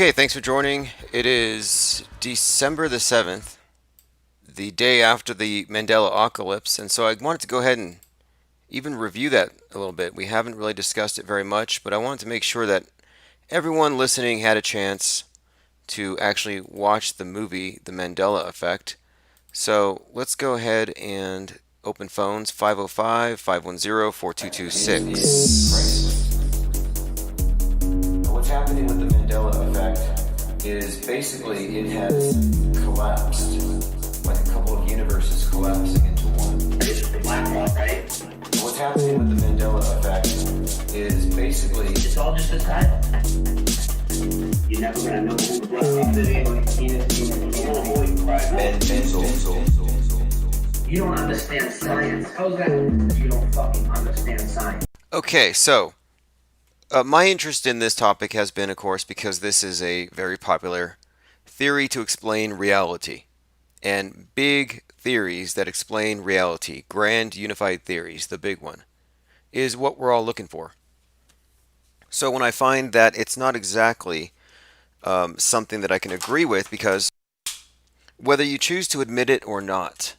Okay, thanks for joining. It is December the 7th, the day after the Mandela Apocalypse, and so I wanted to go ahead and even review that a little bit. We haven't really discussed it very much, but I wanted to make sure that everyone listening had a chance to actually watch the movie, The Mandela Effect. So let's go ahead and open phones 505 510 4226. What's happening with the Mandela effect is basically it has collapsed, like a couple of universes collapsing into one. It's the black hole, right? What's happening with the Mandela effect is basically It's all just a title. You're never gonna know who the black hole is. You don't understand science. How's that? You don't fucking understand science. Okay, so my interest in this topic has been, of course, because this is a very popular theory to explain reality. And big theories that explain reality, grand unified theories, the big one, is what we're all looking for. So when I find that it's not exactly something that I can agree with, because whether you choose to admit it or not,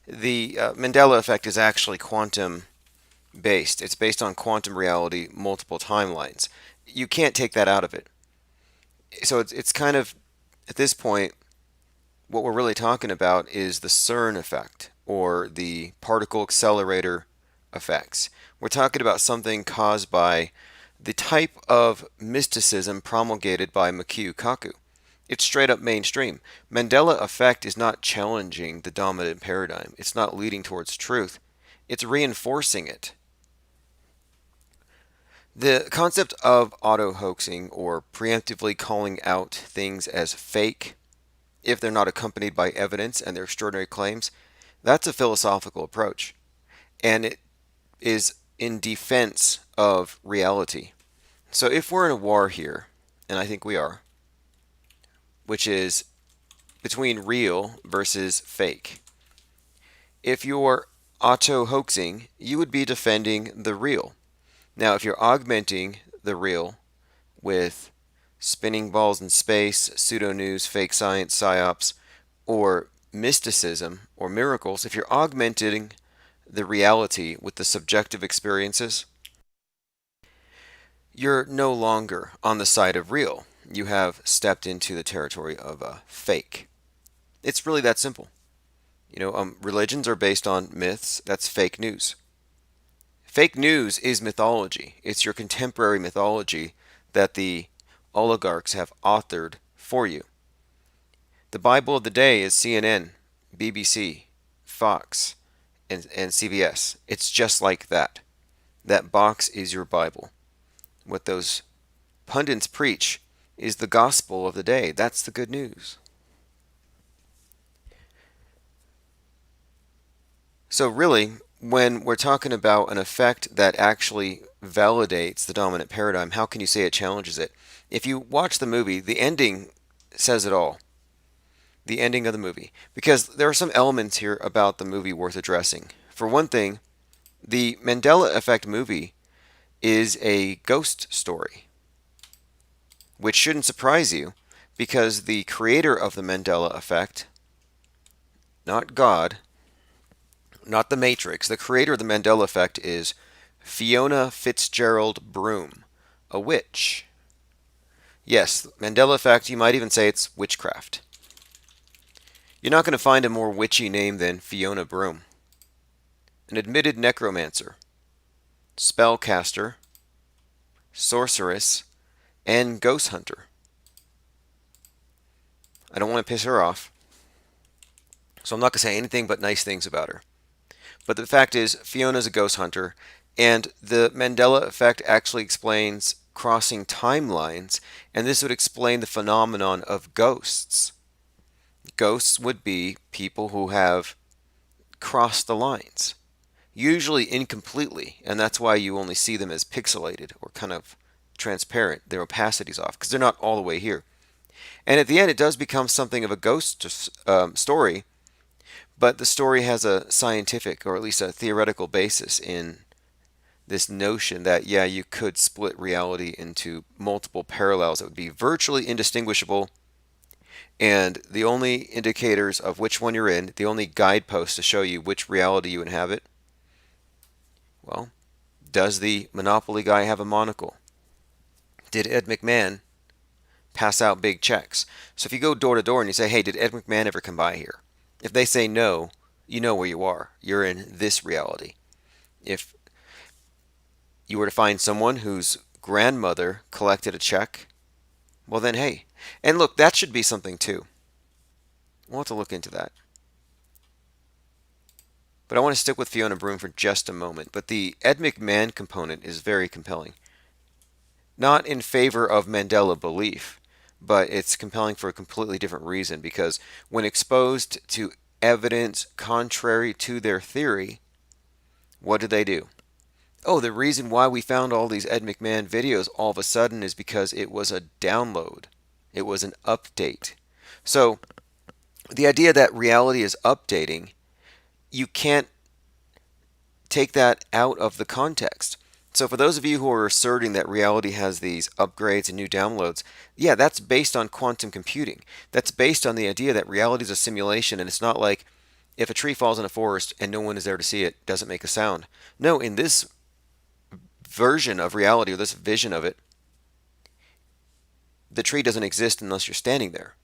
the Mandela effect is actually quantum based. It's based on quantum reality, multiple timelines. You can't take that out of it. So it's kind of, at this point, what we're really talking about is the CERN effect or the particle accelerator effects. We're talking about something caused by the type of mysticism promulgated by Michio Kaku. It's straight up mainstream. Mandela effect is not challenging the dominant paradigm. It's not leading towards truth. It's reinforcing it. The concept of auto-hoaxing or preemptively calling out things as fake if they're not accompanied by evidence and their extraordinary claims, that's a philosophical approach. And it is in defense of reality. So if we're in a war here, and I think we are, which is between real versus fake, if you're auto-hoaxing, you would be defending the real. Now, if you're augmenting the real with spinning balls in space, pseudo news, fake science, psyops, or mysticism or miracles, if you're augmenting the reality with the subjective experiences, you're no longer on the side of real. You have stepped into the territory of a fake. It's really that simple. Religions are based on myths. That's fake news. Fake news is mythology. It's your contemporary mythology that the oligarchs have authored for you. The Bible of the day is CNN, BBC, Fox, and CBS. It's just like that. That box is your Bible. What those pundits preach is the gospel of the day. That's the good news. So really, when we're talking about an effect that actually validates the dominant paradigm, how can you say it challenges it? If you watch the movie, the ending says it all. The ending of the movie. Because there are some elements here about the movie worth addressing. For one thing, the Mandela Effect movie is a ghost story, which shouldn't surprise you because the creator of the Mandela Effect, not God, not the Matrix, the creator of the Mandela Effect is Fiona Fitzgerald Broom, a witch. Yes, Mandela Effect, you might even say it's witchcraft. You're not going to find a more witchy name than Fiona Broom. An admitted necromancer, spellcaster, sorceress, and ghost hunter. I don't want to piss her off, so I'm not going to say anything but nice things about her. But the fact is, Fiona's a ghost hunter, and the Mandela Effect actually explains crossing timelines, and this would explain the phenomenon of ghosts. Ghosts would be people who have crossed the lines, usually incompletely, and that's why you only see them as pixelated or kind of transparent. Their opacity's off because they're not all the way here. And at the end, it does become something of a ghost story, but the story has a scientific or at least a theoretical basis in this notion that, yeah, you could split reality into multiple parallels that would be virtually indistinguishable, and the only indicators of which one you're in, the only guideposts to show you which reality you inhabit, well, does the Monopoly guy have a monocle? Did Ed McMahon pass out big checks? So if you go door to door and you say, hey, did Ed McMahon ever come by here? If they say no, you know where you are. You're in this reality. If you were to find someone whose grandmother collected a check, well, then, hey. And look, that should be something too. We'll have to look into that. But I want to stick with Fiona Broome for just a moment. But the Ed McMahon component is very compelling. Not in favor of Mandela belief, but it's compelling for a completely different reason, because when exposed to evidence contrary to their theory, what do? Oh, the reason why we found all these Ed McMahon videos all of a sudden is because it was a download. It was an update. So the idea that reality is updating, you can't take that out of the context. So for those of you who are asserting that reality has these upgrades and new downloads, yeah, that's based on quantum computing. That's based on the idea that reality is a simulation, and it's not like if a tree falls in a forest and no one is there to see it, doesn't make a sound. No, in this version of reality, or this vision of it, the tree doesn't exist unless you're standing there.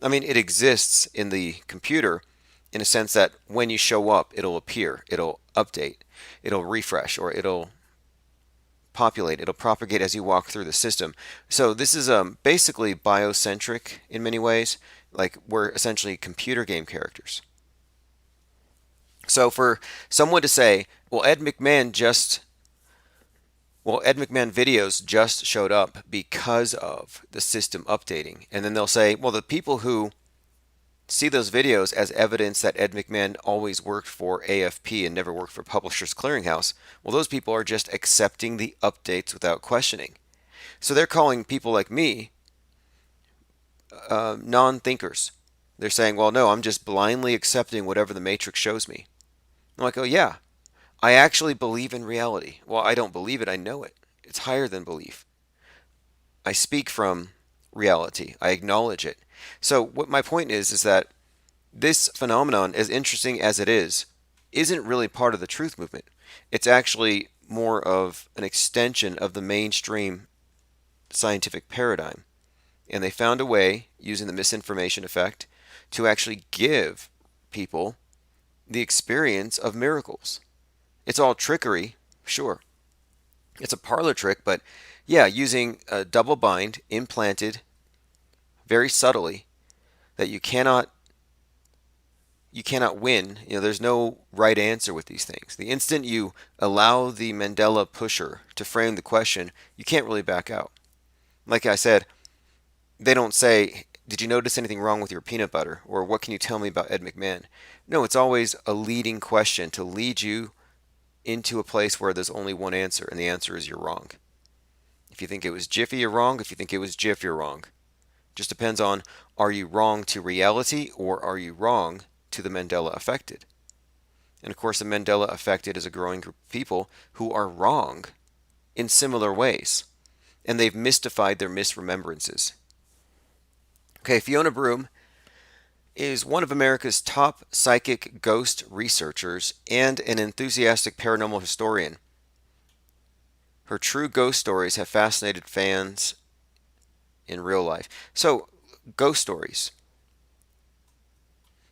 I mean, it exists in the computer in a sense that when you show up, it'll appear, it'll update, it'll refresh, or it'll populate, it'll propagate as you walk through the system. So this is basically biocentric in many ways, like we're essentially computer game characters. So for someone to say, well, Ed McMahon videos just showed up because of the system updating. And then they'll say, well, the people who see those videos as evidence that Ed McMahon always worked for AFP and never worked for Publishers Clearinghouse, well, those people are just accepting the updates without questioning. So they're calling people like me non-thinkers. They're saying, well, no, I'm just blindly accepting whatever the Matrix shows me. I'm like, oh, yeah, I actually believe in reality. Well, I don't believe it, I know it. It's higher than belief. I speak from reality. I acknowledge it. So what my point is that this phenomenon, as interesting as it is, isn't really part of the truth movement. It's actually more of an extension of the mainstream scientific paradigm. And they found a way, using the misinformation effect, to actually give people the experience of miracles. It's all trickery, sure. It's a parlor trick, but yeah, using a double bind implanted very subtly that you cannot win. There's no right answer with these things. The instant you allow the Mandela pusher to frame the question, you can't really back out. Like I said, they don't say, did you notice anything wrong with your peanut butter? Or what can you tell me about Ed McMahon? No, it's always a leading question to lead you into a place where there's only one answer, and the answer is you're wrong. If you think it was Jiffy, you're wrong. If you think it was Jif, you're wrong. Just depends on, are you wrong to reality or are you wrong to the Mandela affected? And of course, the Mandela affected is a growing group of people who are wrong in similar ways. And they've mystified their misremembrances. Okay, Fiona Broome is one of America's top psychic ghost researchers and an enthusiastic paranormal historian. Her true ghost stories have fascinated fans in real life. So, ghost stories.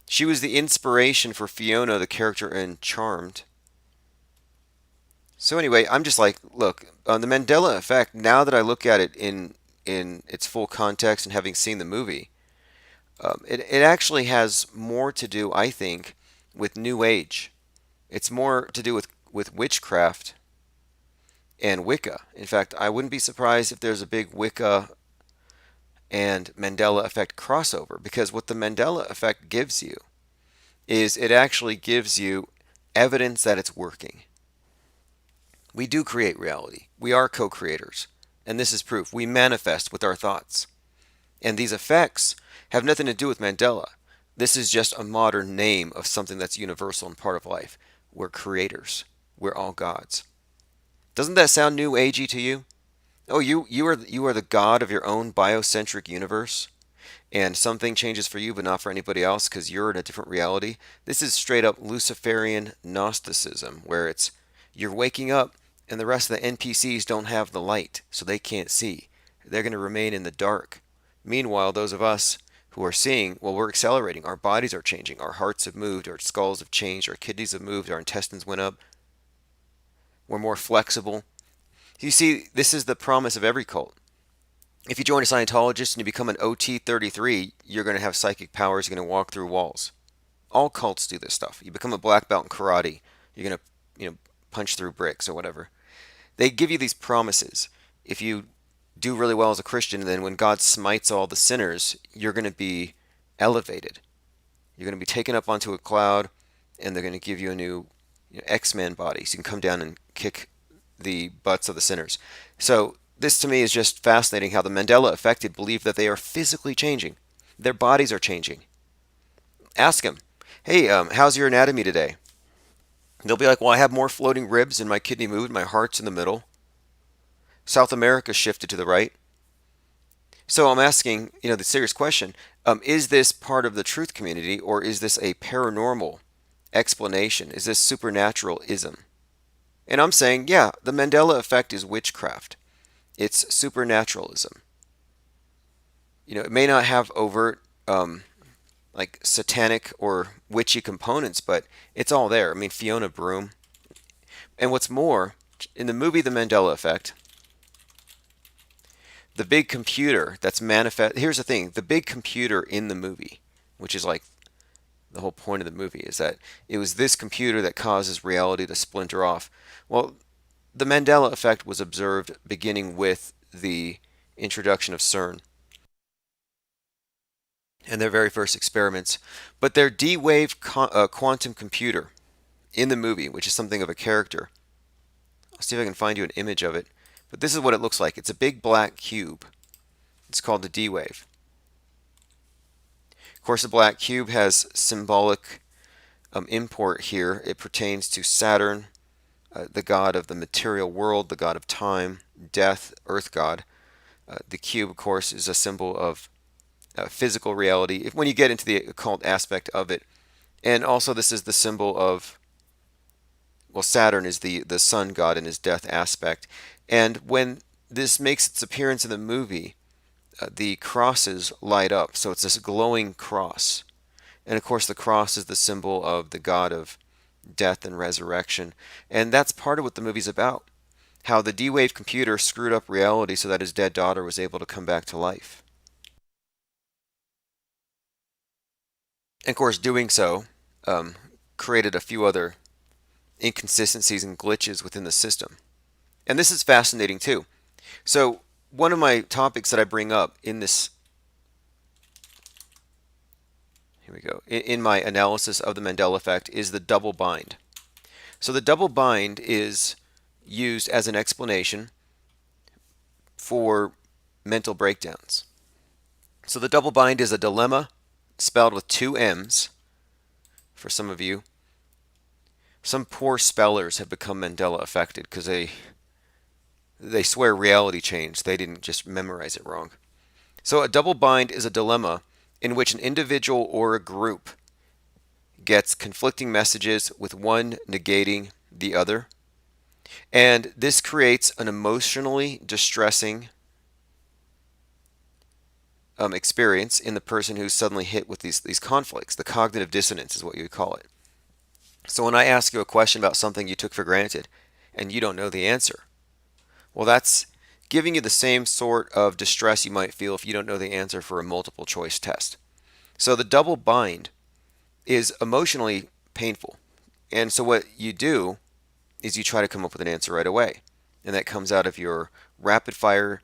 She was the inspiration for Fiona, the character in Charmed. So anyway, I'm just like, look, the Mandela effect, now that I look at it in its full context and having seen the movie, it actually has more to do, I think, with New Age. It's more to do with witchcraft and Wicca. In fact, I wouldn't be surprised if there's a big Wicca and Mandela effect crossover, because what the Mandela effect gives you is it actually gives you evidence that it's working. We do create reality. We are co-creators. And this is proof. We manifest with our thoughts. And these effects have nothing to do with Mandela. This is just a modern name of something that's universal and part of life. We're creators. We're all gods. Doesn't that sound new agey to you? Oh, you are the god of your own biocentric universe, and something changes for you but not for anybody else because you're in a different reality. This is straight up Luciferian Gnosticism, where it's you're waking up and the rest of the NPCs don't have the light, so they can't see. They're going to remain in the dark. Meanwhile, those of us who are seeing, well, we're accelerating. Our bodies are changing. Our hearts have moved. Our skulls have changed. Our kidneys have moved. Our intestines went up. We're more flexible. You see, this is the promise of every cult. If you join a Scientologist and you become an OT33, you're going to have psychic powers. You're going to walk through walls. All cults do this stuff. You become a black belt in karate. You're going to, punch through bricks or whatever. They give you these promises. If you do really well as a Christian, then when God smites all the sinners, you're going to be elevated. You're going to be taken up onto a cloud, and they're going to give you a new X-Men body, so you can come down and kick the butts of the sinners. So this to me is just fascinating how the Mandela affected believe that they are physically changing. Their bodies are changing. Ask them, hey, how's your anatomy today? They'll be like, well, I have more floating ribs and my kidney moved, my heart's in the middle. South America shifted to the right. So I'm asking, the serious question, is this part of the truth community or is this a paranormal explanation? Is this supernaturalism? And I'm saying, yeah, the Mandela effect is witchcraft. It's supernaturalism. It may not have overt, like satanic or witchy components, but it's all there. I mean, Fiona Broome. And what's more, in the movie The Mandela Effect, the big computer that's manifest. Here's the thing: the big computer in the movie, which is like the whole point of the movie, is that it was this computer that causes reality to splinter off. Well, the Mandela effect was observed beginning with the introduction of CERN and their very first experiments. But their D-Wave quantum computer in the movie, which is something of a character. I'll see if I can find you an image of it. But this is what it looks like. It's a big black cube. It's called the D-Wave. Of course, the black cube has symbolic import here. It pertains to Saturn, the god of the material world, the god of time, death, earth god. The cube, of course, is a symbol of physical reality when you get into the occult aspect of it. And also this is the symbol of, well, Saturn is the sun god in his death aspect. And when this makes its appearance in the movie, the crosses light up. So it's this glowing cross. And of course the cross is the symbol of the god of death and resurrection. And that's part of what the movie's about. How the D-Wave computer screwed up reality so that his dead daughter was able to come back to life. And of course, doing so created a few other inconsistencies and glitches within the system. And this is fascinating too. So one of my topics that I bring up in this, here we go, in my analysis of the Mandela effect is the double bind. So the double bind is used as an explanation for mental breakdowns. So the double bind is a dilemma spelled with two M's for some of you. Some poor spellers have become Mandela affected because they swear reality changed. They didn't just memorize it wrong. So a double bind is a dilemma in which an individual or a group gets conflicting messages with one negating the other. And this creates an emotionally distressing experience in the person who's suddenly hit with these conflicts. The cognitive dissonance is what you would call it. So when I ask you a question about something you took for granted and you don't know the answer, well, that's giving you the same sort of distress you might feel if you don't know the answer for a multiple choice test. So the double bind is emotionally painful. And so what you do is you try to come up with an answer right away. And that comes out of your rapid fire,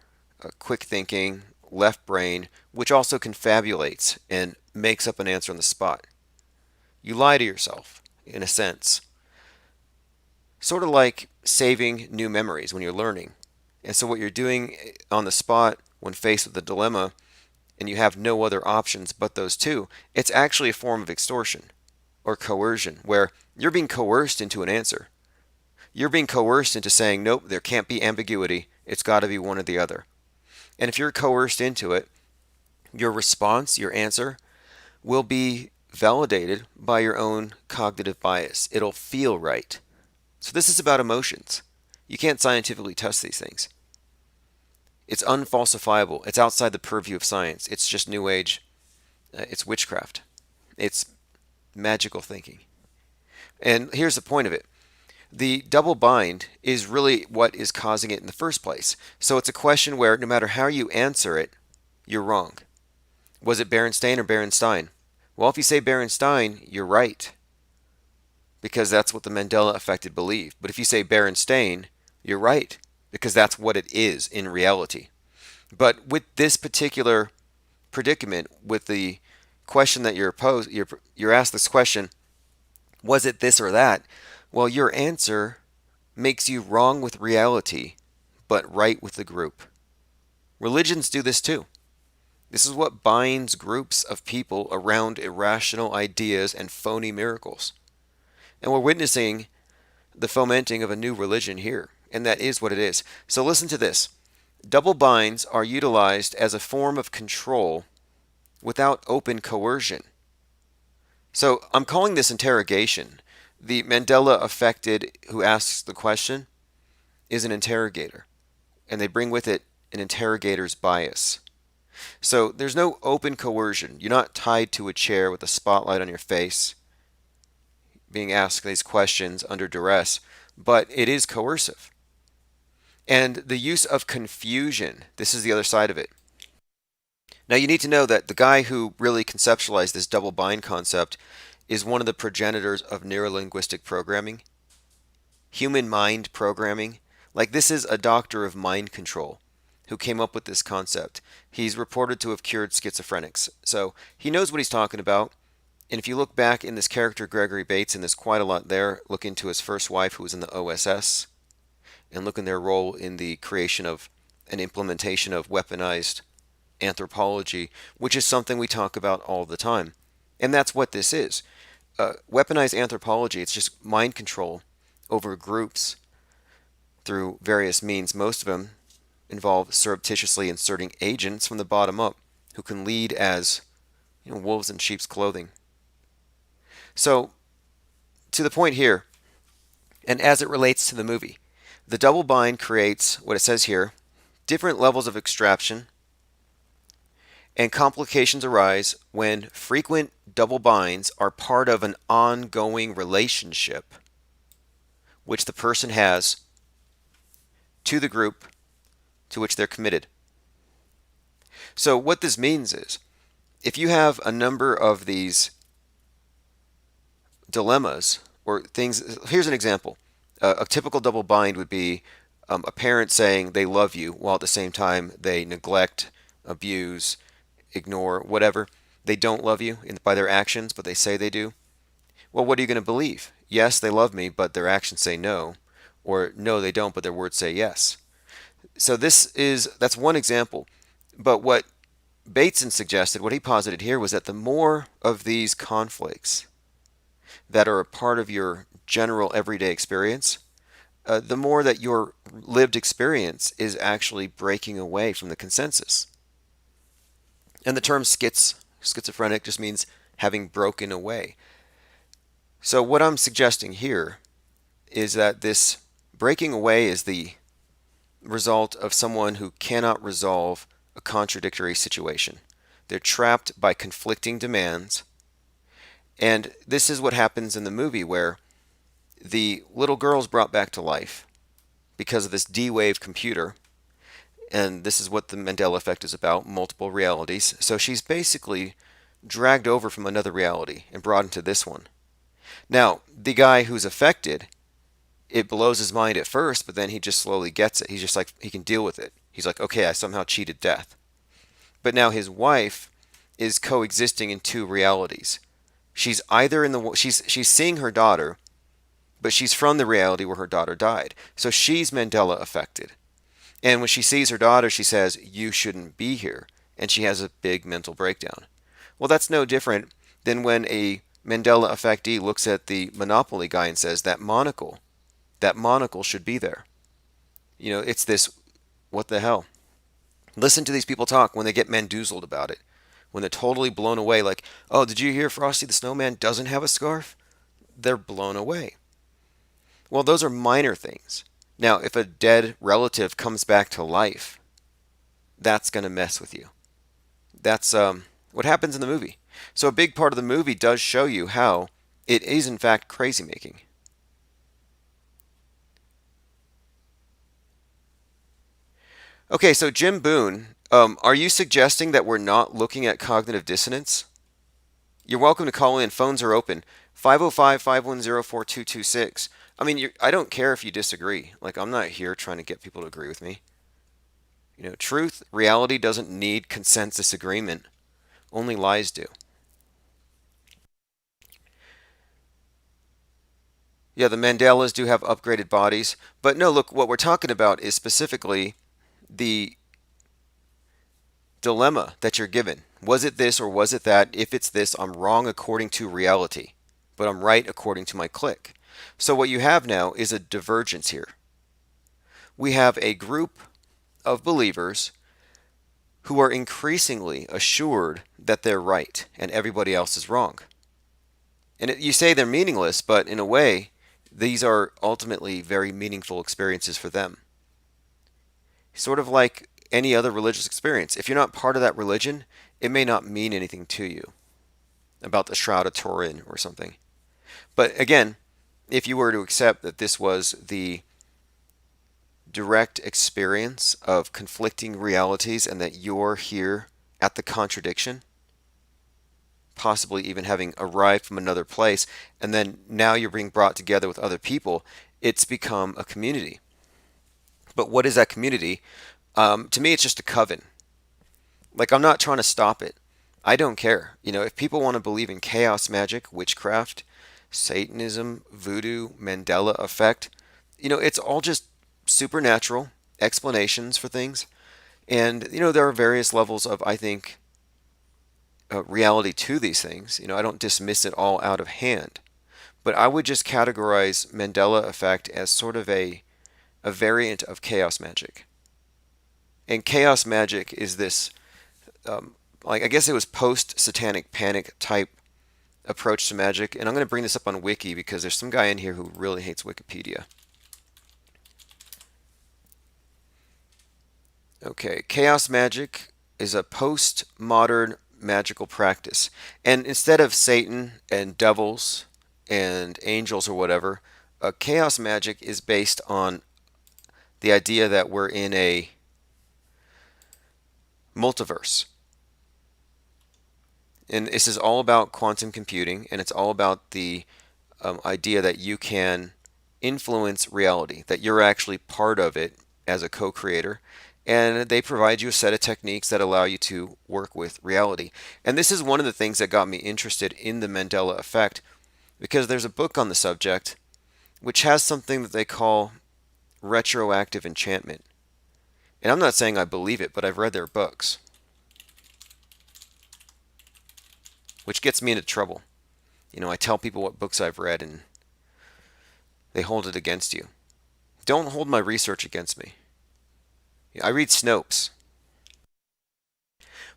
quick thinking, left brain, which also confabulates and makes up an answer on the spot. You lie to yourself, in a sense. Sort of like saving new memories when you're learning. And so what you're doing on the spot when faced with a dilemma and you have no other options but those two, it's actually a form of extortion or coercion where you're being coerced into an answer. You're being coerced into saying, nope, there can't be ambiguity. It's got to be one or the other. And if you're coerced into it, your response, your answer, will be validated by your own cognitive bias. It'll feel right. So this is about emotions. You can't scientifically test these things. It's unfalsifiable. It's outside the purview of science. It's just New Age. It's witchcraft. It's magical thinking. And here's the point of it. The double bind is really what is causing it in the first place. So it's a question where no matter how you answer it, you're wrong. Was it Berenstain or Berenstein? Well, if you say Berenstein, you're right, because that's what the Mandela effect believed. But if you say Berenstain, you're right, because that's what it is in reality. But with this particular predicament, with the question that you're posed, you're asked this question, was it this or that? Well, your answer makes you wrong with reality, but right with the group. Religions do this too. This is what binds groups of people around irrational ideas and phony miracles. And we're witnessing the fomenting of a new religion here, and that is what it is. So listen to this. Double binds are utilized as a form of control without open coercion. So I'm calling this interrogation. The Mandela affected who asks the question is an interrogator, and they bring with it an interrogator's bias. So there's no open coercion. You're not tied to a chair with a spotlight on your face, being asked these questions under duress, but it is coercive. And the use of confusion, this is the other side of it. Now you need to know that the guy who really conceptualized this double bind concept is one of the progenitors of neurolinguistic programming, human mind programming. Like, this is a doctor of mind control who came up with this concept. He's reported to have cured schizophrenics. So he knows what he's talking about. And if you look back in this character, Gregory Bates, and there's quite a lot there, look into his first wife who was in the OSS, and look in their role in the creation of an implementation of weaponized anthropology, which is something we talk about all the time. And that's what this is. Weaponized anthropology, it's just mind control over groups through various means. Most of them involve surreptitiously inserting agents from the bottom up who can lead as wolves in sheep's clothing. So, to the point here, and as it relates to the movie, the double bind creates what it says here, different levels of extraction, and complications arise when frequent double binds are part of an ongoing relationship which the person has to the group to which they're committed. So what this means is, if you have a number of these dilemmas or things, here's an example. A typical double bind would be a parent saying they love you while at the same time they neglect, abuse, ignore, whatever. They don't love you by their actions, but they say they do. Well, what are you going to believe? Yes, they love me, but their actions say no. Or no, they don't, but their words say yes. So that's one example. But what Bateson suggested, what he posited here, was that the more of these conflicts that are a part of your general everyday experience, the more that your lived experience is actually breaking away from the consensus. And the term schizophrenic just means having broken away. So what I'm suggesting here is that this breaking away is the result of someone who cannot resolve a contradictory situation. They're trapped by conflicting demands. And this is what happens in the movie, where the little girl's brought back to life because of this D-Wave computer. And this is what the Mandela effect is about, multiple realities. So she's basically dragged over from another reality and brought into this one. Now, the guy who's affected, it blows his mind at first, but then he just slowly gets it. He's just like, he can deal with it. He's like, okay, I somehow cheated death. But now his wife is coexisting in two realities. She's either she's seeing her daughter, but she's from the reality where her daughter died. So she's Mandela affected. And when she sees her daughter, she says, you shouldn't be here. And she has a big mental breakdown. Well, that's no different than when a Mandela affectee looks at the Monopoly guy and says, that monocle, That monocle should be there. It's this, what the hell? Listen to these people talk when they get mandoozled about it. When they're totally blown away, like, oh, did you hear Frosty the Snowman doesn't have a scarf? They're blown away. Well, those are minor things. Now, if a dead relative comes back to life, that's going to mess with you. That's what happens in the movie. So, a big part of the movie does show you how it is, in fact, crazy making. Okay, so Jim Boone, are you suggesting that we're not looking at cognitive dissonance? You're welcome to call in. Phones are open. 505-510-4226. I mean, I don't care if you disagree. Like, I'm not here trying to get people to agree with me. Truth, reality doesn't need consensus agreement. Only lies do. Yeah, the Mandelas do have upgraded bodies. But no, look, what we're talking about is specifically the dilemma that you're given. Was it this or was it that? If it's this, I'm wrong according to reality, but I'm right according to my clique. So what you have now is a divergence here. We have a group of believers who are increasingly assured that they're right and everybody else is wrong. And you say they're meaningless, but in a way, these are ultimately very meaningful experiences for them. Sort of like any other religious experience. If you're not part of that religion, it may not mean anything to you about the Shroud of Turin or something. But again, if you were to accept that this was the direct experience of conflicting realities and that you're here at the contradiction, possibly even having arrived from another place, and then now you're being brought together with other people, it's become a community. But what is that community? To me, it's just a coven. Like, I'm not trying to stop it. I don't care. If people want to believe in chaos magic, witchcraft, Satanism, voodoo, Mandela effect, it's all just supernatural explanations for things. And, there are various levels of, I think, reality to these things. I don't dismiss it all out of hand. But I would just categorize Mandela effect as sort of a variant of chaos magic. And chaos magic is this, like, I guess it was post-satanic panic type approach to magic. And I'm going to bring this up on Wiki because there's some guy in here who really hates Wikipedia. Okay, chaos magic is a post-modern magical practice. And instead of Satan and devils and angels or whatever, chaos magic is based on the idea that we're in a multiverse. And this is all about quantum computing, and it's all about the idea that you can influence reality, that you're actually part of it as a co-creator. And they provide you a set of techniques that allow you to work with reality. And this is one of the things that got me interested in the Mandela effect, because there's a book on the subject which has something that they call retroactive enchantment. And I'm not saying I believe it, but I've read their books, which gets me into trouble. I tell people what books I've read and they hold it against you. Don't hold my research against me. I read Snopes.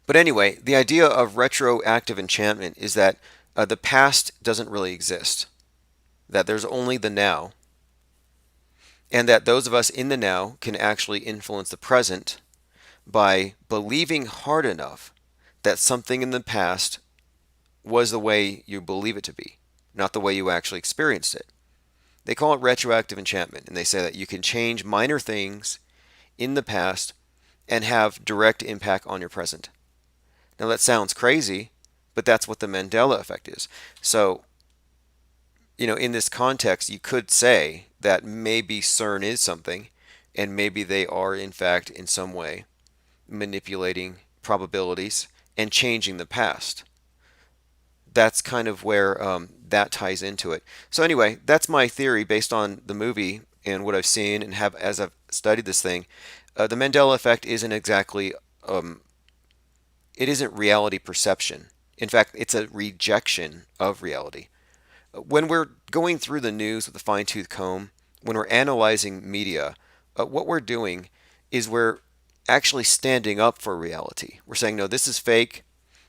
But anyway, the idea of retroactive enchantment is that the past doesn't really exist, that there's only the now, and that those of us in the now can actually influence the present by believing hard enough that something in the past was the way you believe it to be, not the way you actually experienced it. They call it retroactive enchantment, and they say that you can change minor things in the past and have direct impact on your present. Now that sounds crazy, but that's what the Mandela effect is. So, in this context, you could say that maybe CERN is something, and maybe they are, in fact, in some way, manipulating probabilities and changing the past. That's kind of where that ties into it. So anyway, that's my theory based on the movie and what I've seen and have as I've studied this thing. The Mandela effect isn't exactly, it isn't reality perception. In fact, it's a rejection of reality. When we're going through the news with a fine-tooth comb, when we're analyzing media, what we're doing is we're actually standing up for reality. We're saying, no, this is fake,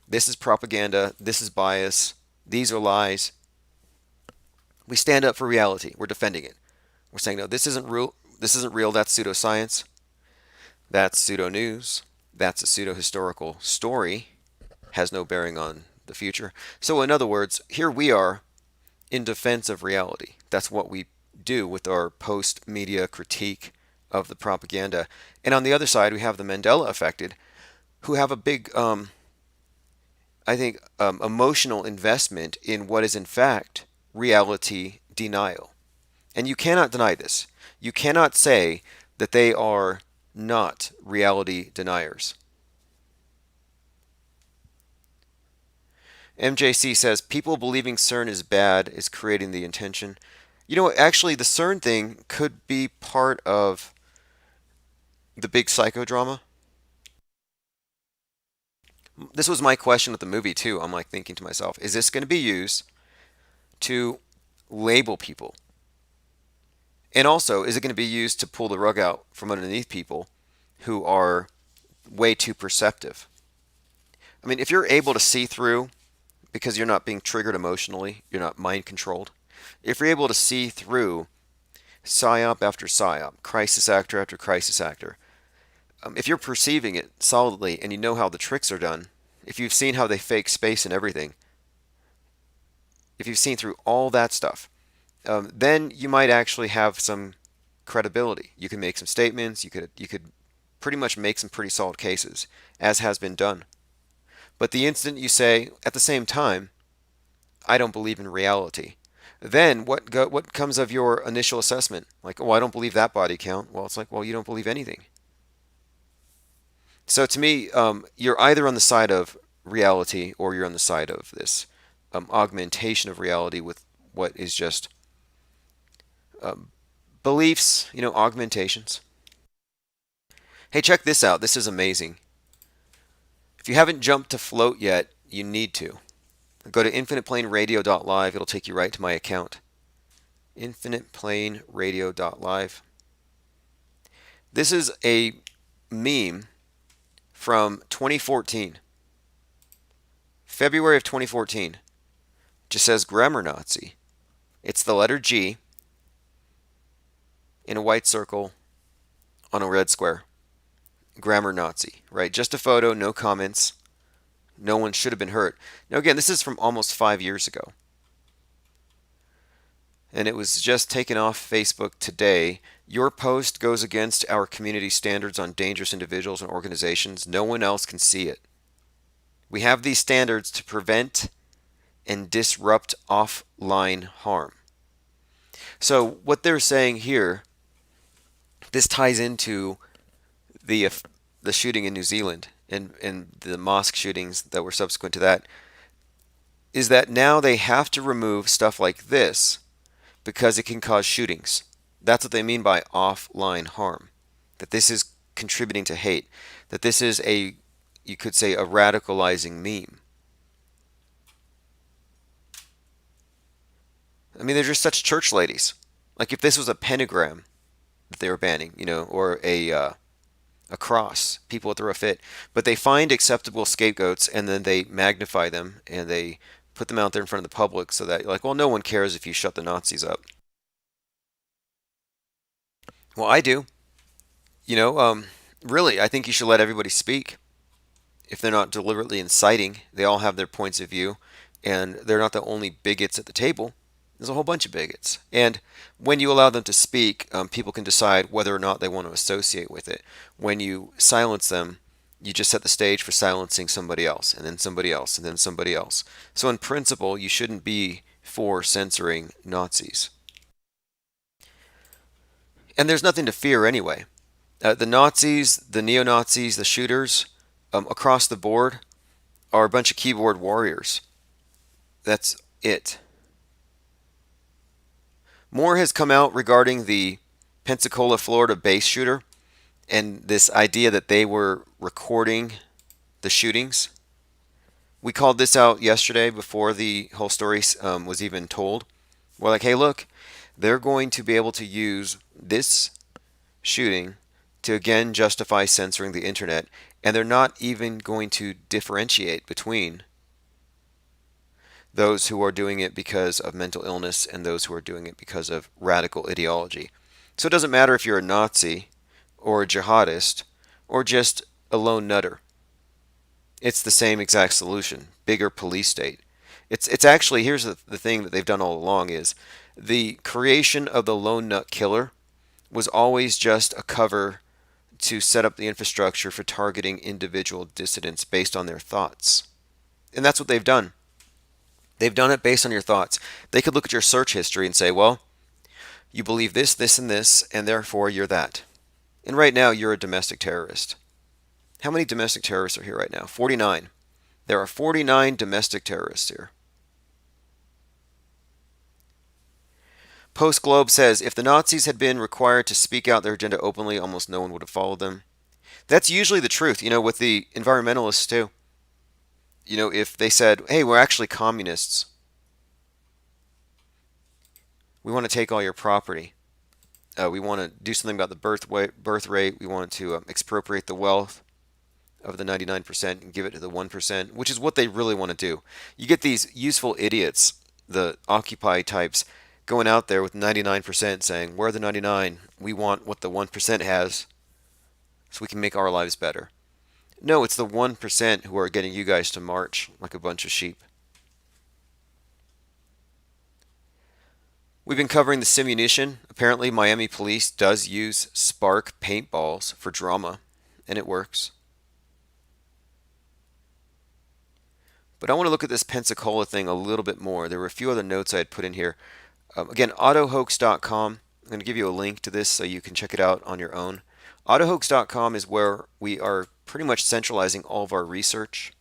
this is propaganda, this is bias, these are lies. We stand up for reality. We're defending it. We're saying, no, this isn't real. This isn't real. That's pseudoscience. That's pseudo news. That's a pseudo historical story. Has no bearing on the future. So, in other words, here we are in defense of reality. That's what we do with our post media critique of the propaganda. And on the other side, we have the Mandela affected, who have a big, I think, emotional investment in what is in fact reality denial. And you cannot deny this. You cannot say that they are not reality deniers. MJC says people believing CERN is bad is creating the intention. You know, actually, the CERN thing could be part of the big psychodrama. This was my question with the movie, too. I'm like thinking to myself, is this going to be used to label people? And also, is it going to be used to pull the rug out from underneath people who are way too perceptive? I mean, if you're able to see through because you're not being triggered emotionally, you're not mind controlled, if you're able to see through psyop after psyop, crisis actor after crisis actor, if you're perceiving it solidly and you know how the tricks are done, if you've seen how they fake space and everything, if you've seen through all that stuff, then you might actually have some credibility. You can make some statements. You could pretty much make some pretty solid cases, as has been done. But the instant you say, at the same time, I don't believe in reality, then what comes of your initial assessment? Like, oh, I don't believe that body count. Well, it's like, well, you don't believe anything. So to me, you're either on the side of reality or you're on the side of this augmentation of reality with what is just beliefs, augmentations. Hey, check this out. This is amazing. If you haven't jumped to Float yet, you need to. Go to infiniteplaneradio.live. It'll take you right to my account. Infiniteplaneradio.live. This is a meme from 2014. February of 2014. Just says Grammar Nazi. It's the letter G in a white circle on a red square. Grammar Nazi, right? Just a photo, no comments. No one should have been hurt. Now, again, this is from almost 5 years ago. And it was just taken off Facebook today. Your post goes against our community standards on dangerous individuals and organizations. No one else can see it. We have these standards to prevent and disrupt offline harm. So what they're saying here, this ties into the shooting in New Zealand and the mosque shootings that were subsequent to that, is that now they have to remove stuff like this because it can cause shootings. That's what they mean by offline harm. That this is contributing to hate. That this is you could say, a radicalizing meme. I mean, they're just such church ladies. Like if this was a pentagram that they were banning, or a cross, people would throw a fit. But they find acceptable scapegoats and then they magnify them and they put them out there in front of the public so that, like, well, no one cares if you shut the Nazis up. Well, I do. Really, I think you should let everybody speak. If they're not deliberately inciting, they all have their points of view, and they're not the only bigots at the table. There's a whole bunch of bigots. And when you allow them to speak, people can decide whether or not they want to associate with it. When you silence them, you just set the stage for silencing somebody else, and then somebody else, and then somebody else. So in principle, you shouldn't be for censoring Nazis. And there's nothing to fear anyway. The Nazis, the neo-Nazis, the shooters, across the board, are a bunch of keyboard warriors. That's it. More has come out regarding the Pensacola, Florida base shooter and this idea that they were recording the shootings. We called this out yesterday before the whole story was even told. We're like, hey, look, They're going to be able to use this shooting to again justify censoring the internet, and they're not even going to differentiate between those who are doing it because of mental illness and those who are doing it because of radical ideology. So it doesn't matter if you're a Nazi or a jihadist or just a lone nutter. It's the same exact solution. Bigger police state. It's actually, here's the thing that they've done all along is the creation of the lone nut killer was always just a cover to set up the infrastructure for targeting individual dissidents based on their thoughts. And that's what they've done. They've done it based on your thoughts. They could look at your search history and say, well, you believe this, this, and therefore you're that. And right now, you're a domestic terrorist. How many domestic terrorists are here right now? 49. There are 49 domestic terrorists here. Post Globe says, if the Nazis had been required to speak out their agenda openly, almost no one would have followed them. That's usually the truth, with the environmentalists too. If they said, hey, we're actually communists, we want to take all your property, we want to do something about the birth rate, we want to expropriate the wealth of the 99% and give it to the 1%, which is what they really want to do. You get these useful idiots, the Occupy types, going out there with 99% saying, we're the 99, we want what the 1% has so we can make our lives better. No, it's the 1% who are getting you guys to march like a bunch of sheep. We've been covering the simunition. Apparently, Miami police does use spark paintballs for drama, and it works. But I want to look at this Pensacola thing a little bit more. There were a few other notes I had put in here. Again, autohoax.com. I'm going to give you a link to this so you can check it out on your own. Autohoax.com is where we are pretty much centralizing all of our research.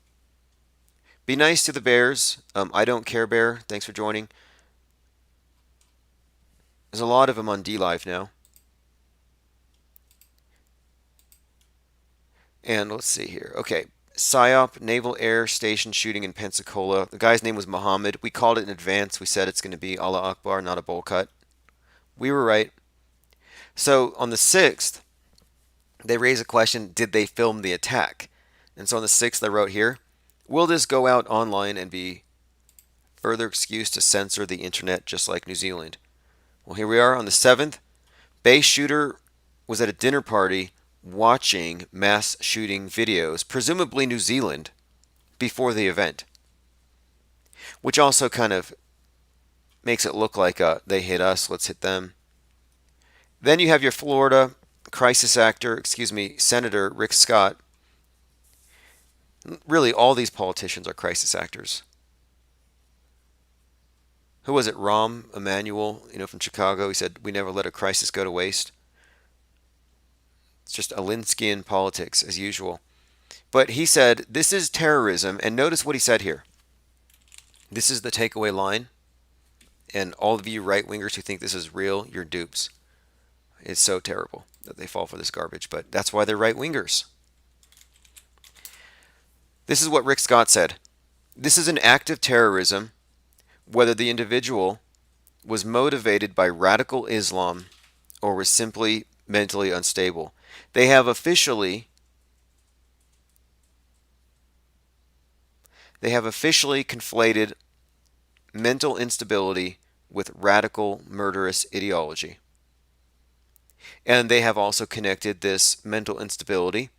Be nice to the bears. I don't care, bear. Thanks for joining. There's a lot of them on DLive now. And let's see here. Okay. PSYOP Naval Air Station shooting in Pensacola. The guy's name was Muhammad. We called it in advance. We said it's going to be Allah Akbar, not a bowl cut. We were right. So on the 6th, they raise a question, did they film the attack? And so on the 6th, I wrote here, will this go out online and be further excuse to censor the internet just like New Zealand? Well, here we are on the 7th. Base shooter was at a dinner party watching mass shooting videos, presumably New Zealand, before the event. Which also kind of makes it look like they hit us, let's hit them. Then you have your Florida Senator Rick Scott. Really, all these politicians are crisis actors. Who was it? Rahm Emanuel, from Chicago. He said, we never let a crisis go to waste. It's just Alinskyan politics, as usual. But he said, this is terrorism. And notice what he said here. This is the takeaway line. And all of you right-wingers who think this is real, you're dupes. It's so terrible that they fall for this garbage. But that's why they're right-wingers. This is what Rick Scott said. This is an act of terrorism, whether the individual was motivated by radical Islam or was simply mentally unstable. They have officially conflated mental instability with radical murderous ideology. And they have also connected this mental instability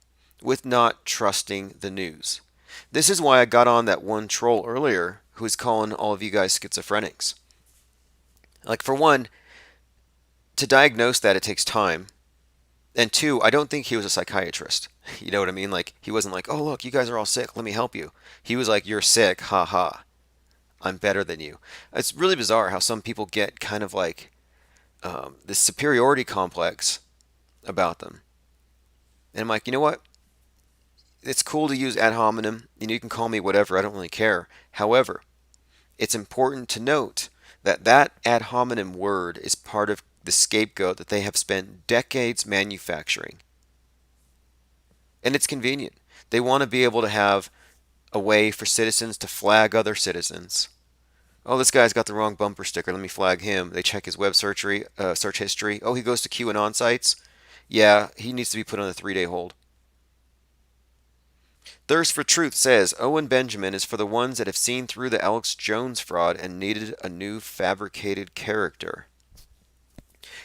with not trusting the news. This is why I got on that one troll earlier who was calling all of you guys schizophrenics. Like, for one, to diagnose that, it takes time. And two, I don't think he was a psychiatrist. You know what I mean? Like, he wasn't like, oh, look, you guys are all sick. Let me help you. He was like, you're sick. Ha ha. I'm better than you. It's really bizarre how some people get kind of like this superiority complex about them. And I'm like, you know what? It's cool to use ad hominem. You can call me whatever. I don't really care. However, it's important to note that that ad hominem word is part of the scapegoat that they have spent decades manufacturing. And it's convenient. They want to be able to have a way for citizens to flag other citizens Oh, this guy's got the wrong bumper sticker. Let me flag him. They check his web search history. Oh, he goes to QAnon sites. Yeah, he needs to be put on a 3-day hold. Thirst for Truth says Owen Benjamin is for the ones that have seen through the Alex Jones fraud and needed a new fabricated character.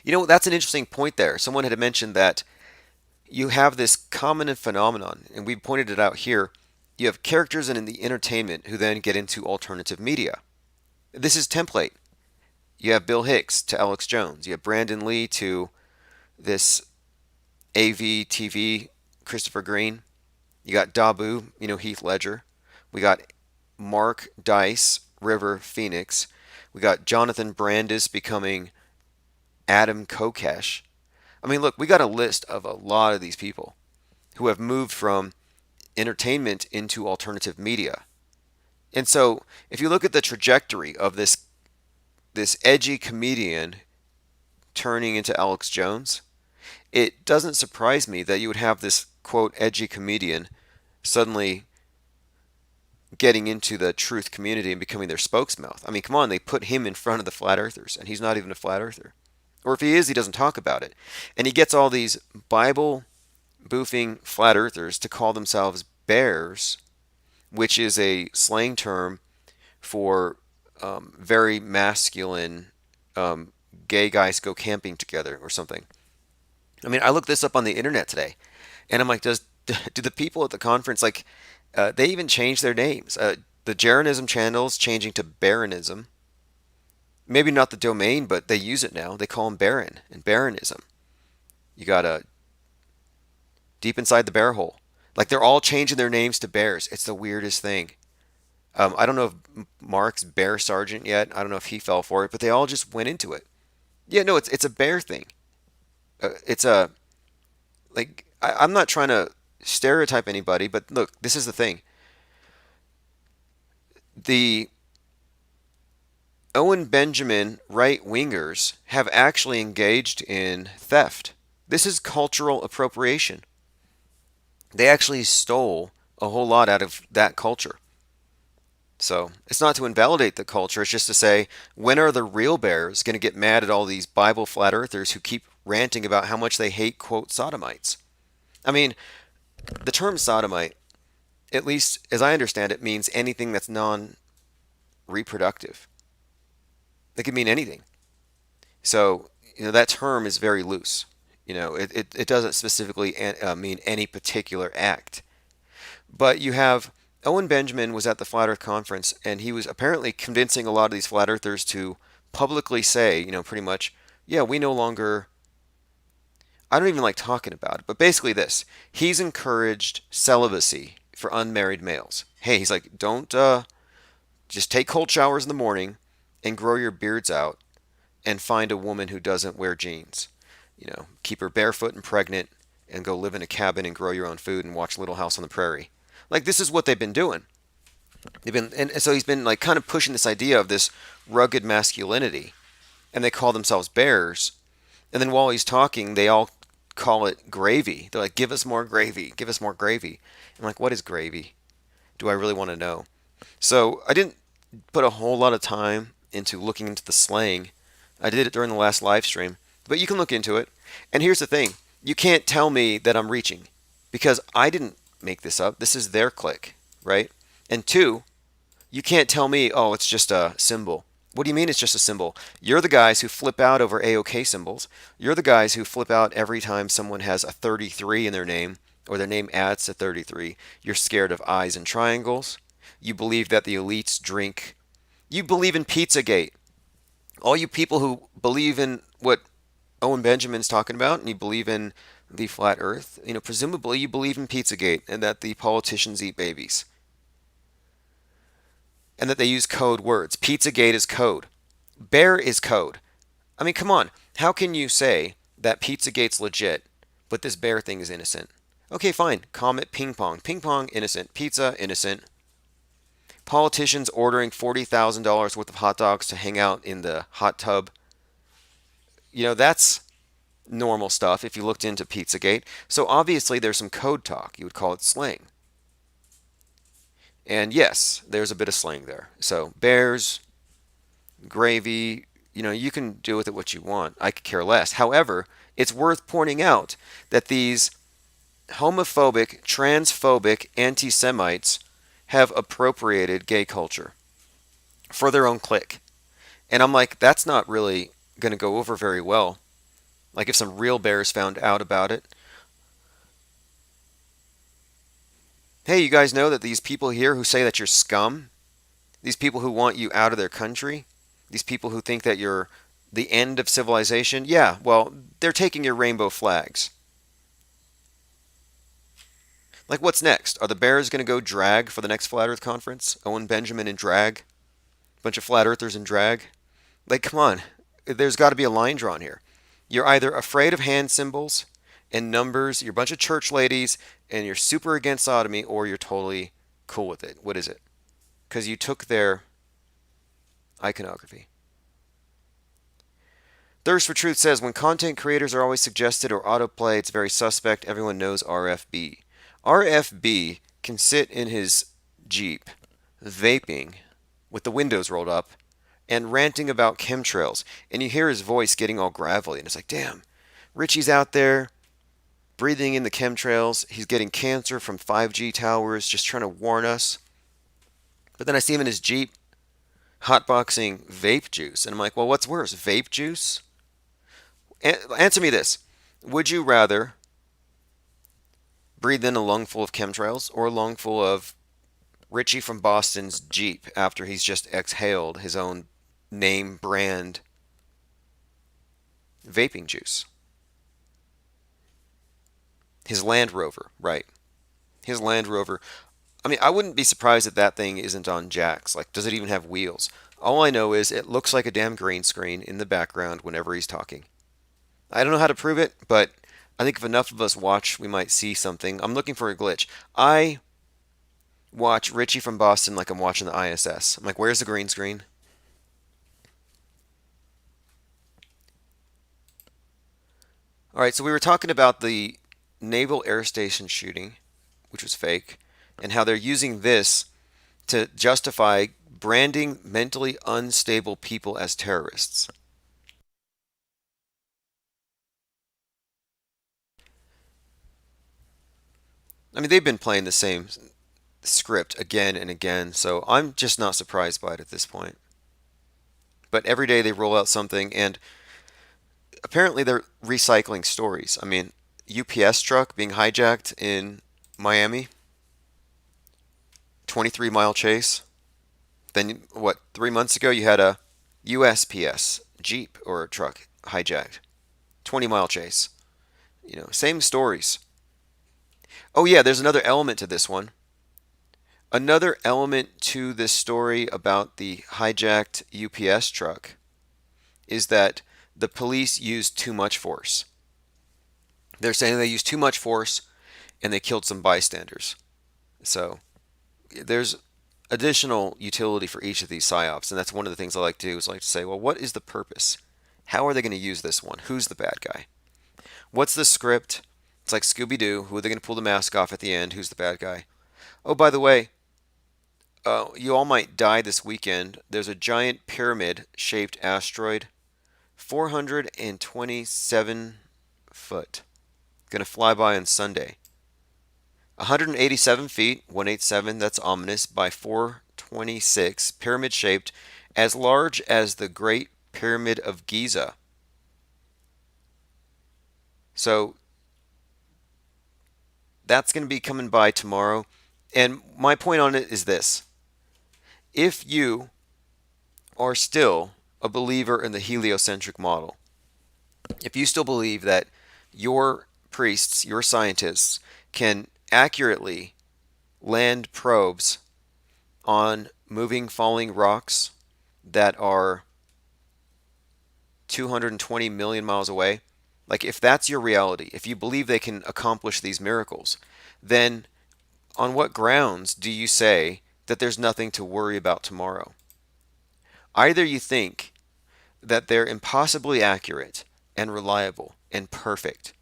You know, that's an interesting point there. Someone had mentioned that you have this common phenomenon, and we pointed it out here. You have characters in the entertainment who then get into alternative media. This is template. You have Bill Hicks to Alex Jones. You have Brandon Lee to this AV TV Christopher Green. You got Dabu, Heath Ledger. We got Mark Dice, River Phoenix. We got Jonathan Brandis becoming Adam Kokesh. I mean, look, we got a list of a lot of these people who have moved from entertainment into alternative media. And so, if you look at the trajectory of this edgy comedian turning into Alex Jones, it doesn't surprise me that you would have this quote edgy comedian suddenly getting into the truth community and becoming their spokesmouth. I mean, come on, they put him in front of the flat earthers, and he's not even a flat earther. Or if he is, he doesn't talk about it. And he gets all these Bible boofing flat earthers to call themselves bears, which is a slang term for very masculine gay guys go camping together or something. I mean, I looked this up on the internet today, and I'm like, do the people at the conference they even changed their names? The Jeranism channel's changing to Baronism. Maybe not the domain, but they use it now. They call them Baron and Baronism. You got deep inside the bear hole. Like they're all changing their names to bears. It's the weirdest thing. I don't know if Mark's Bear Sergeant yet. I don't know if he fell for it, but they all just went into it. Yeah, no, it's a bear thing. It's a I'm not trying to stereotype anybody, but look, this is the thing. The Owen Benjamin right wingers have actually engaged in theft. This is cultural appropriation. They actually stole a whole lot out of that culture. So it's not to invalidate the culture, it's just to say, when are the real bears going to get mad at all these Bible flat earthers who keep ranting about how much they hate, quote, sodomites? I mean, the term sodomite, at least as I understand it, means anything that's non reproductive. It can mean anything. So, that term is very loose. It doesn't specifically mean any particular act. But you have Owen Benjamin was at the Flat Earth Conference, and he was apparently convincing a lot of these flat earthers to publicly say, pretty much, yeah, we no longer. I don't even like talking about it, but basically this: he's encouraged celibacy for unmarried males. Hey, he's like, don't just take cold showers in the morning and grow your beards out and find a woman who doesn't wear jeans. Keep her barefoot and pregnant and go live in a cabin and grow your own food and watch Little House on the Prairie. Like this is what they've been doing. And so he's been like kind of pushing this idea of this rugged masculinity, and they call themselves bears. And then while he's talking, they all call it gravy. They're like, "Give us more gravy, give us more gravy." I'm like, "What is gravy? Do I really want to know?" So I didn't put a whole lot of time into looking into the slang. I did it during the last live stream, but you can look into it. And here's the thing: you can't tell me that I'm reaching, because I didn't make this up. This is their click, right? And two, you can't tell me, oh, it's just a symbol. What do you mean it's just a symbol? You're the guys who flip out over AOK symbols. You're the guys who flip out every time someone has a 33 in their name or their name adds to 33. You're scared of eyes and triangles. You believe that the elites drink. You believe in Pizzagate. All you people who believe in what Owen Benjamin's talking about and you believe in the flat earth, presumably you believe in Pizzagate and that the politicians eat babies. And that they use code words. Pizzagate is code. Bear is code. I mean, come on. How can you say that Pizzagate's legit, but this bear thing is innocent? Okay, fine. Comet ping pong. Ping pong, innocent. Pizza, innocent. Politicians ordering $40,000 worth of hot dogs to hang out in the hot tub. That's normal stuff if you looked into Pizzagate. So obviously there's some code talk. You would call it slang. And yes, there's a bit of slang there. So bears, gravy. You can do with it what you want. I could care less. However, it's worth pointing out that these homophobic, transphobic anti Semites have appropriated gay culture for their own clique. And I'm like, that's not really going to go over very well. Like, if some real bears found out about it. Hey, you guys know that these people here who say that you're scum, these people who want you out of their country, these people who think that you're the end of civilization, yeah, well, they're taking your rainbow flags. Like, what's next? Are the Bears going to go drag for the next Flat Earth conference? Owen Benjamin in drag? Bunch of flat earthers in drag? Like, come on. There's got to be a line drawn here. You're either afraid of hand symbols and numbers, you're a bunch of church ladies, and you're super against sodomy, or you're totally cool with it. What is it? Because you took their iconography. Thirst for Truth says when content creators are always suggested or autoplay, it's very suspect. Everyone knows RFB. RFB can sit in his Jeep, vaping, with the windows rolled up, and ranting about chemtrails. And you hear his voice getting all gravelly, and it's like, damn, Richie's out there breathing in the chemtrails. He's getting cancer from 5G towers, just trying to warn us. But then I see him in his Jeep hotboxing vape juice. And I'm like, well, what's worse, vape juice? Answer me this. Would you rather breathe in a lungful of chemtrails or a lungful of Richie from Boston's Jeep after he's just exhaled his own name brand vaping juice? His Land Rover, right. His Land Rover. I mean, I wouldn't be surprised if that thing isn't on jacks. Like, does it even have wheels? All I know is it looks like a damn green screen in the background whenever he's talking. I don't know how to prove it, but I think if enough of us watch, we might see something. I'm looking for a glitch. I watch Richie from Boston like I'm watching the ISS. I'm like, where's the green screen? All right, so we were talking about the Naval Air Station shooting, which was fake, and how they're using this to justify branding mentally unstable people as terrorists. I mean, they've been playing the same script again and again, so I'm just not surprised by it at this point. But every day they roll out something, and apparently they're recycling stories. I mean, UPS truck being hijacked in Miami, 23-mile chase. Then, what, 3 months ago you had a USPS Jeep or a truck hijacked, 20-mile chase. Same stories. Oh, yeah, there's another element to this one. Another element to this story about the hijacked UPS truck is that the police used too much force. They're saying they used too much force and they killed some bystanders. So there's additional utility for each of these psyops, and that's one of the things I like to do is like to say, well, what is the purpose? How are they going to use this one? Who's the bad guy? What's the script? It's like Scooby Doo. Who are they going to pull the mask off at the end? Who's the bad guy? Oh, by the way, you all might die this weekend. There's a giant pyramid shaped asteroid, 427 foot. Gonna fly by on Sunday. 187 feet, 187, that's ominous, by 426, pyramid shaped, as large as the Great Pyramid of Giza. So that's going to be coming by tomorrow. And my point on it is this: if you are still a believer in the heliocentric model, if you still believe that your priests, your scientists, can accurately land probes on moving falling rocks that are 220 million miles away, like if that's your reality, if you believe they can accomplish these miracles, then on what grounds do you say that there's nothing to worry about tomorrow? Either you think that they're impossibly accurate and reliable and perfect,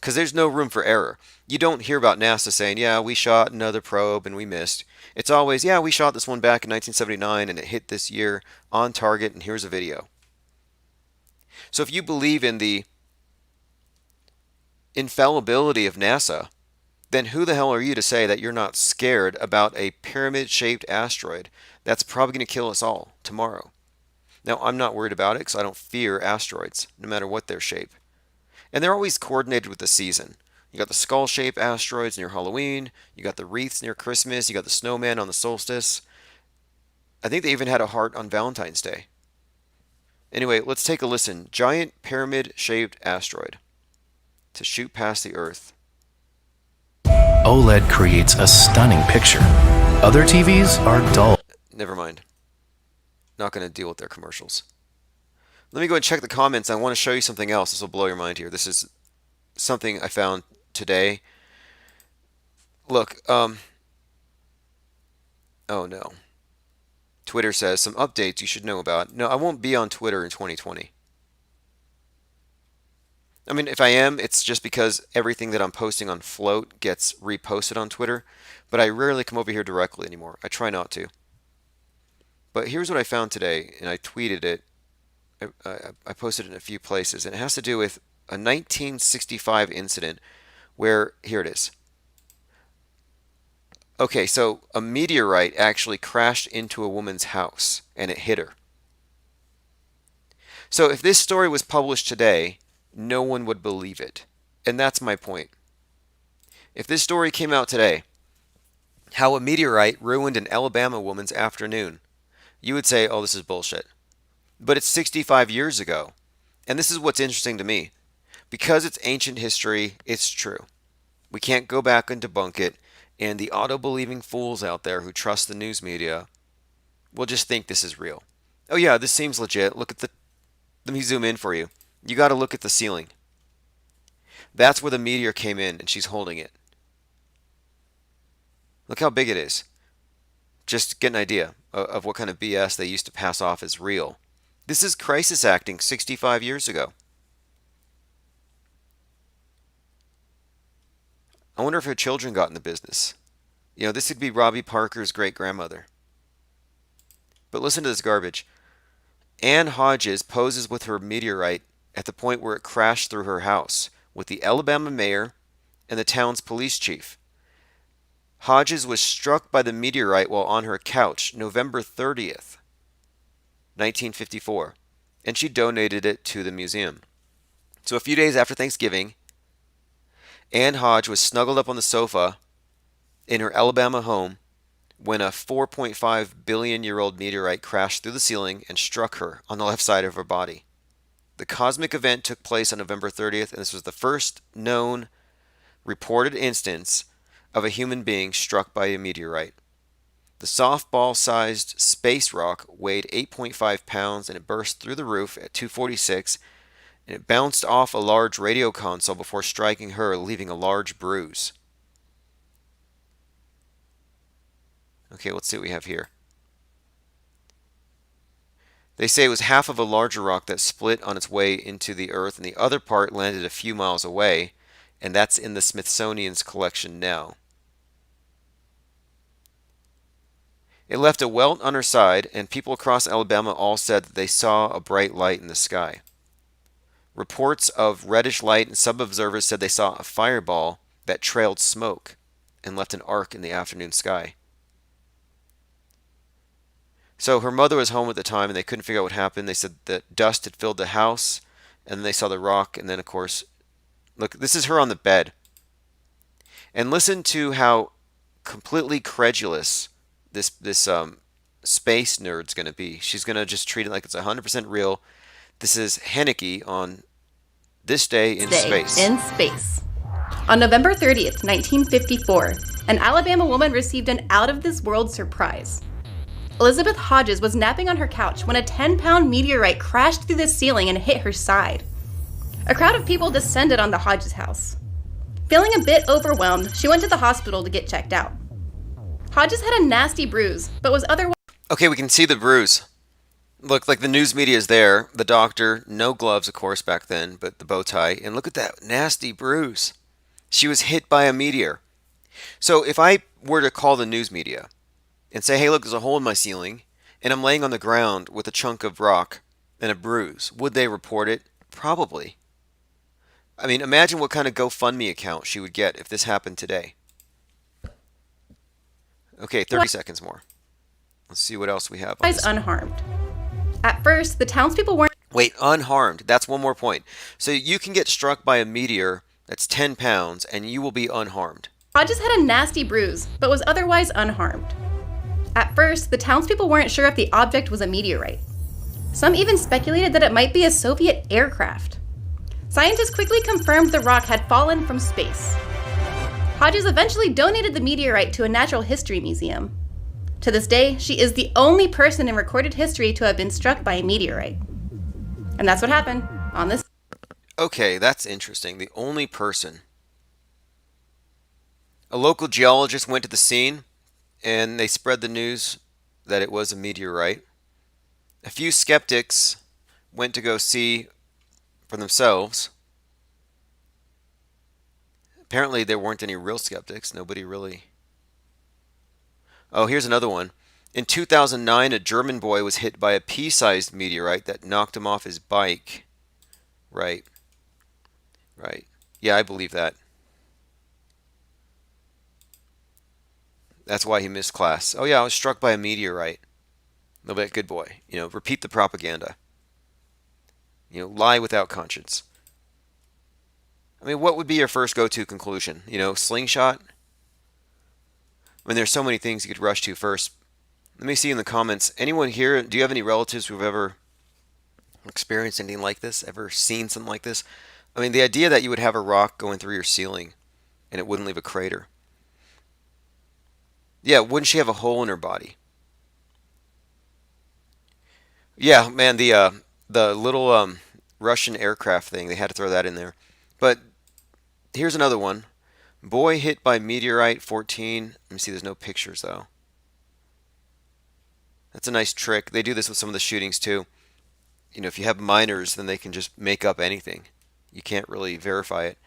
because there's no room for error. You don't hear about NASA saying, yeah, we shot another probe and we missed. It's always, yeah, we shot this one back in 1979 and it hit this year on target, and here's a video. So if you believe in the infallibility of NASA, then who the hell are you to say that you're not scared about a pyramid-shaped asteroid that's probably going to kill us all tomorrow? Now, I'm not worried about it because I don't fear asteroids, no matter what their shape. And they're always coordinated with the season. You got the skull-shaped asteroids near Halloween, you got the wreaths near Christmas, you got the snowman on the solstice. I think they even had a heart on Valentine's Day. Anyway, let's take a listen. Giant pyramid-shaped asteroid to shoot past the Earth. OLED creates a stunning picture. Other TVs are dull. Never mind. Not going to deal with their commercials. Let me go and check the comments. I want to show you something else. This will blow your mind here. This is something I found today. Look, oh no. Twitter says some updates you should know about. No, I won't be on Twitter in 2020. I mean, if I am, it's just because everything that I'm posting on Float gets reposted on Twitter, but I rarely come over here directly anymore. I try not to. But here's what I found today, and I tweeted it. I posted it in a few places, and it has to do with a 1965 incident where, here it is. Okay, so a meteorite actually crashed into a woman's house, and it hit her. So if this story was published today, no one would believe it. And that's my point. If this story came out today, how a meteorite ruined an Alabama woman's afternoon, you would say, oh, this is bullshit. But it's 65 years ago. And this is what's interesting to me. Because it's ancient history, it's true. We can't go back and debunk it. And the auto-believing fools out there who trust the news media will just think this is real. Oh yeah, this seems legit. Look at the... Let me zoom in for you. You got to look at the ceiling. That's where the meteor came in, and she's holding it. Look how big it is. Just get an idea of what kind of BS they used to pass off as real. This is crisis acting 65 years ago. I wonder if her children got in the business. You know, this could be Robbie Parker's great-grandmother. But listen to this garbage. Ann Hodges poses with her meteorite at the point where it crashed through her house with the Alabama mayor and the town's police chief. Hodges was struck by the meteorite while on her couch November 30th, 1954, and she donated it to the museum. So a few days after Thanksgiving, Ann Hodge was snuggled up on the sofa in her Alabama home when a 4.5 billion-year-old meteorite crashed through the ceiling and struck her on the left side of her body. The cosmic event took place on November 30th, and this was the first known reported instance of a human being struck by a meteorite. The softball-sized space rock weighed 8.5 pounds, and it burst through the roof at 2:46, and it bounced off a large radio console before striking her, leaving a large bruise. Okay, let's see what we have here. They say it was half of a larger rock that split on its way into the earth, and the other part landed a few miles away, and that's in the Smithsonian's collection now. It left a welt on her side, and people across Alabama all said that they saw a bright light in the sky. Reports of reddish light, and some observers said they saw a fireball that trailed smoke and left an arc in the afternoon sky. So her mother was home at the time, and they couldn't figure out what happened. They said that dust had filled the house, and then they saw the rock, and then, of course, look, this is her on the bed. And listen to how completely credulous this space nerd's going to be. She's going to just treat it like it's 100% real. This is Henneke on This Day in Space. In space. On November 30th, 1954, an Alabama woman received an out-of-this-world surprise. Elizabeth Hodges was napping on her couch when a 10-pound meteorite crashed through the ceiling and hit her side. A crowd of people descended on the Hodges house. Feeling a bit overwhelmed, she went to the hospital to get checked out. Hodges had a nasty bruise, but was otherwise... Okay, we can see the bruise. Look, like the news media is there. The doctor, no gloves, of course, back then, but the bow tie. And look at that nasty bruise. She was hit by a meteor. So if I were to call the news media and say, hey, look, there's a hole in my ceiling, and I'm laying on the ground with a chunk of rock and a bruise, would they report it? Probably. I mean, imagine what kind of GoFundMe account she would get if this happened today. Okay, 30 seconds more. Let's see what else we have. On Otherwise this. unharmed. At first, the townspeople weren't Wait, unharmed. That's one more point. So you can get struck by a meteor that's 10 pounds and you will be unharmed. Hodges had a nasty bruise, but was otherwise unharmed. At first, the townspeople weren't sure if the object was a meteorite. Some even speculated that it might be a Soviet aircraft. Scientists quickly confirmed the rock had fallen from space. Hodges eventually donated the meteorite to a natural history museum. To this day, she is the only person in recorded history to have been struck by a meteorite. And that's what happened on this. Okay, that's interesting. The only person. A local geologist went to the scene and they spread the news that it was a meteorite. A few skeptics went to go see for themselves. Apparently there weren't any real skeptics. Nobody really. Oh, here's another one. In 2009, a German boy was hit by a pea-sized meteorite that knocked him off his bike. Right. Yeah, I believe that. That's why he missed class. Oh yeah, I was struck by a meteorite. No, but good boy. Repeat the propaganda. Lie without conscience. I mean, what would be your first go-to conclusion? Slingshot? I mean, there's so many things you could rush to first. Let me see in the comments. Anyone here, do you have any relatives who've ever experienced anything like this? Ever seen something like this? I mean, the idea that you would have a rock going through your ceiling and it wouldn't leave a crater. Yeah, wouldn't she have a hole in her body? Yeah, man, the little Russian aircraft thing, they had to throw that in there. But here's another one. Boy hit by meteorite, 14. Let me see, there's no pictures though. That's a nice trick. They do this with some of the shootings too. If you have minors, then they can just make up anything. You can't really verify it.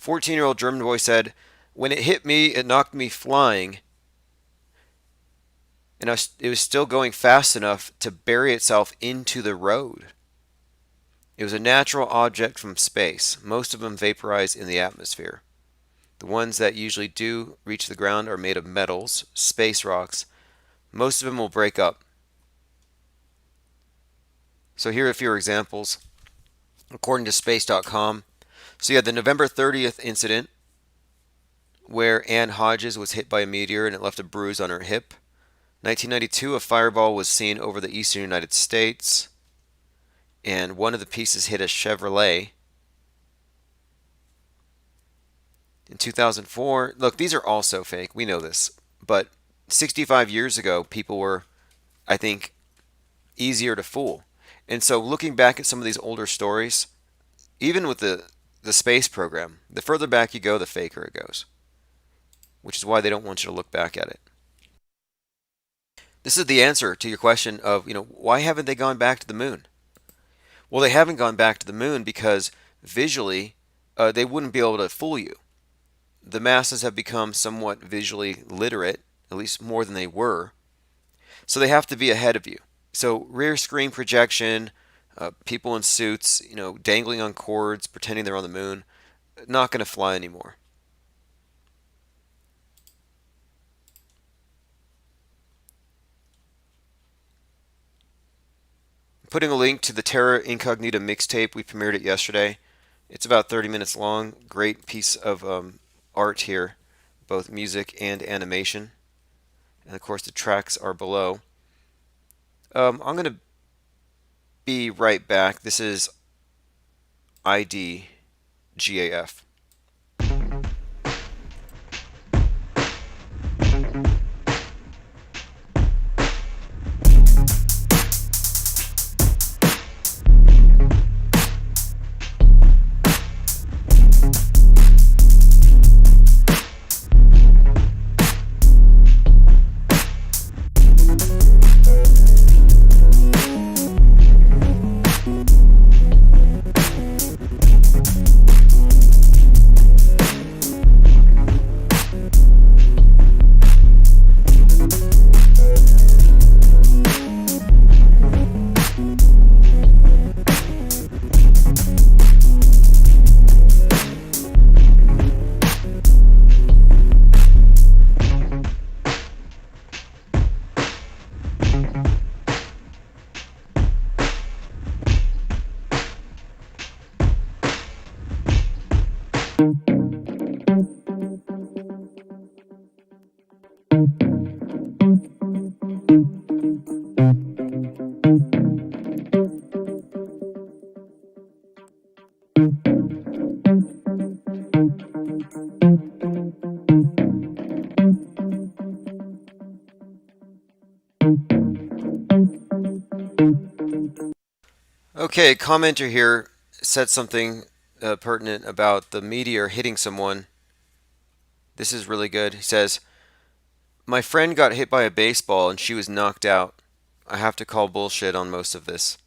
14-year-old German boy said, when it hit me, it knocked me flying. And it was still going fast enough to bury itself into the road. It was a natural object from space. Most of them vaporize in the atmosphere. The ones that usually do reach the ground are made of metals, space rocks. Most of them will break up. So here are a few examples. According to space.com. So you had the November 30th incident where Ann Hodges was hit by a meteor and it left a bruise on her hip. 1992, a fireball was seen over the eastern United States, and one of the pieces hit a Chevrolet. In 2004, look, these are also fake. We know this. But 65 years ago, people were, I think, easier to fool. And so looking back at some of these older stories, even with the space program, the further back you go, the faker it goes. Which is why they don't want you to look back at it. This is the answer to your question of, why haven't they gone back to the moon? Well, they haven't gone back to the moon because visually, they wouldn't be able to fool you. The masses have become somewhat visually literate, at least more than they were. So they have to be ahead of you. So rear screen projection, people in suits, dangling on cords, pretending they're on the moon, not going to fly anymore. Putting a link to the Terra Incognita mixtape. We premiered it yesterday. It's about 30 minutes long. Great piece of art here, both music and animation. And of course the tracks are below. I'm going to be right back. This is IDGAF. Okay, a commenter here said something pertinent about the meteor hitting someone. This is really good. He says, "My friend got hit by a baseball and she was knocked out. I have to call bullshit on most of this."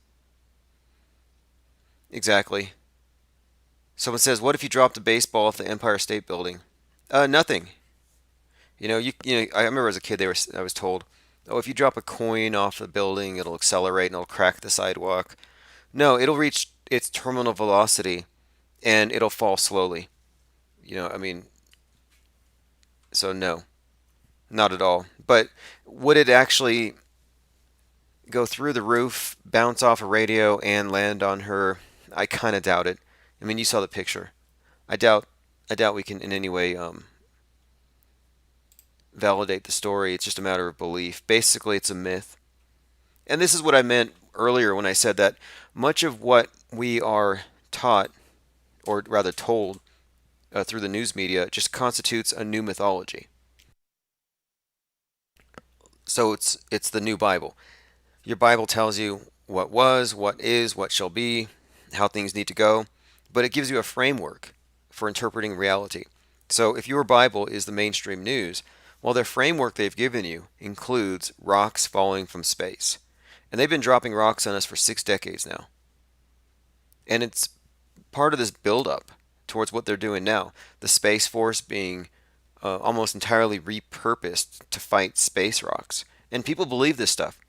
Exactly. Someone says, "What if you dropped a baseball off the Empire State Building?" Nothing. I remember as a kid I was told, "Oh, if you drop a coin off the building, it'll accelerate and it'll crack the sidewalk." No, it'll reach its terminal velocity and it'll fall slowly. I mean, so no, not at all. But would it actually go through the roof, bounce off a radio, and land on her? I kind of doubt it. I mean, you saw the picture. I doubt. I doubt we can in any way validate the story. It's just a matter of belief. Basically, it's a myth. And this is what I meant earlier when I said that much of what we are taught, or rather told, through the news media just constitutes a new mythology. So it's the new Bible. Your Bible tells you what was, what is, what shall be, how things need to go, but it gives you a framework for interpreting reality. So if your Bible is the mainstream news, well, their framework they've given you includes rocks falling from space. And they've been dropping rocks on us for 6 decades now. And it's part of this buildup towards what they're doing now. The Space Force being almost entirely repurposed to fight space rocks. And people believe this stuff.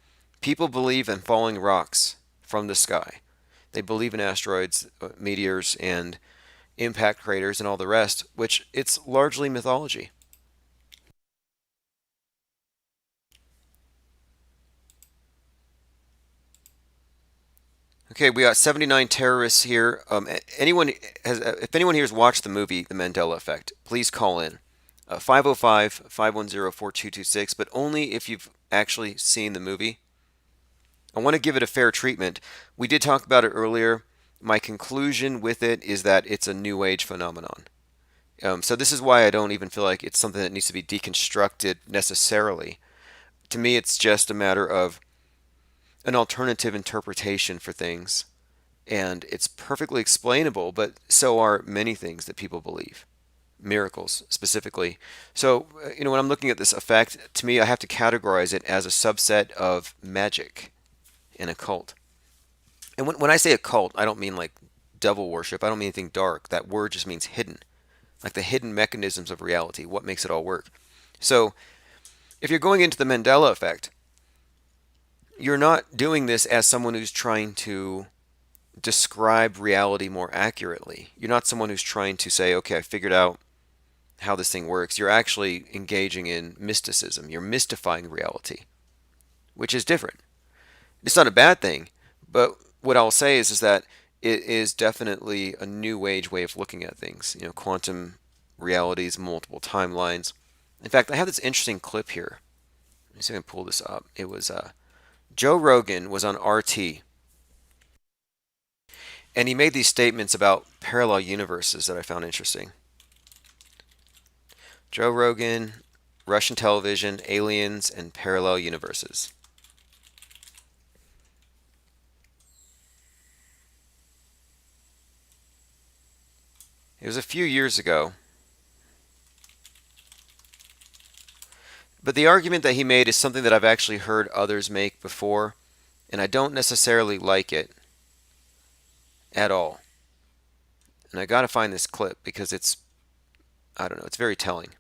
People believe in falling rocks from the sky. They believe in asteroids, meteors, and impact craters and all the rest, which it's largely mythology. Okay, we got 79 terrorists here. If anyone here has watched the movie The Mandela Effect, please call in. 505-510-4226, but only if you've actually seen the movie. I want to give it a fair treatment. We did talk about it earlier. My conclusion with it is that it's a new age phenomenon. So this is why I don't even feel like it's something that needs to be deconstructed necessarily. To me, it's just a matter of an alternative interpretation for things. And it's perfectly explainable, but so are many things that people believe. Miracles, specifically. So, when I'm looking at this effect, to me, I have to categorize it as a subset of magic and occult. And when I say occult, I don't mean like devil worship. I don't mean anything dark. That word just means hidden. Like the hidden mechanisms of reality, what makes it all work. So, if you're going into the Mandela effect, you're not doing this as someone who's trying to describe reality more accurately. You're not someone who's trying to say, okay, I figured out how this thing works. You're actually engaging in mysticism. You're mystifying reality, which is different. It's not a bad thing, but what I'll say is that it is definitely a new age way of looking at things. Quantum realities, multiple timelines. In fact, I have this interesting clip here. Let me see if I can pull this up. It was Joe Rogan was on RT, and he made these statements about parallel universes that I found interesting. Joe Rogan, Russian television, aliens, and parallel universes. It was a few years ago. But the argument that he made is something that I've actually heard others make before, and I don't necessarily like it at all. And I gotta find this clip because it's very telling.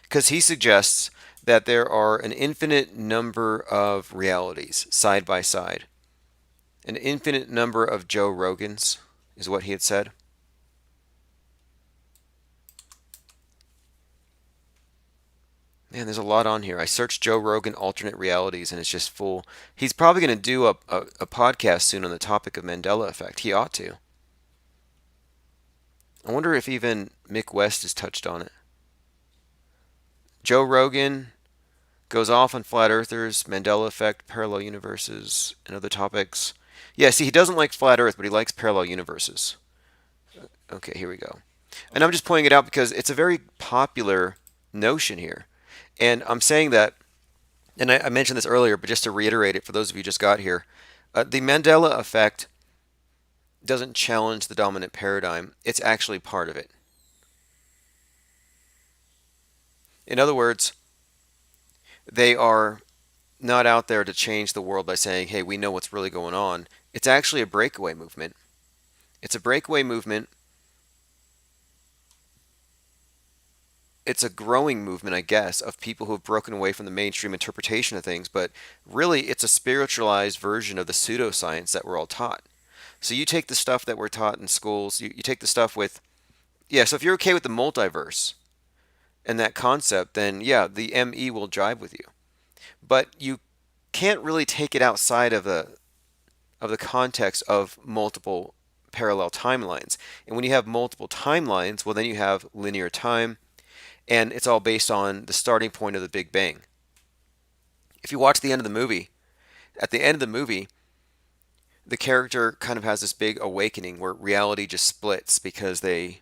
Because he suggests that there are an infinite number of realities side by side. An infinite number of Joe Rogans is what he had said. Man, there's a lot on here. I searched Joe Rogan alternate realities and it's just full. He's probably going to do a podcast soon on the topic of Mandela effect. He ought to. I wonder if even Mick West has touched on it. Joe Rogan goes off on flat earthers, Mandela effect, parallel universes, and other topics. Yeah, see, he doesn't like flat earth, but he likes parallel universes. Okay, here we go. And I'm just pointing it out because it's a very popular notion here. And I'm saying that And I mentioned this earlier, but just to reiterate it for those of you who just got here, the Mandela effect doesn't challenge the dominant paradigm. It's actually part of it. In other words, they are not out there to change the world by saying, hey, we know what's really going on. It's actually a breakaway movement. It's a breakaway movement. It's a growing movement, I guess, of people who have broken away from the mainstream interpretation of things, but really it's a spiritualized version of the pseudoscience that we're all taught. So you take the stuff that we're taught in schools, you take the stuff with, yeah, so if you're okay with the multiverse and that concept, then yeah, the ME will jive with you. But you can't really take it outside of the context of multiple parallel timelines. And when you have multiple timelines, well, then you have linear time, and it's all based on the starting point of the Big Bang. If you watch the end of the movie, at the end of the movie, the character kind of has this big awakening where reality just splits because the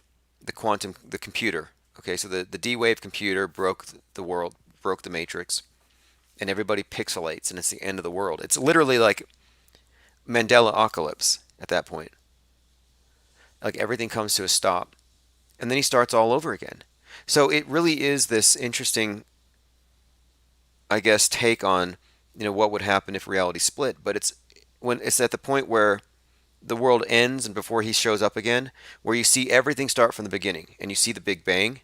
computer, okay, so the D-Wave computer broke the world, broke the matrix, and everybody pixelates, and it's the end of the world. It's literally like Mandela apocalypse at that point. Like everything comes to a stop, and then he starts all over again. So it really is this interesting, I guess, take on what would happen if reality split. But it's when it's at the point where the world ends and before he shows up again, where you see everything start from the beginning, and you see the Big Bang.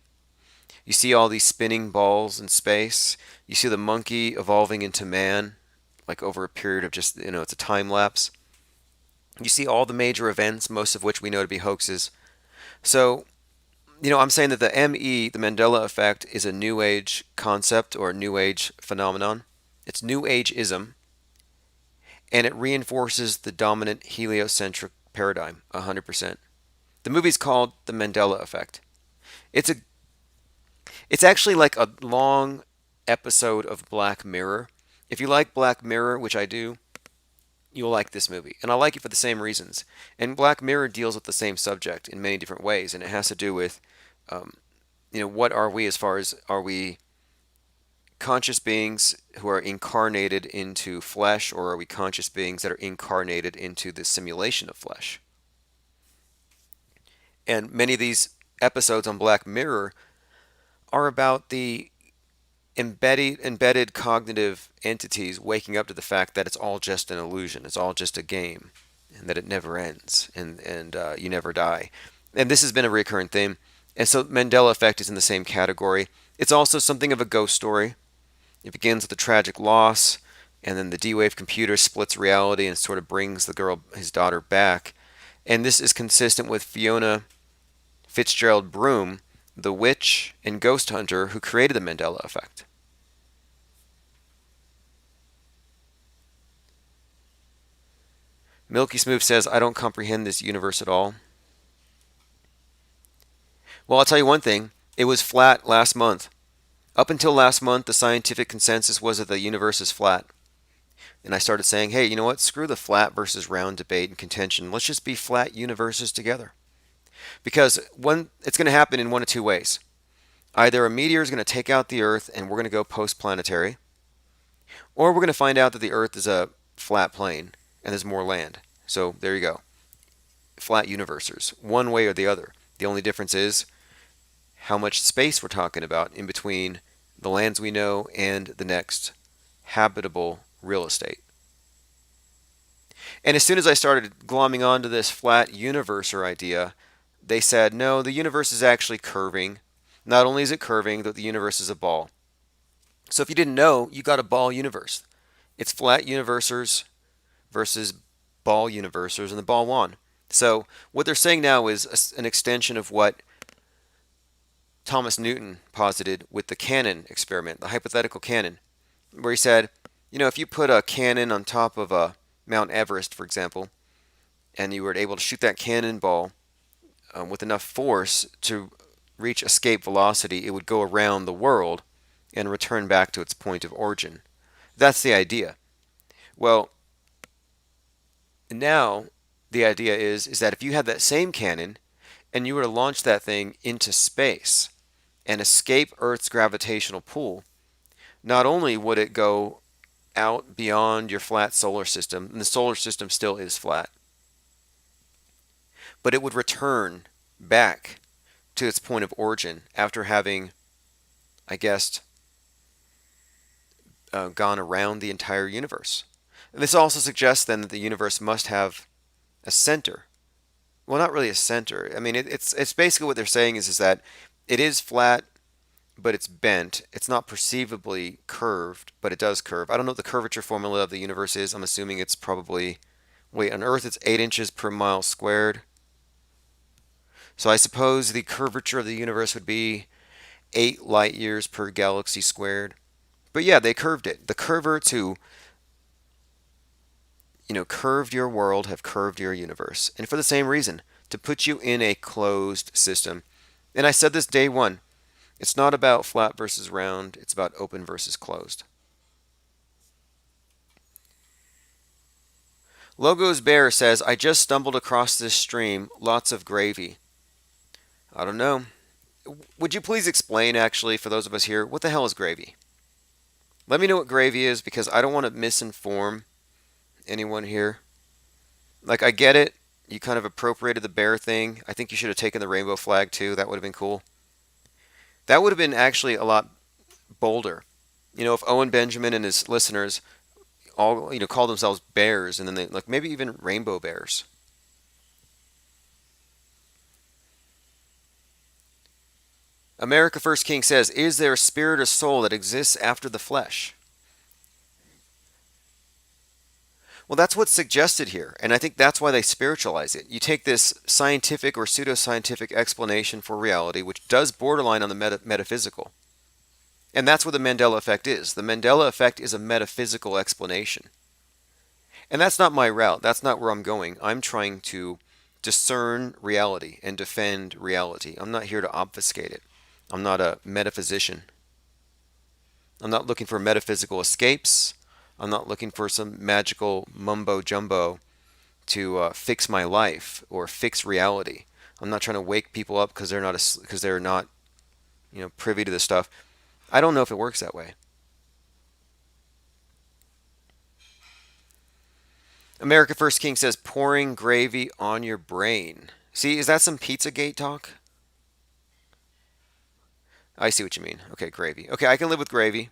You see all these spinning balls in space. You see the monkey evolving into man, like over a period of just, it's a time lapse. You see all the major events, most of which we know to be hoaxes. So, I'm saying that the ME, the Mandela effect, is a New Age concept or a New Age phenomenon. It's New Age-ism, and it reinforces the dominant heliocentric paradigm 100%. The movie's called The Mandela Effect. It's actually like a long episode of Black Mirror. If you like Black Mirror, which I do, you'll like this movie. And I like it for the same reasons. And Black Mirror deals with the same subject in many different ways, and it has to do with, what are we as far as are we conscious beings who are incarnated into flesh, or are we conscious beings that are incarnated into the simulation of flesh? And many of these episodes on Black Mirror are about the embedded cognitive entities waking up to the fact that it's all just an illusion, it's all just a game, and that it never ends, and you never die. And this has been a recurring theme. And so Mandela Effect is in the same category. It's also something of a ghost story. It begins with a tragic loss, and then the D-Wave computer splits reality and sort of brings his daughter back. And this is consistent with Fiona Fitzgerald Broom, the witch and ghost hunter who created the Mandela Effect. Milky Smooth says, I don't comprehend this universe at all. Well, I'll tell you one thing. It was flat last month. Up until last month, the scientific consensus was that the universe is flat. And I started saying, hey, you know what? Screw the flat versus round debate and contention. Let's just be flat universes together. Because it's going to happen in one of two ways. Either a meteor is going to take out the Earth and we're going to go post-planetary, or we're going to find out that the Earth is a flat plane and there's more land. So there you go. Flat universes, one way or the other. The only difference is how much space we're talking about in between the lands we know and the next habitable real estate. And as soon as I started glomming onto this flat universer idea, they said, no, the universe is actually curving. Not only is it curving, but the universe is a ball. So if you didn't know, you got a ball universe. It's flat universers versus ball universers, and the ball won. So what they're saying now is an extension of what Thomas Newton posited with the cannon experiment, the hypothetical cannon, where he said, if you put a cannon on top of a Mount Everest, for example, and you were able to shoot that cannonball with enough force to reach escape velocity, it would go around the world and return back to its point of origin. That's the idea. Well, now the idea is that if you had that same cannon and you were to launch that thing into space and escape Earth's gravitational pull, not only would it go out beyond your flat solar system, and the solar system still is flat, but it would return back to its point of origin after having, I guess, gone around the entire universe. And this also suggests then that the universe must have a center. Well, not really a center. I mean, it's basically what they're saying is that it is flat, but it's bent. It's not perceivably curved, but it does curve. I don't know what the curvature formula of the universe is. I'm assuming it's probably, wait, on Earth it's 8 inches per mile squared. So I suppose the curvature of the universe would be 8 light years per galaxy squared. But yeah, they curved it. The curverts who, curved your world have curved your universe. And for the same reason, to put you in a closed system. And I said this day one. It's not about flat versus round. It's about open versus closed. Logos Bear says, I just stumbled across this stream. Lots of gravy. I don't know. Would you please explain, actually, for those of us here, what the hell is gravy? Let me know what gravy is, because I don't want to misinform anyone here. Like, I get it. You kind of appropriated the bear thing. I think you should have taken the rainbow flag, too. That would have been cool. That would have been actually a lot bolder. If Owen Benjamin and his listeners all, call themselves bears, and then they, like, maybe even rainbow bears. America First King says, is there a spirit or soul that exists after the flesh? Well, that's what's suggested here, and I think that's why they spiritualize it. You take this scientific or pseudoscientific explanation for reality, which does borderline on the metaphysical. And that's what the Mandela effect is. The Mandela effect is a metaphysical explanation. And that's not my route. That's not where I'm going. I'm trying to discern reality and defend reality. I'm not here to obfuscate it. I'm not a metaphysician. I'm not looking for metaphysical escapes. I'm not looking for some magical mumbo jumbo to fix my life or fix reality. I'm not trying to wake people up because they're not privy to this stuff. I don't know if it works that way. America First King says, pouring gravy on your brain. See, is that some Pizzagate talk? I see what you mean. Okay, gravy. Okay, I can live with gravy.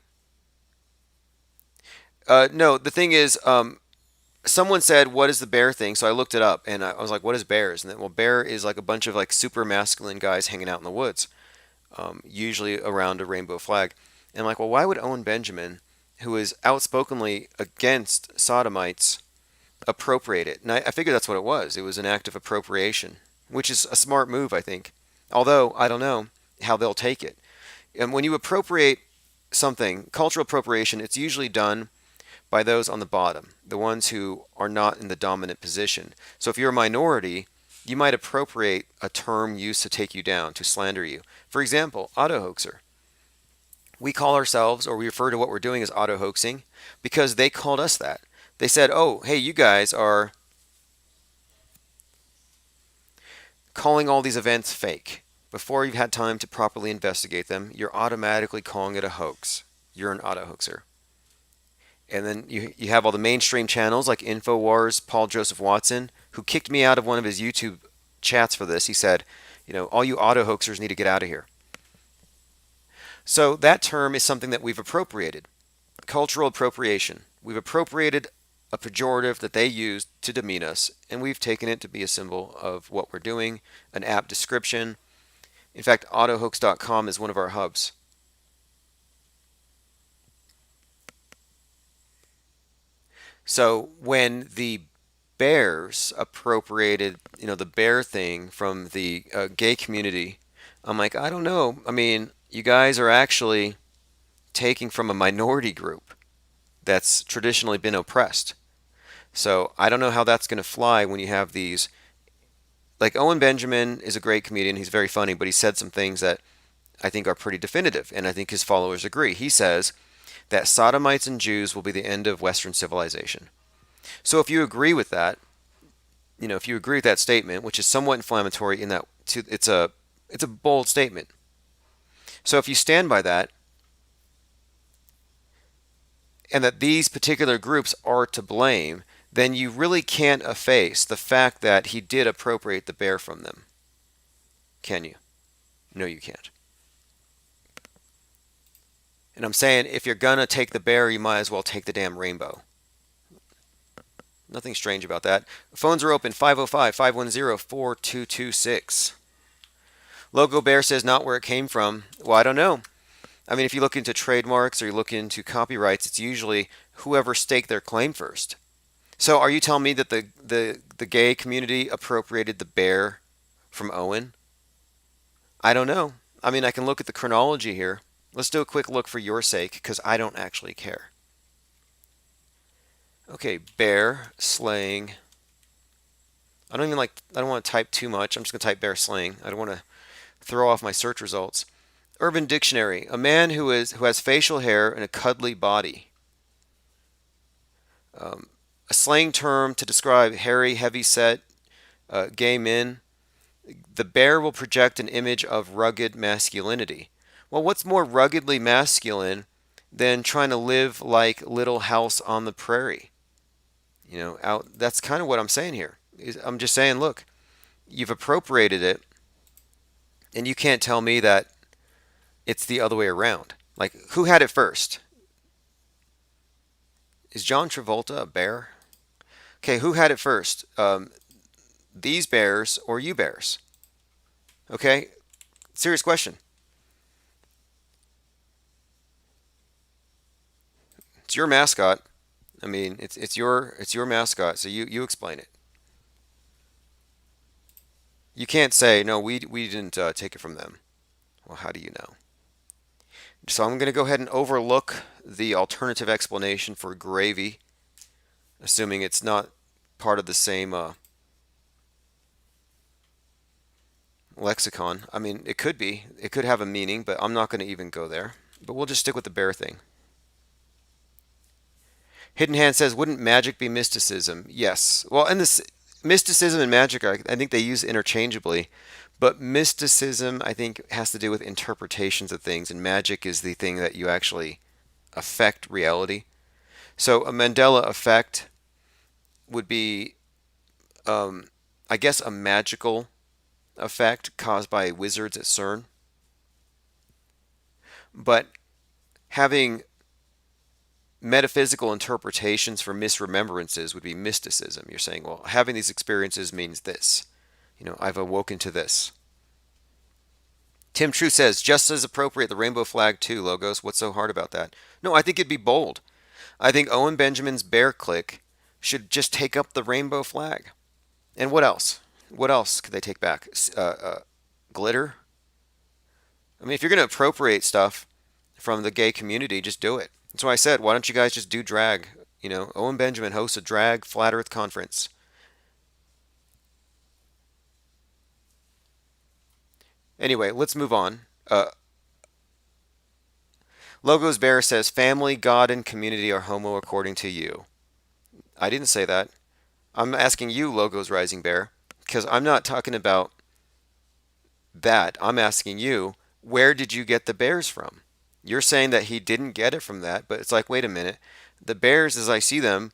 No, the thing is, someone said, what is the bear thing? So I looked it up, and I was like, what is bears? And then, well, bear is like a bunch of like super masculine guys hanging out in the woods, usually around a rainbow flag. And I'm like, well, why would Owen Benjamin, who is outspokenly against sodomites, appropriate it? And I figured that's what it was. It was an act of appropriation, which is a smart move, I think. Although, I don't know how they'll take it. And when you appropriate something, cultural appropriation, it's usually done by those on the bottom, the ones who are not in the dominant position. So if you're a minority, you might appropriate a term used to take you down, to slander you. For example, auto-hoaxer. We call ourselves, or we refer to what we're doing as auto-hoaxing, because they called us that. They said, oh, hey, you guys are calling all these events fake. Before you've had time to properly investigate them, you're automatically calling it a hoax. You're an auto-hoaxer. And then you have all the mainstream channels like InfoWars, Paul Joseph Watson, who kicked me out of one of his YouTube chats for this. He said, all you auto-hoaxers need to get out of here. So that term is something that we've appropriated. Cultural appropriation. We've appropriated a pejorative that they used to demean us, and we've taken it to be a symbol of what we're doing, an apt description. In fact, autohoax.com is one of our hubs. So when the bears appropriated, the bear thing from the gay community, I'm like, I don't know. I mean, you guys are actually taking from a minority group that's traditionally been oppressed. So I don't know how that's going to fly when you have these. Like, Owen Benjamin is a great comedian. He's very funny, but he said some things that I think are pretty definitive, and I think his followers agree. He says that sodomites and Jews will be the end of Western civilization. So if you agree with that, if you agree with that statement, which is somewhat inflammatory in that it's a bold statement. So if you stand by that, and that these particular groups are to blame, then you really can't efface the fact that he did appropriate the bear from them. Can you? No, you can't. And I'm saying if you're going to take the bear, you might as well take the damn rainbow. Nothing strange about that. Phones are open 505 510 4226. Logo Bear says not where it came from. Well, I don't know. I mean, if you look into trademarks or you look into copyrights, it's usually whoever staked their claim first. So are you telling me that the gay community appropriated the bear from Owen? I don't know. I mean, I can look at the chronology here. Let's do a quick look for your sake, because I don't actually care. Okay, bear slaying. I don't want to type too much. I'm just going to type bear slaying. I don't want to throw off my search results. Urban Dictionary, a man who has facial hair and a cuddly body. A slang term to describe hairy, heavy-set gay men. The bear will project an image of rugged masculinity. Well, what's more ruggedly masculine than trying to live like Little House on the Prairie? You know, that's kind of what I'm saying here. I'm just saying, look, you've appropriated it, and you can't tell me that it's the other way around. Like, who had it first? Is John Travolta a bear? Okay, who had it first? These bears or you bears? Okay, serious question. It's your mascot. I mean, it's your mascot. So you explain it. You can't say no. We didn't take it from them. Well, how do you know? So I'm going to go ahead and overlook the alternative explanation for gravy, assuming it's not part of the same lexicon. I mean, it could be. It could have a meaning, but I'm not going to even go there. But we'll just stick with the bear thing. Hidden Hand says, wouldn't magic be mysticism? Yes. Well, and this mysticism and magic, I think they use interchangeably. But mysticism, I think, has to do with interpretations of things, and magic is the thing that you actually affect reality. So a Mandela effect would be, I guess, a magical effect caused by wizards at CERN. But having metaphysical interpretations for misremembrances would be mysticism. You're saying, well, having these experiences means this. You know, I've awoken to this. Tim True says, just as appropriate, the rainbow flag too, Logos. What's so hard about that? No, I think it'd be bold. I think Owen Benjamin's Bear Clique should just take up the rainbow flag. And what else? What else could they take back? Glitter? I mean, if you're going to appropriate stuff from the gay community, just do it. That's why I said, why don't you guys just do drag? You know, Owen Benjamin hosts a drag flat earth conference. Anyway, let's move on. Logos Bear says, family, God, and community are homo according to you. I didn't say that. I'm asking you, Logos Rising Bear, because I'm not talking about that. I'm asking you, where did you get the bears from? You're saying that he didn't get it from that, but it's like, wait a minute. The bears, as I see them,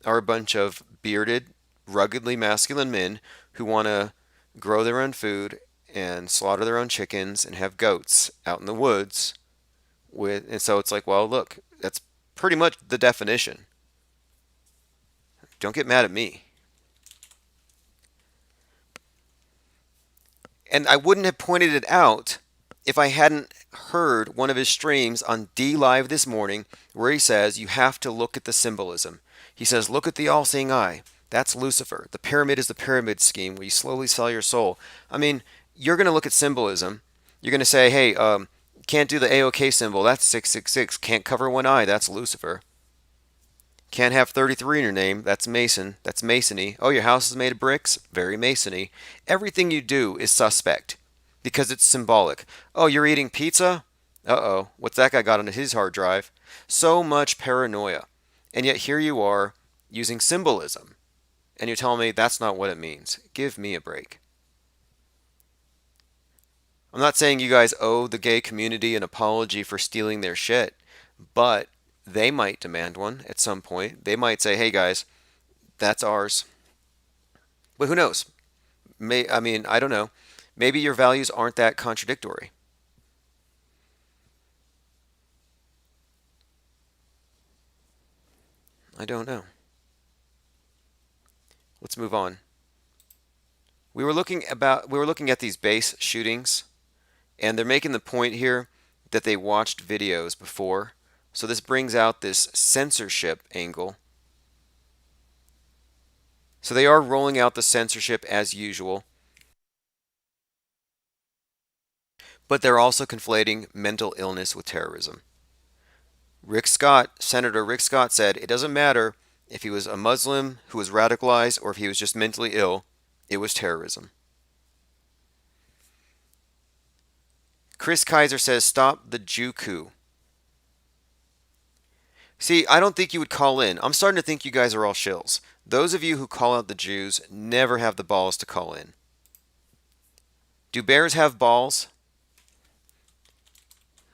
are a bunch of bearded, ruggedly masculine men who want to grow their own food and slaughter their own chickens and have goats out in the woods and so it's like, well, look, that's pretty much the definition. Don't get mad at me. And I wouldn't have pointed it out if I hadn't heard one of his streams on D Live this morning where he says you have to look at the symbolism. He says, look at the all-seeing eye. That's Lucifer. The pyramid is the pyramid scheme where you slowly sell your soul. I mean, you're going to look at symbolism. You're going to say, hey, can't do the AOK symbol. That's 666. Can't cover one eye. That's Lucifer. Can't have 33 in your name. That's Mason. That's Masony. Oh, your house is made of bricks? Very Masony. Everything you do is suspect because it's symbolic. Oh, you're eating pizza? Uh-oh. What's that guy got on his hard drive? So much paranoia. And yet here you are using symbolism. And you're telling me that's not what it means. Give me a break. I'm not saying you guys owe the gay community an apology for stealing their shit, but They might demand one at some point. They might say, hey guys, that's ours. But who knows? I don't know. Maybe your values aren't that contradictory. I don't know. Let's move on. We were looking at these base shootings, and they're making the point here that they watched videos before. So this brings out this censorship angle. So they are rolling out the censorship as usual. But they're also conflating mental illness with terrorism. Senator Rick Scott said it doesn't matter if he was a Muslim who was radicalized or if he was just mentally ill, it was terrorism. Chris Kaiser says stop the Jew coup. See, I don't think you would call in. I'm starting to think you guys are all shills. Those of you who call out the Jews never have the balls to call in. Do bears have balls?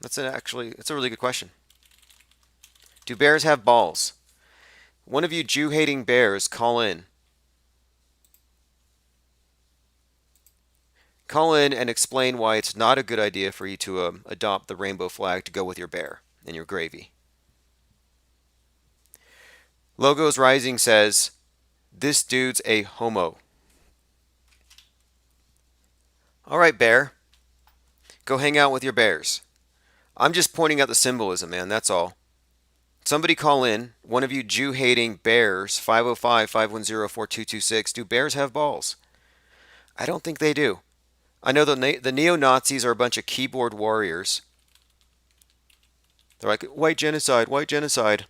That's a really good question. Do bears have balls? One of you Jew-hating bears, call in. Call in and explain why it's not a good idea for you to adopt the rainbow flag to go with your bear and your gravy. Logos Rising says, this dude's a homo. All right, bear. Go hang out with your bears. I'm just pointing out the symbolism, man. That's all. Somebody call in. One of you Jew-hating bears, 505-510-4226. Do bears have balls? I don't think they do. I know the neo-Nazis are a bunch of keyboard warriors. They're like, white genocide, white genocide.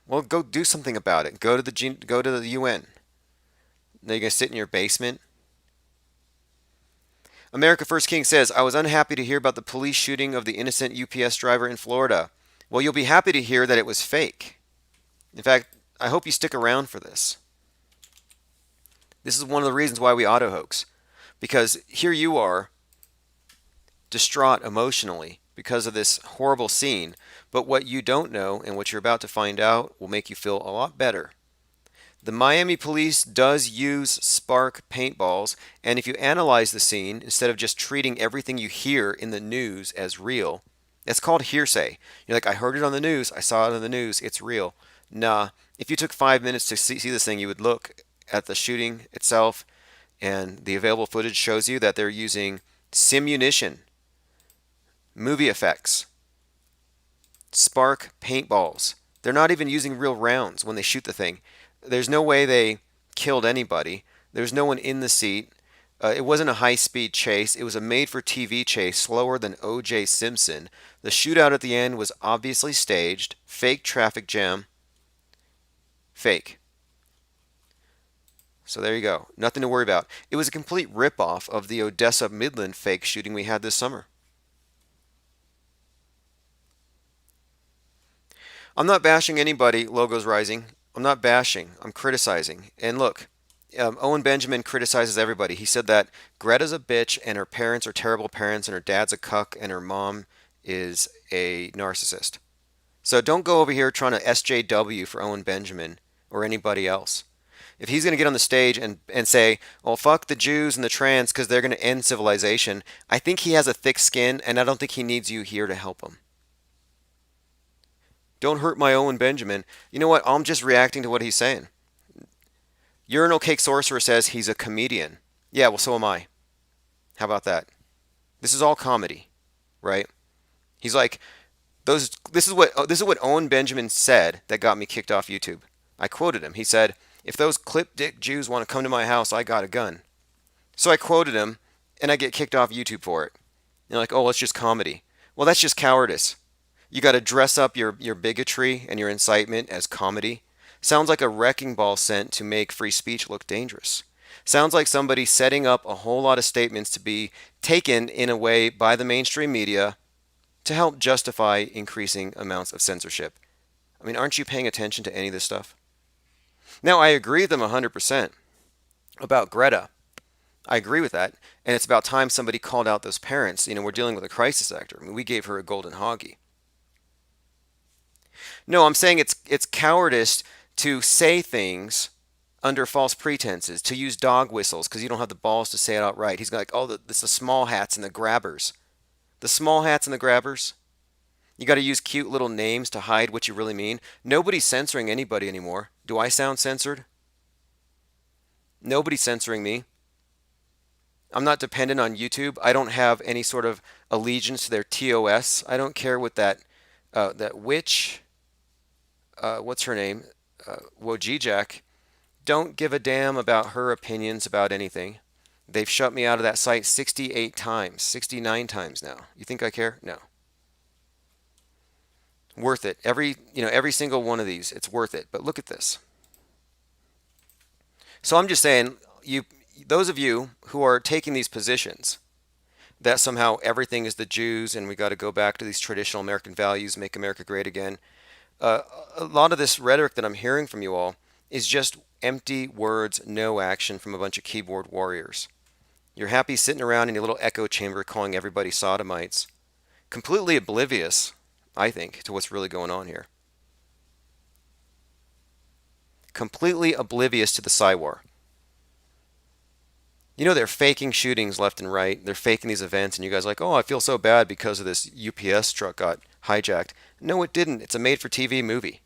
Well, go do something about it. Go to the UN. Now you're going to sit in your basement? America First King says, I was unhappy to hear about the police shooting of the innocent UPS driver in Florida. Well, you'll be happy to hear that it was fake. In fact, I hope you stick around for this. This is one of the reasons why we auto-hoax. Because here you are, distraught emotionally because of this horrible scene. But what you don't know and what you're about to find out will make you feel a lot better. The Miami police does use spark paintballs, and if you analyze the scene, instead of just treating everything you hear in the news as real, that's called hearsay. You're like, I heard it on the news, I saw it on the news, it's real. Nah, if you took 5 minutes to see this thing, you would look at the shooting itself, and the available footage shows you that they're using simunition, movie effects, spark paintballs. They're not even using real rounds when they shoot the thing. There's no way they killed anybody. There's no one in the seat. It wasn't a high-speed chase. It was a made-for-TV chase, slower than O.J. Simpson. The shootout at the end was obviously staged. Fake traffic jam. Fake. So there you go. Nothing to worry about. It was a complete rip-off of the Odessa Midland fake shooting we had this summer. I'm not bashing anybody, Logos Rising. I'm not bashing. I'm criticizing. And look, Owen Benjamin criticizes everybody. He said that Greta's a bitch and her parents are terrible parents and her dad's a cuck and her mom is a narcissist. So don't go over here trying to SJW for Owen Benjamin or anybody else. If he's going to get on the stage and say, well, fuck the Jews and the trans because they're going to end civilization, I think he has a thick skin and I don't think he needs you here to help him. Don't hurt my Owen Benjamin. You know what? I'm just reacting to what he's saying. Urinal Cake Sorcerer says he's a comedian. Yeah, well, so am I. How about that? This is all comedy, right? He's like, this is what Owen Benjamin said that got me kicked off YouTube. I quoted him. He said, if those clip dick Jews want to come to my house, I got a gun. So I quoted him, and I get kicked off YouTube for it. You're like, oh, it's just comedy. Well, that's just cowardice. You got to dress up your bigotry and your incitement as comedy. Sounds like a wrecking ball sent to make free speech look dangerous. Sounds like somebody setting up a whole lot of statements to be taken in a way by the mainstream media to help justify increasing amounts of censorship. I mean, aren't you paying attention to any of this stuff? Now, I agree with them 100% about Greta. I agree with that. And it's about time somebody called out those parents. You know, we're dealing with a crisis actor. I mean, we gave her a golden hoggy. No, I'm saying it's cowardice to say things under false pretenses, to use dog whistles because you don't have the balls to say it outright. He's like, oh, it's the small hats and the grabbers. The small hats and the grabbers. You got to use cute little names to hide what you really mean. Nobody's censoring anybody anymore. Do I sound censored? Nobody's censoring me. I'm not dependent on YouTube. I don't have any sort of allegiance to their TOS. I don't care what that witch, what's her name, Wojciech, don't give a damn about her opinions about anything. They've shut me out of that site 68 times, 69 times now. You think I care? No. Worth it. Every single one of these, it's worth it. But look at this. So I'm just saying, those of you who are taking these positions that somehow everything is the Jews and we got to go back to these traditional American values, make America great again. A lot of this rhetoric that I'm hearing from you all is just empty words, no action from a bunch of keyboard warriors. You're happy sitting around in your little echo chamber calling everybody sodomites. Completely oblivious, I think, to what's really going on here. Completely oblivious to the Psywar. They're faking shootings left and right. They're faking these events, and you guys are like, oh, I feel so bad because of this UPS truck got hijacked. No, it didn't. It's a made-for-TV movie.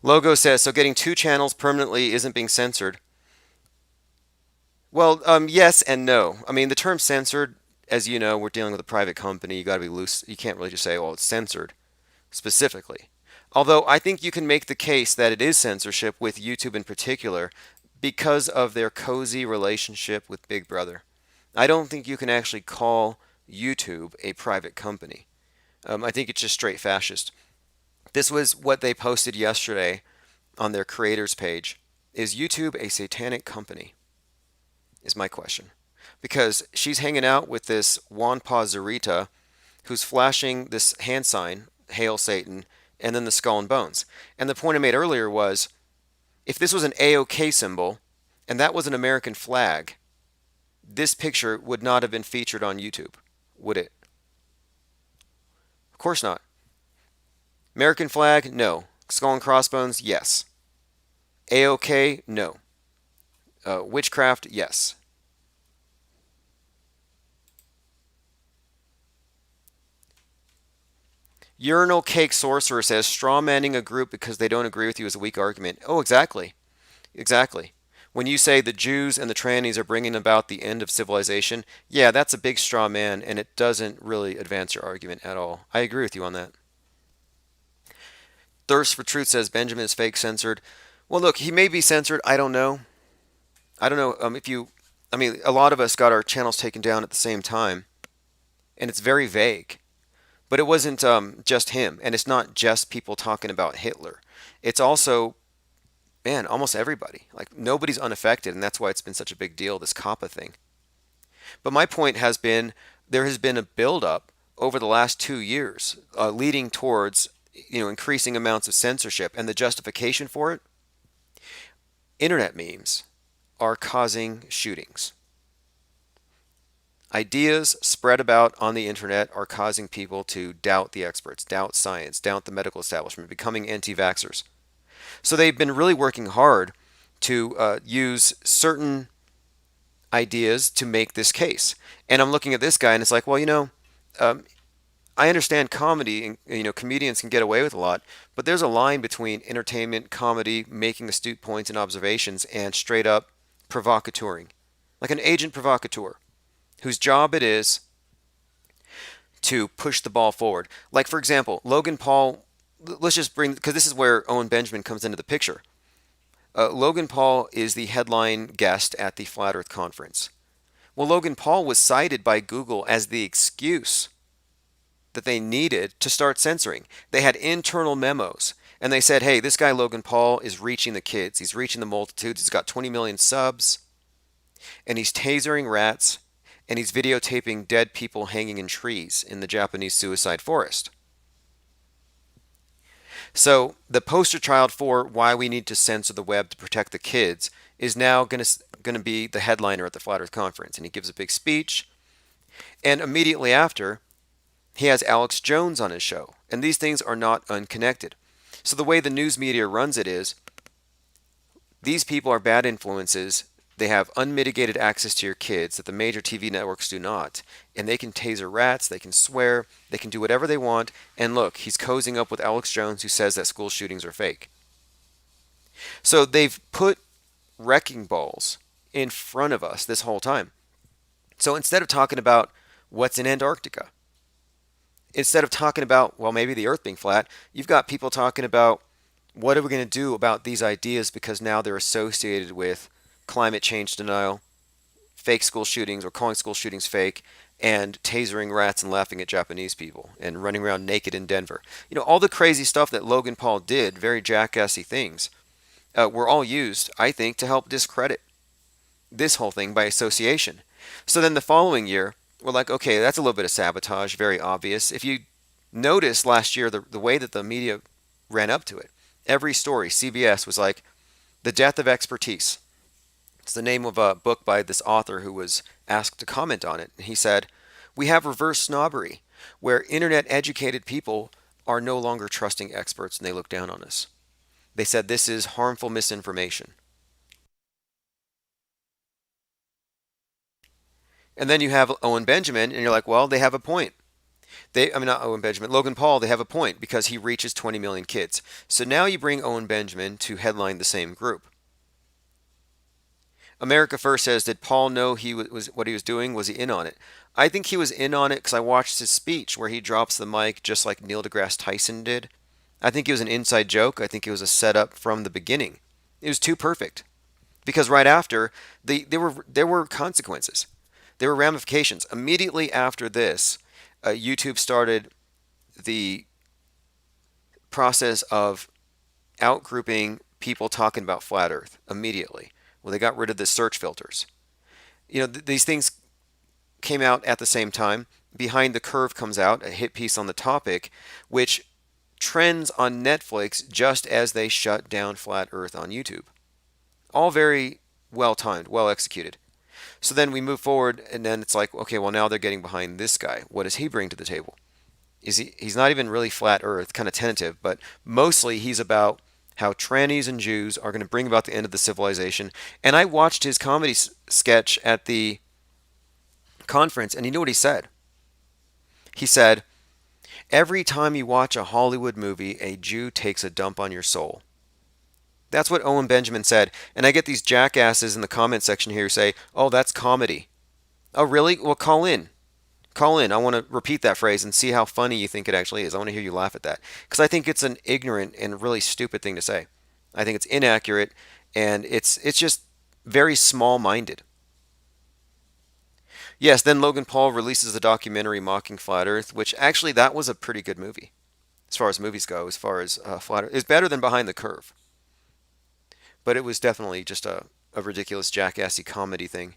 Logo says, so getting 2 channels permanently isn't being censored. Well, yes and no. I mean, the term censored, as you know, we're dealing with a private company. You got to be loose. You can't really just say, oh, it's censored specifically. Although I think you can make the case that it is censorship with YouTube in particular because of their cozy relationship with Big Brother. I don't think you can actually call YouTube a private company. I think it's just straight fascist. This was what they posted yesterday on their creators page. Is YouTube a satanic company? Is my question. Because she's hanging out with this Wanpa Zarita who's flashing this hand sign, Hail Satan, and then the skull and bones. And the point I made earlier was, if this was an AOK symbol, and that was an American flag, this picture would not have been featured on YouTube, would it? Of course not. American flag, no. Skull and crossbones, yes. AOK, no. Witchcraft, yes. Urinal Cake Sorcerer says, strawmanning a group because they don't agree with you is a weak argument. Oh, exactly. Exactly. When you say the Jews and the trannies are bringing about the end of civilization, yeah, that's a big straw man, and it doesn't really advance your argument at all. I agree with you on that. Thirst for Truth says, Benjamin is fake censored. Well, look, he may be censored. I don't know. I don't know a lot of us got our channels taken down at the same time, and it's very vague. But it wasn't just him, and it's not just people talking about Hitler. It's also, man, almost everybody. Like, nobody's unaffected, and that's why it's been such a big deal, this COPPA thing. But my point has been, there has been a buildup over the last 2 years leading towards increasing amounts of censorship, and the justification for it, internet memes are causing shootings. Ideas spread about on the internet are causing people to doubt the experts, doubt science, doubt the medical establishment, becoming anti-vaxxers. So they've been really working hard to use certain ideas to make this case. And I'm looking at this guy and it's like, well, I understand comedy and comedians can get away with a lot, but there's a line between entertainment, comedy, making astute points and observations, and straight up provocateuring, like an agent provocateur, whose job it is to push the ball forward. Like, for example, Logan Paul, let's just bring, because this is where Owen Benjamin comes into the picture. Logan Paul is the headline guest at the Flat Earth Conference. Well, Logan Paul was cited by Google as the excuse that they needed to start censoring. They had internal memos, and they said, hey, this guy Logan Paul is reaching the kids. He's reaching the multitudes. He's got 20 million subs, and he's tasering rats, and he's videotaping dead people hanging in trees in the Japanese suicide forest. So the poster child for why we need to censor the web to protect the kids is now going to be the headliner at the Flat Earth Conference. And he gives a big speech. And immediately after, He has Alex Jones on his show, and these things are not unconnected. So the way the news media runs it is these people are bad influences. They have unmitigated access to your kids that the major TV networks do not. And they can taser rats, they can swear, they can do whatever they want. And look, he's cozying up with Alex Jones, who says that school shootings are fake. So they've put wrecking balls in front of us this whole time. So instead of talking about what's in Antarctica, instead of talking about, well, maybe the earth being flat, you've got people talking about what are we going to do about these ideas because now they're associated with climate change denial, fake school shootings or calling school shootings fake, and tasering rats and laughing at Japanese people and running around naked in Denver. You know, all the crazy stuff that Logan Paul did, very jackassy things, were all used, I think, to help discredit this whole thing by association. So then the following year, we're like, okay, that's a little bit of sabotage, very obvious. If you notice last year, the way that the media ran up to it, every story, CBS was like, the death of expertise. It's the name of a book by this author who was asked to comment on it. He said, we have reverse snobbery, where internet educated people are no longer trusting experts and they look down on us. They said this is harmful misinformation. And then you have Owen Benjamin, and you're like, well, they have a point. Not Owen Benjamin, Logan Paul, they have a point because he reaches 20 million kids. So now you bring Owen Benjamin to headline the same group. America First says, did Paul know he was what he was doing? Was he in on it? I think he was in on it because I watched his speech where he drops the mic just like Neil deGrasse Tyson did. I think it was an inside joke. I think it was a setup from the beginning. It was too perfect because right after there were consequences. There were ramifications. Immediately after this, YouTube started the process of outgrouping people talking about flat Earth immediately. Well, they got rid of the search filters. You know, these things came out at the same time. Behind the Curve comes out, a hit piece on the topic, which trends on Netflix just as they shut down flat Earth on YouTube. All very well timed, well executed. So then we move forward, and then it's like, okay, well, now they're getting behind this guy. What does he bring to the table? He's not even really flat Earth, kind of tentative, but mostly he's about how trannies and Jews are going to bring about the end of the civilization. And I watched his comedy sketch at the conference, and you know what he said? He said, every time you watch a Hollywood movie, a Jew takes a dump on your soul. That's what Owen Benjamin said. And I get these jackasses in the comment section here who say, oh, that's comedy. Oh, really? Well, call in. Call in. I want to repeat that phrase and see how funny you think it actually is. I want to hear you laugh at that. Because I think it's an ignorant and really stupid thing to say. I think it's inaccurate, and it's just very small-minded. Yes, then Logan Paul releases a documentary mocking Flat Earth, which actually that was a pretty good movie. As far as movies go, as far as Flat Earth. It's better than Behind the Curve. But it was definitely just a ridiculous jackassy comedy thing,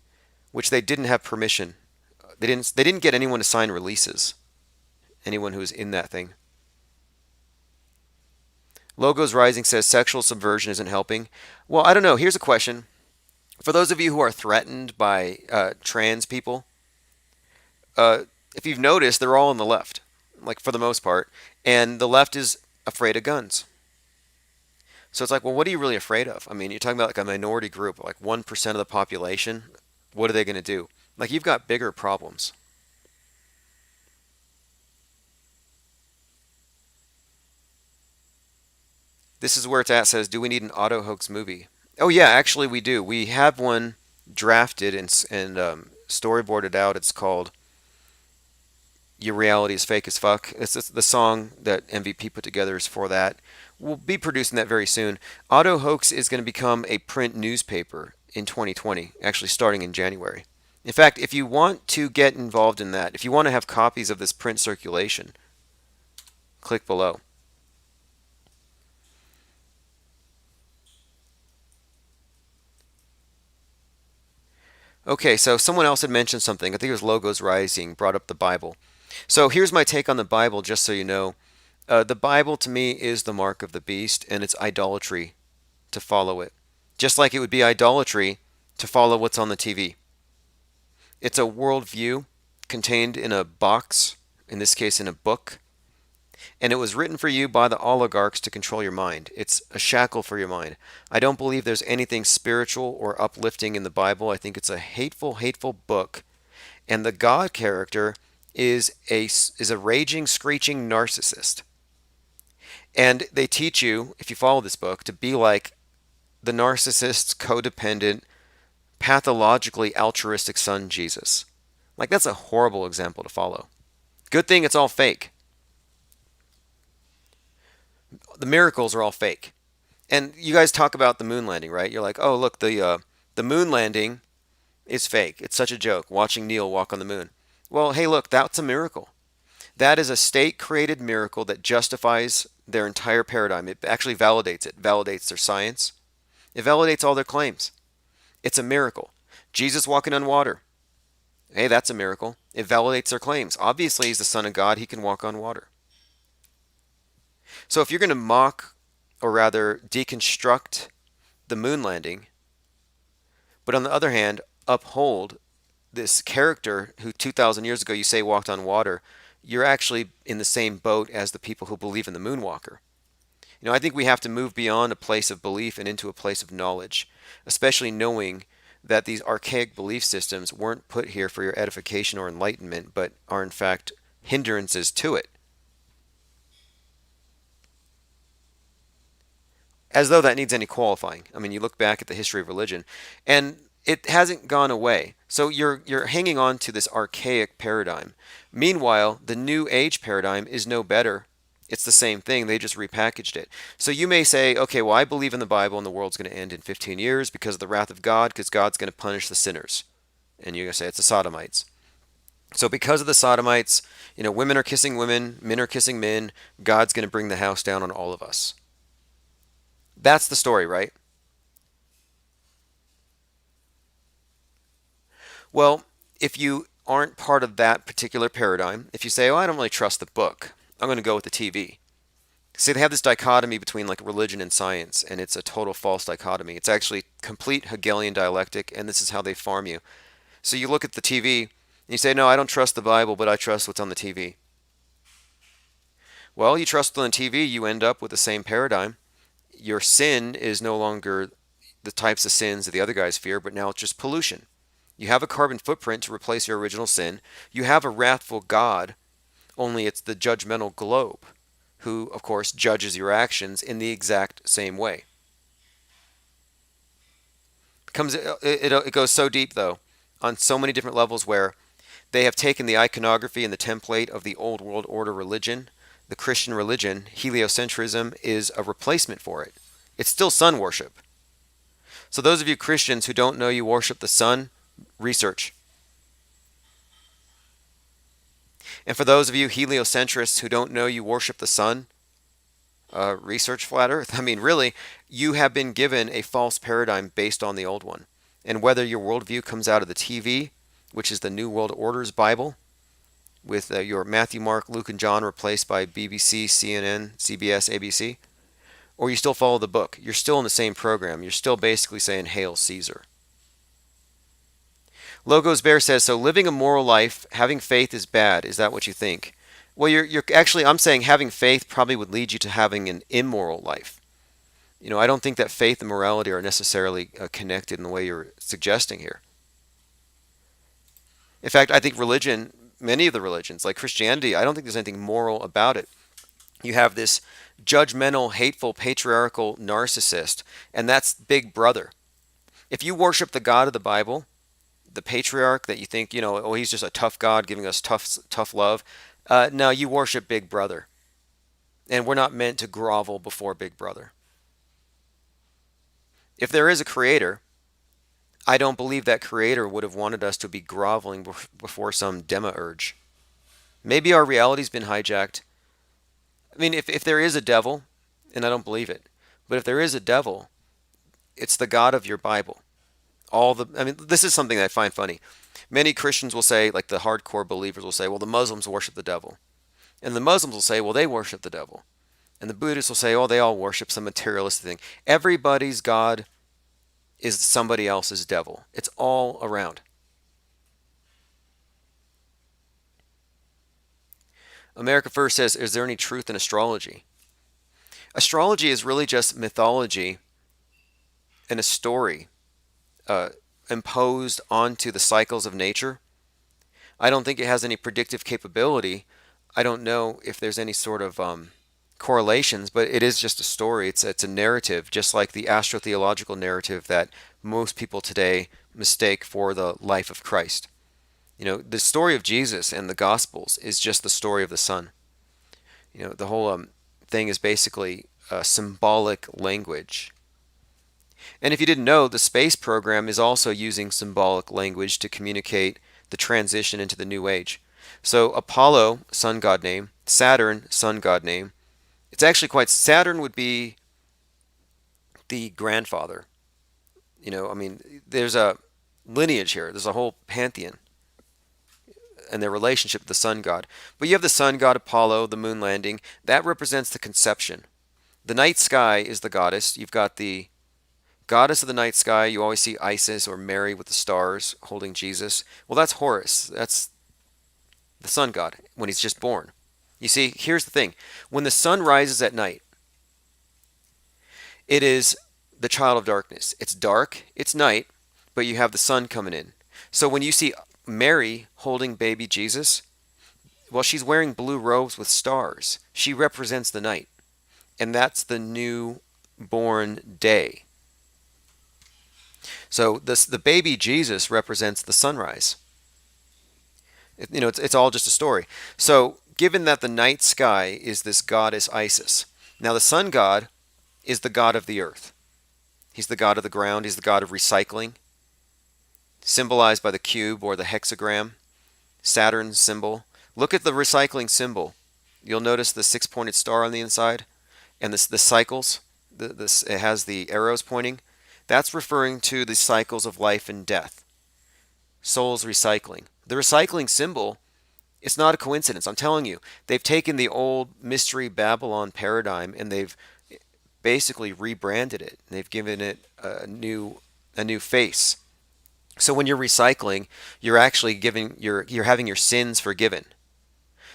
which they didn't have permission. They didn't get anyone to sign releases. Anyone who was in that thing. Logos Rising says sexual subversion isn't helping. Well, I don't know. Here's a question. For those of you who are threatened by trans people, if you've noticed, they're all on the left, like for the most part, and the left is afraid of guns. So it's like, well, what are you really afraid of? I mean, you're talking about like a minority group, like 1% of the population. What are they going to do? Like, you've got bigger problems. This is where it's at. Says, do we need an auto hoax movie? Oh yeah, actually we do. We have one drafted and storyboarded out. It's called "Your Reality Is Fake as Fuck." It's the song that MVP put together is for that. We'll be producing that very soon. Auto Hoax is going to become a print newspaper in 2020, actually starting in January. In fact, if you want to get involved in that, if you want to have copies of this print circulation, click below. Okay, so someone else had mentioned something. I think it was Logos Rising, brought up the Bible. So here's my take on the Bible, just so you know. The Bible, to me, is the mark of the beast, and it's idolatry to follow it. Just like it would be idolatry to follow what's on the TV. It's a worldview contained in a box in this case in a book, and it was written for you by the oligarchs to control your mind. It's a shackle for your mind. I don't believe there's anything spiritual or uplifting in the Bible. I think it's a hateful, hateful book. And the God character is a raging, screeching narcissist. And they teach you, if you follow this book, to be like the narcissist's codependent, pathologically altruistic son, Jesus. Like, that's a horrible example to follow. Good thing it's all fake. The miracles are all fake. And you guys talk about the moon landing, right? You're like, oh, look, the moon landing is fake. It's such a joke, watching Neil walk on the moon. Well, hey, look, that's a miracle. That is a state-created miracle that justifies their entire paradigm. It actually validates it, validates their science. It validates all their claims. It's a miracle. Jesus walking on water. Hey, that's a miracle. It validates their claims. Obviously, he's the Son of God. He can walk on water. So if you're going to mock, or rather deconstruct, the moon landing, but on the other hand, uphold this character who 2,000 years ago you say walked on water, you're actually in the same boat as the people who believe in the moonwalker. I think we have to move beyond a place of belief and into a place of knowledge, especially knowing that these archaic belief systems weren't put here for your edification or enlightenment, but are in fact hindrances to it. As though that needs any qualifying. I mean, you look back at the history of religion, and it hasn't gone away. So you're hanging on to this archaic paradigm. Meanwhile, the New Age paradigm is no better. It's the same thing. They just repackaged it. So you may say, okay, well, I believe in the Bible and the world's going to end in 15 years because of the wrath of God, because God's going to punish the sinners. And you're going to say it's the Sodomites. So because of the Sodomites, women are kissing women, men are kissing men, God's going to bring the house down on all of us. That's the story, right? Well, if you aren't part of that particular paradigm, if you say, oh, I don't really trust the book, I'm going to go with the TV. See, they have this dichotomy between like religion and science, and it's a total false dichotomy. It's actually complete Hegelian dialectic, and this is how they farm you. So you look at the TV, and you say, no, I don't trust the Bible, but I trust what's on the TV. Well, you trust on the TV, you end up with the same paradigm. Your sin is no longer the types of sins that the other guys fear, but now it's just pollution. You have a carbon footprint to replace your original sin. You have a wrathful God, only it's the judgmental globe, who, of course, judges your actions in the exact same way. It goes so deep, though, on so many different levels where they have taken the iconography and the template of the old world order religion, the Christian religion. Heliocentrism is a replacement for it. It's still sun worship. So those of you Christians who don't know you worship the sun, research. And for those of you heliocentrists who don't know you worship the sun, research flat earth. I mean, really, you have been given a false paradigm based on the old one. And whether your worldview comes out of the TV, which is the New World Order's Bible, with your Matthew, Mark, Luke, and John replaced by BBC, CNN, CBS, ABC, or you still follow the book, you're still in the same program. You're still basically saying, Hail Caesar. Logos Bear says, so living a moral life, having faith is bad. Is that what you think? Well, you're actually, I'm saying having faith probably would lead you to having an immoral life. I don't think that faith and morality are necessarily connected in the way you're suggesting here. In fact, I think religion, many of the religions, like Christianity, I don't think there's anything moral about it. You have this judgmental, hateful, patriarchal narcissist, and that's Big Brother. If you worship the God of the Bible, the patriarch that you think, oh, he's just a tough God giving us tough love, no, you worship Big Brother. And we're not meant to grovel before Big Brother. If there is a creator, I don't believe that creator would have wanted us to be groveling before some demiurge. Maybe our reality's been hijacked. I mean, if there is a devil, and I don't believe it, but if there is a devil, it's the God of your Bible. This is something that I find funny. Many Christians will say, like the hardcore believers will say, well, the Muslims worship the devil. And the Muslims will say, well, they worship the devil. And the Buddhists will say, oh, they all worship some materialistic thing. Everybody's God is somebody else's devil. It's all around. America First says, is there any truth in astrology? Astrology is really just mythology and a story uh, imposed onto the cycles of nature. I don't think it has any predictive capability. I don't know if there's any sort of correlations, but it is just a story. It's a narrative, just like the astrotheological narrative that most people today mistake for the life of Christ. You know, the story of Jesus and the Gospels is just the story of the Son. You know, the whole thing is basically symbolic language. And if you didn't know, the space program is also using symbolic language to communicate the transition into the new age. So Apollo, sun god name, Saturn, sun god name. It's actually quite, Saturn would be the grandfather. You know, I mean, there's a lineage here. There's a whole pantheon and their relationship to the sun god. But you have the sun god Apollo, the moon landing. That represents the conception. The night sky is the goddess. You've got the goddess of the night sky. You always see Isis or Mary with the stars holding Jesus. Well, that's Horus. That's the sun god when he's just born. You see, here's the thing. When the sun rises at night, it is the child of darkness. It's dark, it's night, but you have the sun coming in. So when you see Mary holding baby Jesus, well, she's wearing blue robes with stars. She represents the night. And that's the new born day. So the baby Jesus represents the sunrise. You know, it's all just a story. So given that the night sky is this goddess Isis, now the sun god is the god of the earth. He's the god of the ground. He's the god of recycling, symbolized by the cube or the hexagram, Saturn's symbol. Look at the recycling symbol. You'll notice the six-pointed star on the inside and the cycles. It has the arrows pointing. That's referring to the cycles of life and death. Souls recycling. The recycling symbol, it's not a coincidence. I'm telling you, they've taken the old Mystery Babylon paradigm and they've basically rebranded it. They've given it a new face. So when you're recycling, you're actually you're having your sins forgiven.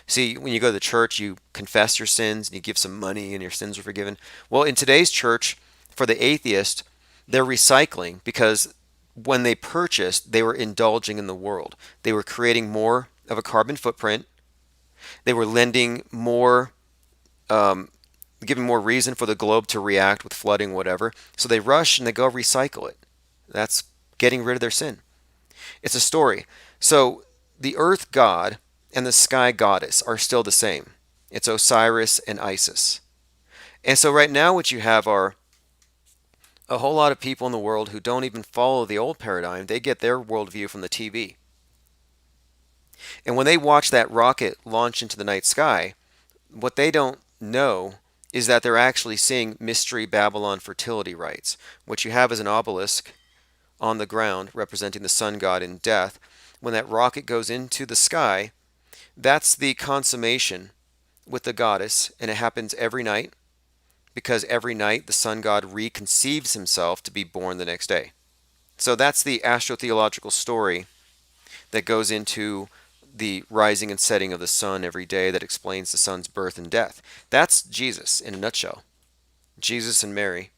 See, when you go to the church, you confess your sins and you give some money and your sins are forgiven. Well, in today's church, for the atheist, they're recycling because when they purchased, they were indulging in the world. They were creating more of a carbon footprint. They were lending more, giving more reason for the globe to react with flooding, whatever. So they rush and they go recycle it. That's getting rid of their sin. It's a story. So the earth god and the sky goddess are still the same. It's Osiris and Isis. And so right now what you have are a whole lot of people in the world who don't even follow the old paradigm. They get their worldview from the TV. And when they watch that rocket launch into the night sky, what they don't know is that they're actually seeing Mystery Babylon fertility rites. What you have is an obelisk on the ground representing the sun god in death. When that rocket goes into the sky, that's the consummation with the goddess, and it happens every night because every night the sun god reconceives himself to be born the next day. So that's the astrotheological story that goes into the rising and setting of the sun every day that explains the sun's birth and death. That's Jesus in a nutshell. Jesus and Mary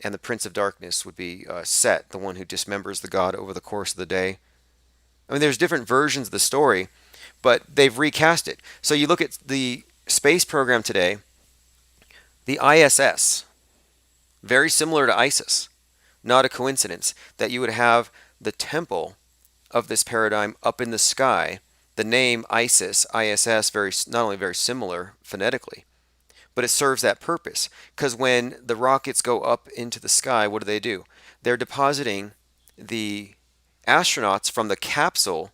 and the Prince of Darkness would be Set, the one who dismembers the god over the course of the day. I mean, there's different versions of the story, but they've recast it. So you look at the space program today, the ISS, very similar to ISIS. Not a coincidence that you would have the temple of this paradigm up in the sky. The name ISIS, ISS, not only very similar phonetically, but it serves that purpose. Because when the rockets go up into the sky, what do? They're depositing the astronauts from the capsule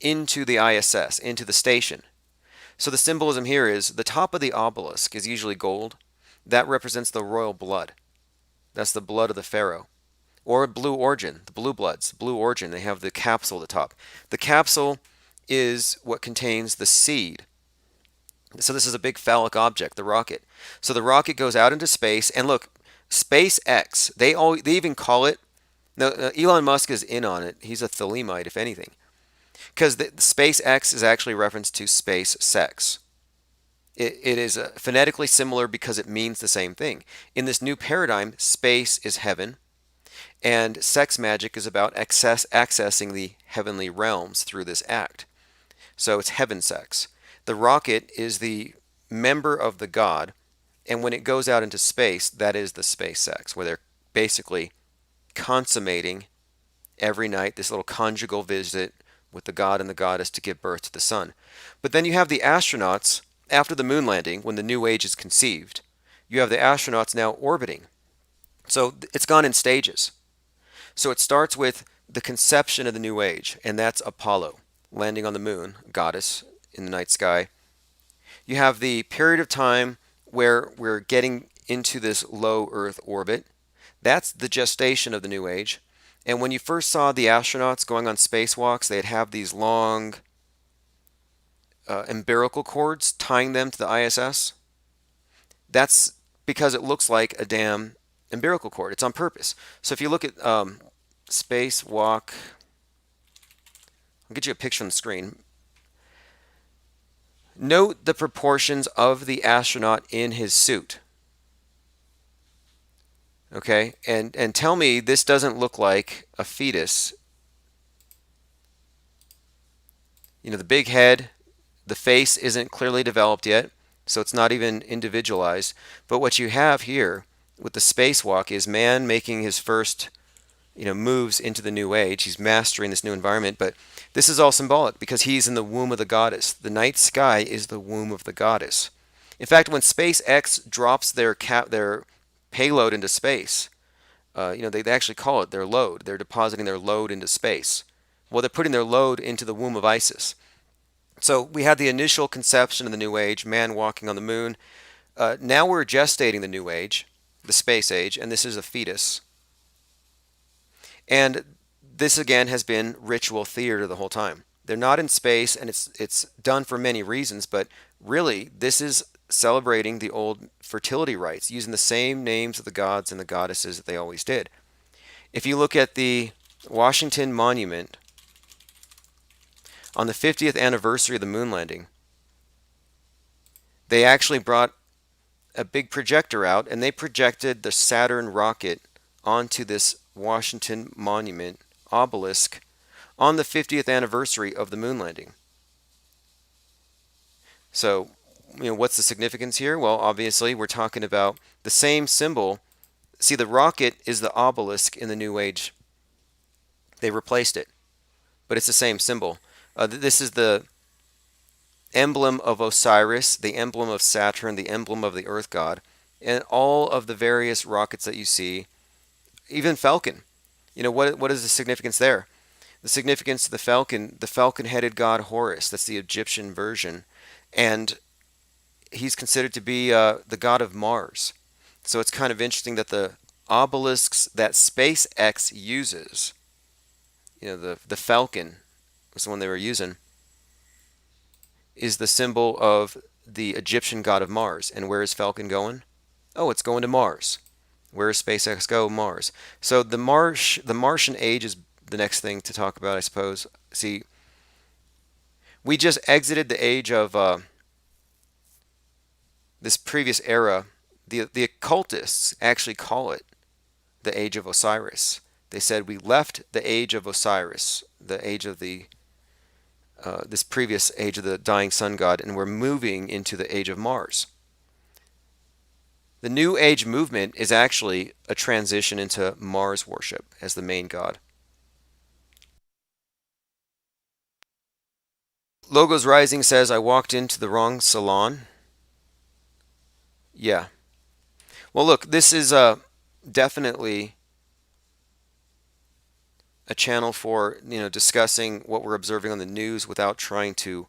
into the ISS, into the station. So the symbolism here is the top of the obelisk is usually gold. That represents the royal blood. That's the blood of the pharaoh. Or blue origin, the blue bloods, blue origin. They have the capsule at the top. The capsule is what contains the seed. So this is a big phallic object, the rocket. So the rocket goes out into space, and look, SpaceX, they even call it, no, Elon Musk is in on it. He's a Thelemite, if anything. because the space X is actually a reference to space sex. It is phonetically similar because it means the same thing. In this new paradigm, space is heaven, and sex magic is about accessing the heavenly realms through this act. So it's heaven sex. The rocket is the member of the god, and when it goes out into space, that is the space sex, where they're basically consummating every night this little conjugal visit with the god and the goddess to give birth to the son. But then you have the astronauts after the moon landing, when the new age is conceived. You have the astronauts now orbiting. So it's gone in stages. So it starts with the conception of the new age, and that's Apollo landing on the moon, goddess in the night sky. You have the period of time where we're getting into this low Earth orbit. That's the gestation of the new age. And when you first saw the astronauts going on spacewalks, they'd have these long umbilical cords tying them to the ISS. That's because it looks like a damn umbilical cord. It's on purpose. So if you look at spacewalk, I'll get you a picture on the screen. Note the proportions of the astronaut in his suit. Okay, and tell me this doesn't look like a fetus. You know, the big head, the face isn't clearly developed yet, so it's not even individualized. But what you have here with the spacewalk is man making his first, moves into the new age. He's mastering this new environment, but this is all symbolic because he's in the womb of the goddess. The night sky is the womb of the goddess. In fact, when SpaceX drops their payload into space, they actually call it their load. They're depositing their load into space. Well, they're putting their load into the womb of Isis. So we had the initial conception of the new age, man walking on the moon. Now we're gestating the new age, the space age, and this is a fetus. And this again has been ritual theater the whole time. They're not in space, and it's done for many reasons, but really this is celebrating the old fertility rites, using the same names of the gods and the goddesses that they always did. If you look at the Washington Monument, on the 50th anniversary of the moon landing, they actually brought a big projector out and they projected the Saturn rocket onto this Washington Monument obelisk on the 50th anniversary of the moon landing. So, what's the significance here? Well, obviously, we're talking about the same symbol. See, the rocket is the obelisk in the New Age. They replaced it, but it's the same symbol. This is the emblem of Osiris, the emblem of Saturn, the emblem of the Earth God, and all of the various rockets that you see, even Falcon. What is the significance there? The significance of the falcon-headed god Horus, that's the Egyptian version, and he's considered to be the god of Mars. So it's kind of interesting that the obelisks that SpaceX uses, the Falcon was the one they were using, is the symbol of the Egyptian god of Mars. And where is Falcon going? Oh, it's going to Mars. Where does SpaceX go? Mars. So the Martian age is the next thing to talk about, I suppose. See, we just exited the age of this previous era. The occultists actually call it the age of Osiris. They said we left the age of Osiris, the age of this previous age of the dying sun god, and we're moving into the age of Mars. The New Age movement is actually a transition into Mars worship as the main god. Logos Rising says, I walked into the wrong salon. Yeah. Well, look, this is definitely a channel for discussing what we're observing on the news without trying to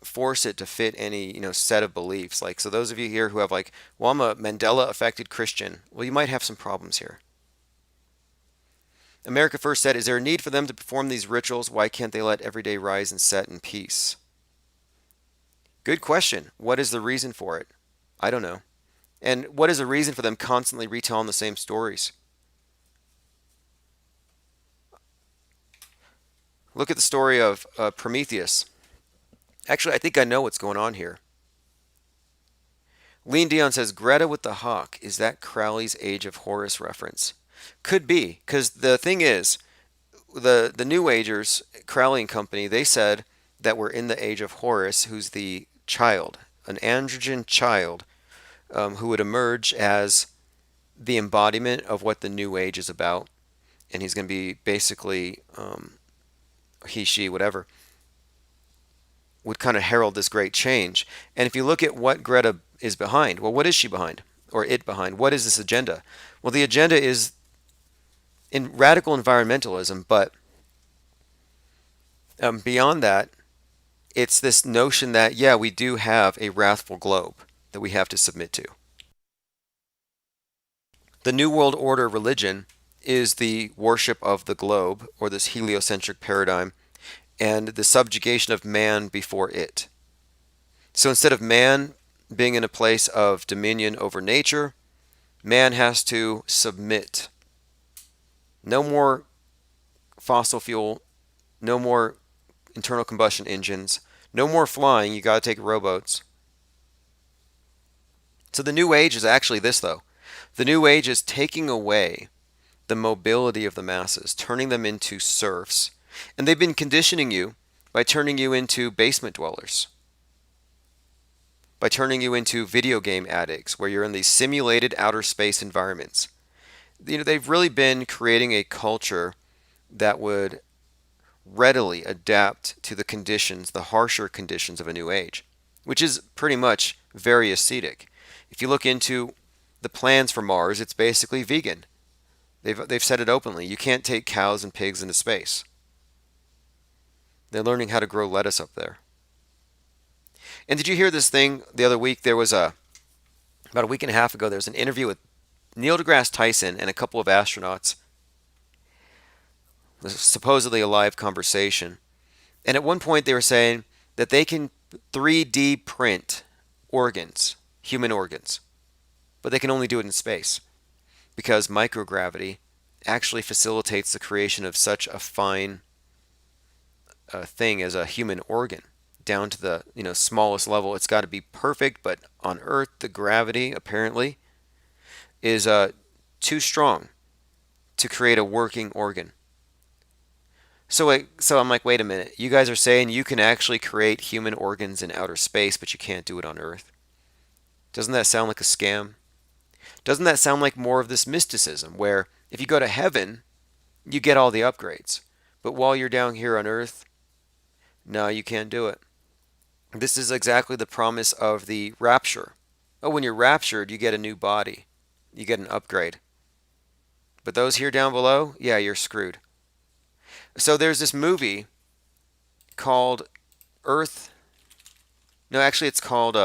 force it to fit any set of beliefs. Like, so those of you here who have well, I'm a Mandela affected Christian, well, you might have some problems here. America First said, is there a need for them to perform these rituals? Why can't they let every day rise and set in peace? Good question. What is the reason for it? I don't know. And what is the reason for them constantly retelling the same stories? Look at the story of Prometheus. Actually, I think I know what's going on here. Lean Dion says Greta with the hawk. Is that Crowley's Age of Horus reference? Could be, because the thing is, the New Agers, Crowley and company, they said that we're in the age of Horus, who's the child, an androgen child, who would emerge as the embodiment of what the New Age is about, and he's going to be basically he, she, whatever, would kind of herald this great change. And if you look at what Greta is behind, well, what is she behind? Or it behind? What is this agenda? Well, the agenda is in radical environmentalism, but beyond that, it's this notion that, yeah, we do have a wrathful globe that we have to submit to. The New World Order religion is the worship of the globe, or this heliocentric paradigm, and the subjugation of man before it. So instead of man being in a place of dominion over nature, man has to submit. No more fossil fuel, no more internal combustion engines, no more flying, you got to take rowboats. So the New Age is actually this, though. The New Age is taking away the mobility of the masses, turning them into serfs. And they've been conditioning you by turning you into basement dwellers, by turning you into video game addicts, where you're in these simulated outer space environments. They've really been creating a culture that would readily adapt to the conditions, the harsher conditions of a new age, which is pretty much very ascetic. If you look into the plans for Mars, it's basically vegan. They've said it openly. You can't take cows and pigs into space. They're learning how to grow lettuce up there. And did you hear this thing the other week? There was about a week and a half ago, there was an interview with Neil deGrasse Tyson and a couple of astronauts. It was supposedly a live conversation. And at one point they were saying that they can 3D print organs, human organs, but they can only do it in space because microgravity actually facilitates the creation of such a fine thing as a human organ down to the smallest level. It's got to be perfect, but on Earth the gravity apparently is too strong to create a working organ. So I'm like, wait a minute. You guys are saying you can actually create human organs in outer space, but you can't do it on Earth. Doesn't that sound like a scam? Doesn't that sound like more of this mysticism, where if you go to heaven, you get all the upgrades, but while you're down here on Earth, no, you can't do it. This is exactly the promise of the rapture. Oh, when you're raptured, you get a new body. You get an upgrade. But those here down below, yeah, you're screwed. So there's this movie called Earth. No, actually it's called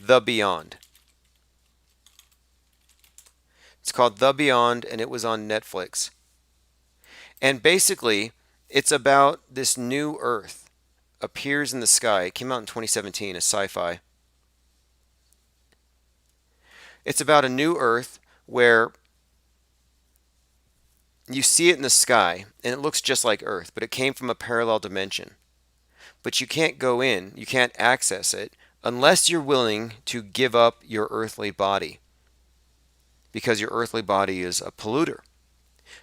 The Beyond. It's called The Beyond, and it was on Netflix. And basically, it's about this new Earth appears in the sky. It came out in 2017, a sci-fi. It's about a new Earth where you see it in the sky, and it looks just like Earth, but it came from a parallel dimension. But you can't go in, you can't access it, unless you're willing to give up your earthly body, because your earthly body is a polluter.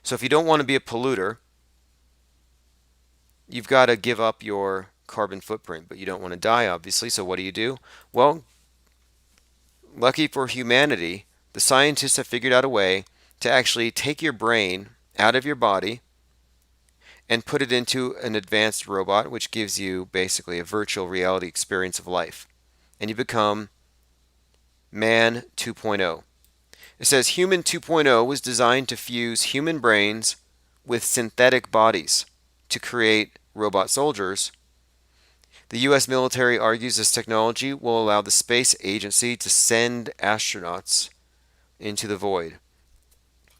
So if you don't want to be a polluter, you've got to give up your carbon footprint, but you don't want to die, obviously, so what do? Well, lucky for humanity, the scientists have figured out a way to actually take your brain out of your body and put it into an advanced robot, which gives you basically a virtual reality experience of life. And you become Man 2.0. It says Human 2.0 was designed to fuse human brains with synthetic bodies to create robot soldiers. The U.S. military argues this technology will allow the space agency to send astronauts into the void.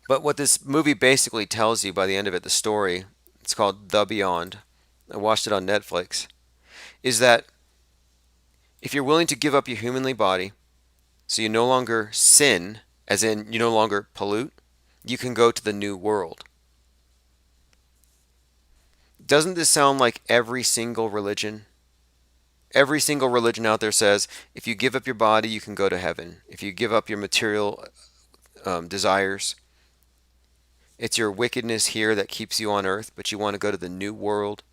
But what this movie basically tells you by the end of it, the story, it's called The Beyond, I watched it on Netflix, is that if you're willing to give up your humanly body, so you no longer sin, as in you no longer pollute, you can go to the new world. Doesn't this sound like every single religion? Every single religion out there says if you give up your body, you can go to heaven. If you give up your material desires, it's your wickedness here that keeps you on earth, but you want to go to the new world.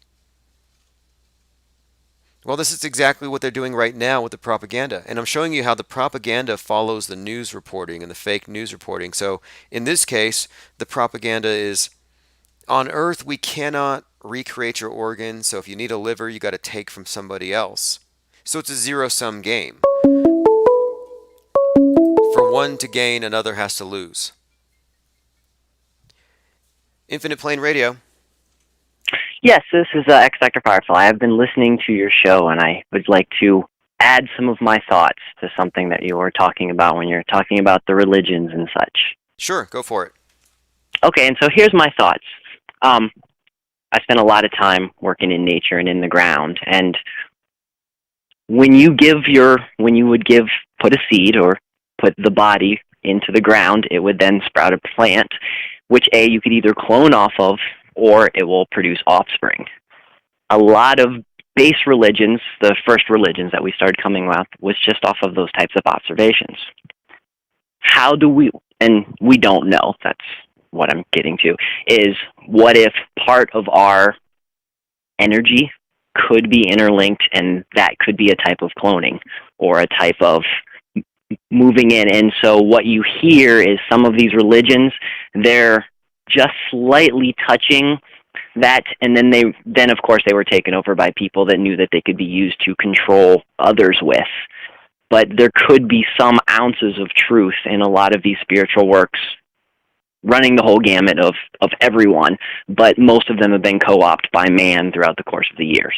Well, this is exactly what they're doing right now with the propaganda. And I'm showing you how the propaganda follows the news reporting and the fake news reporting. So in this case, the propaganda is on earth, we cannot recreate your organs. So if you need a liver, you got to take from somebody else. So it's a zero-sum game. For one to gain, another has to lose. Infinite Plane Radio. Yes, this is X Factor Firefly. I've been listening to your show, and I would like to add some of my thoughts to something that you were talking about when you're talking about the religions and such. Sure, go for it. Okay, and so here's my thoughts. I spent a lot of time working in nature and in the ground, and when you would put a seed or put the body into the ground, it would then sprout a plant, which you could either clone off of, or it will produce offspring. A lot of base religions, the first religions that we started coming up, was just off of those types of observations. And we don't know, that's what I'm getting to, is what if part of our energy could be interlinked, and that could be a type of cloning or a type of moving in. And so what you hear is some of these religions, they're just slightly touching that, and then of course they were taken over by people that knew that they could be used to control others with. But there could be some ounces of truth in a lot of these spiritual works, running the whole gamut of everyone, but most of them have been co-opted by man throughout the course of the years.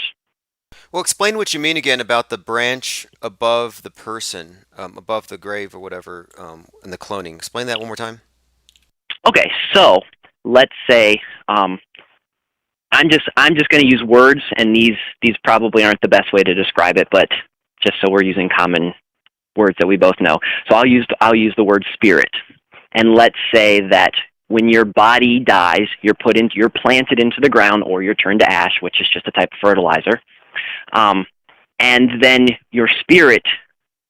Well, explain what you mean again about the branch above the person, above the grave or whatever, and the cloning. Explain that one more time. Okay, so let's say I'm just going to use words, and these probably aren't the best way to describe it, but just so we're using common words that we both know. So I'll use the word spirit, and let's say that when your body dies, you're planted into the ground, or you're turned to ash, which is just a type of fertilizer, and then your spirit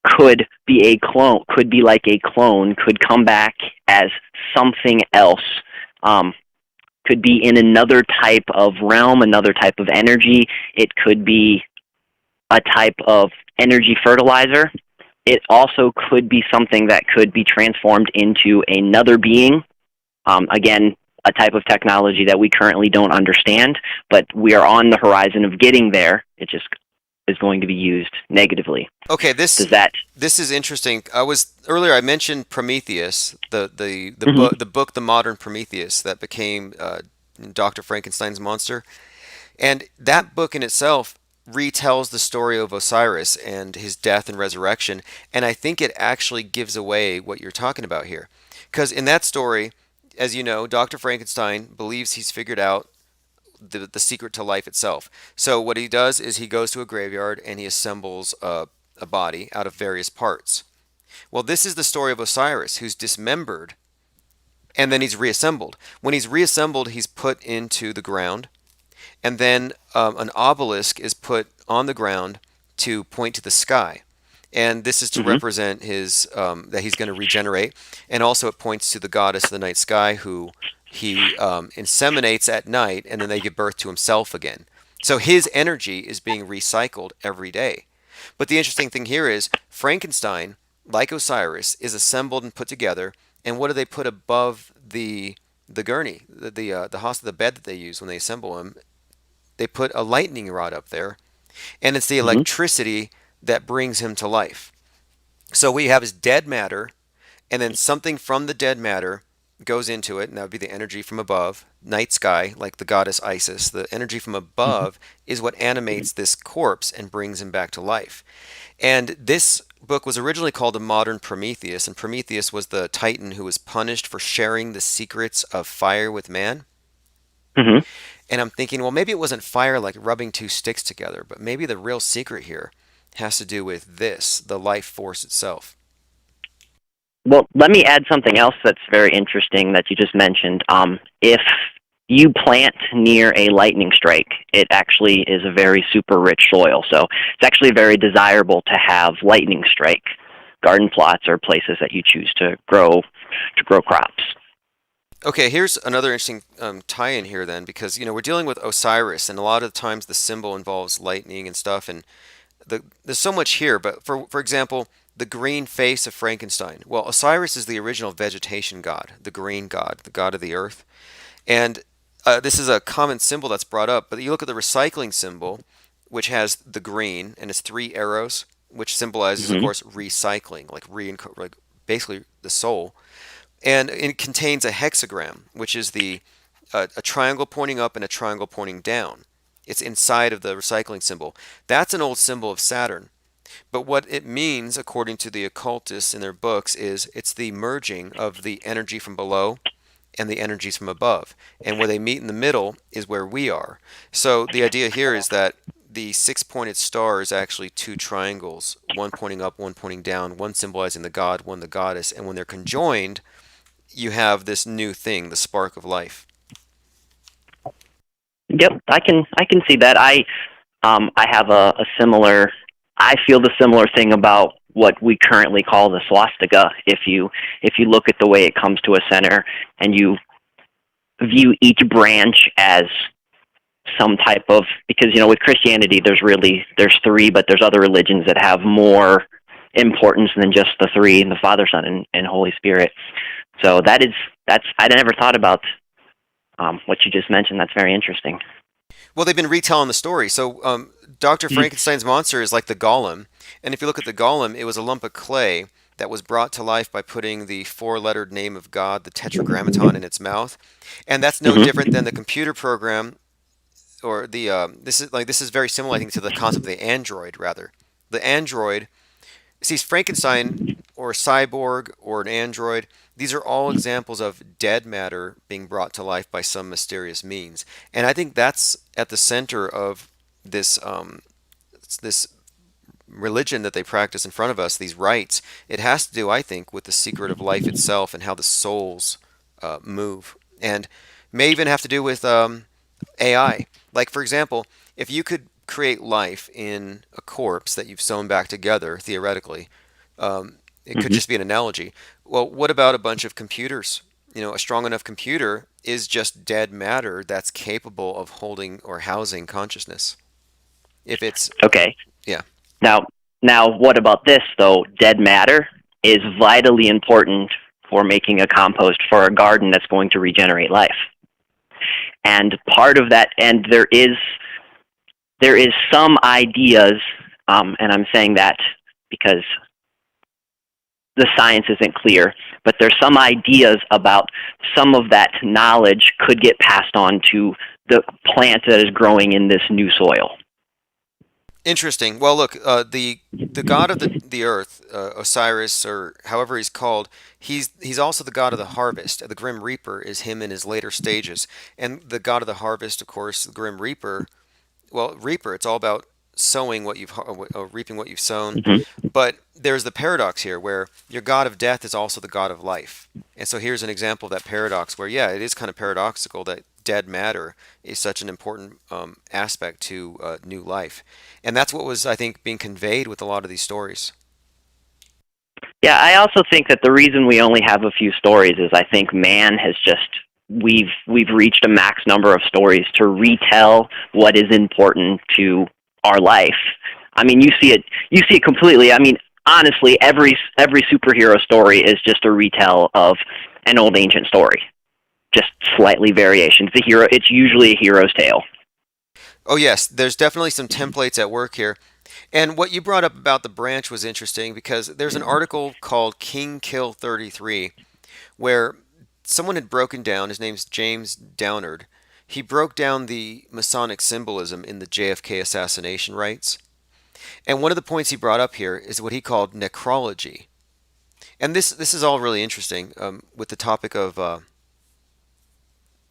could be like a clone, could come back as something else, could be in another type of realm, another type of energy. It could be a type of energy fertilizer. It also could be something that could be transformed into another being. Again, a type of technology that we currently don't understand, but we are on the horizon of getting there. It just is going to be used negatively. Okay, this is interesting. Earlier I mentioned Prometheus, the book The Modern Prometheus that became Dr. Frankenstein's monster. And that book in itself retells the story of Osiris and his death and resurrection, and I think it actually gives away what you're talking about here. Because in that story, as you know, Dr. Frankenstein believes he's figured out the secret to life itself. So what he does is he goes to a graveyard and he assembles a body out of various parts. Well, this is the story of Osiris, who's dismembered and then he's reassembled. When he's reassembled, he's put into the ground, and then an obelisk is put on the ground to point to the sky. And this is to represent his that he's going to regenerate, and also it points to the goddess of the night sky, who he inseminates at night, and then they give birth to himself again. So his energy is being recycled every day. But the interesting thing here is Frankenstein, like Osiris, is assembled and put together. And what do they put above the gurney, the bed that they use when they assemble him? They put a lightning rod up there, and it's the electricity that brings him to life. So what you have is dead matter, and then something from the dead matter goes into it, and that would be the energy from above, night sky, like the goddess Isis. The energy from above is what animates this corpse and brings him back to life. And this book was originally called The Modern Prometheus, and Prometheus was the titan who was punished for sharing the secrets of fire with man. And I'm thinking, well, maybe it wasn't fire like rubbing two sticks together, but maybe the real secret here has to do with this, the life force itself. Well, let me add something else that's very interesting that you just mentioned. If you plant near a lightning strike, it actually is a very super rich soil. So it's actually very desirable to have lightning strike garden plots or places that you choose to grow crops. Okay, here's another interesting tie-in here then, because we're dealing with Osiris, and a lot of times the symbol involves lightning and stuff, and there's so much here. But for example, the green face of Frankenstein. Well, Osiris is the original vegetation god, the green god, the god of the earth, and this is a common symbol that's brought up. But you look at the recycling symbol, which has the green and it's three arrows, which symbolizes, of course, recycling, like basically the soul. And it contains a hexagram, which is a triangle pointing up and a triangle pointing down. It's inside of the recycling symbol. That's an old symbol of Saturn. But what it means, according to the occultists in their books, is it's the merging of the energy from below and the energies from above. And where they meet in the middle is where we are. So the idea here is that the six-pointed star is actually two triangles, one pointing up, one pointing down, one symbolizing the god, one the goddess. And when they're conjoined, you have this new thing, the spark of life. Yep, I can see that. I have a similar. I feel the similar thing about what we currently call the swastika. If you look at the way it comes to a center, and you view each branch as some type of, because with Christianity there's three, but there's other religions that have more importance than just the three, the Father, Son, and Holy Spirit. So that's I never thought about what you just mentioned. That's very interesting. Well, they've been retelling the story. So Dr. Frankenstein's monster is like the golem. And if you look at the golem, it was a lump of clay that was brought to life by putting the four-lettered name of God, the tetragrammaton, in its mouth. And that's no different than the computer program, or this is very similar, I think, to the concept of the android, rather. The android, see, Frankenstein or a cyborg or an android, these are all examples of dead matter being brought to life by some mysterious means. And I think that's at the center of this religion that they practice in front of us, these rites. It has to do, I think, with the secret of life itself and how the souls move. And may even have to do with AI. Like, for example, if you could create life in a corpse that you've sewn back together, theoretically, it could just be an analogy. Well, what about a bunch of computers? A strong enough computer is just dead matter that's capable of holding or housing consciousness. If it's okay. Yeah. Now, what about this though? Dead matter is vitally important for making a compost for a garden that's going to regenerate life. And part of that, and there is some ideas, and I'm saying that because the science isn't clear, but there's some ideas about some of that knowledge could get passed on to the plant that is growing in this new soil. Interesting. Well, look, the god of the earth, Osiris, or however he's called, he's also the god of the harvest. The Grim Reaper is him in his later stages, and the god of the harvest, of course, the Grim Reaper. Well, Reaper, it's all about sowing what you've reaping what you've sown. But there's the paradox here, where your god of death is also the god of life. And so here's an example of that paradox, where it is kind of paradoxical that dead matter is such an important aspect to new life. And that's what was, I think, being conveyed with a lot of these stories. Yeah, I also think that the reason we only have a few stories is I think man has just we've reached a max number of stories to retell what is important to our life. I mean, you see it completely. I mean, honestly, every superhero story is just a retell of an old ancient story, just slightly variations. It's usually a hero's tale. Oh yes, there's definitely some templates at work here. And what you brought up about the branch was interesting, because there's an article called King Kill 33 where someone had broken down, his name's James Downard, he broke down the Masonic symbolism in the JFK assassination rites. And one of the points he brought up here is what he called necrology. And this is all really interesting with the topic of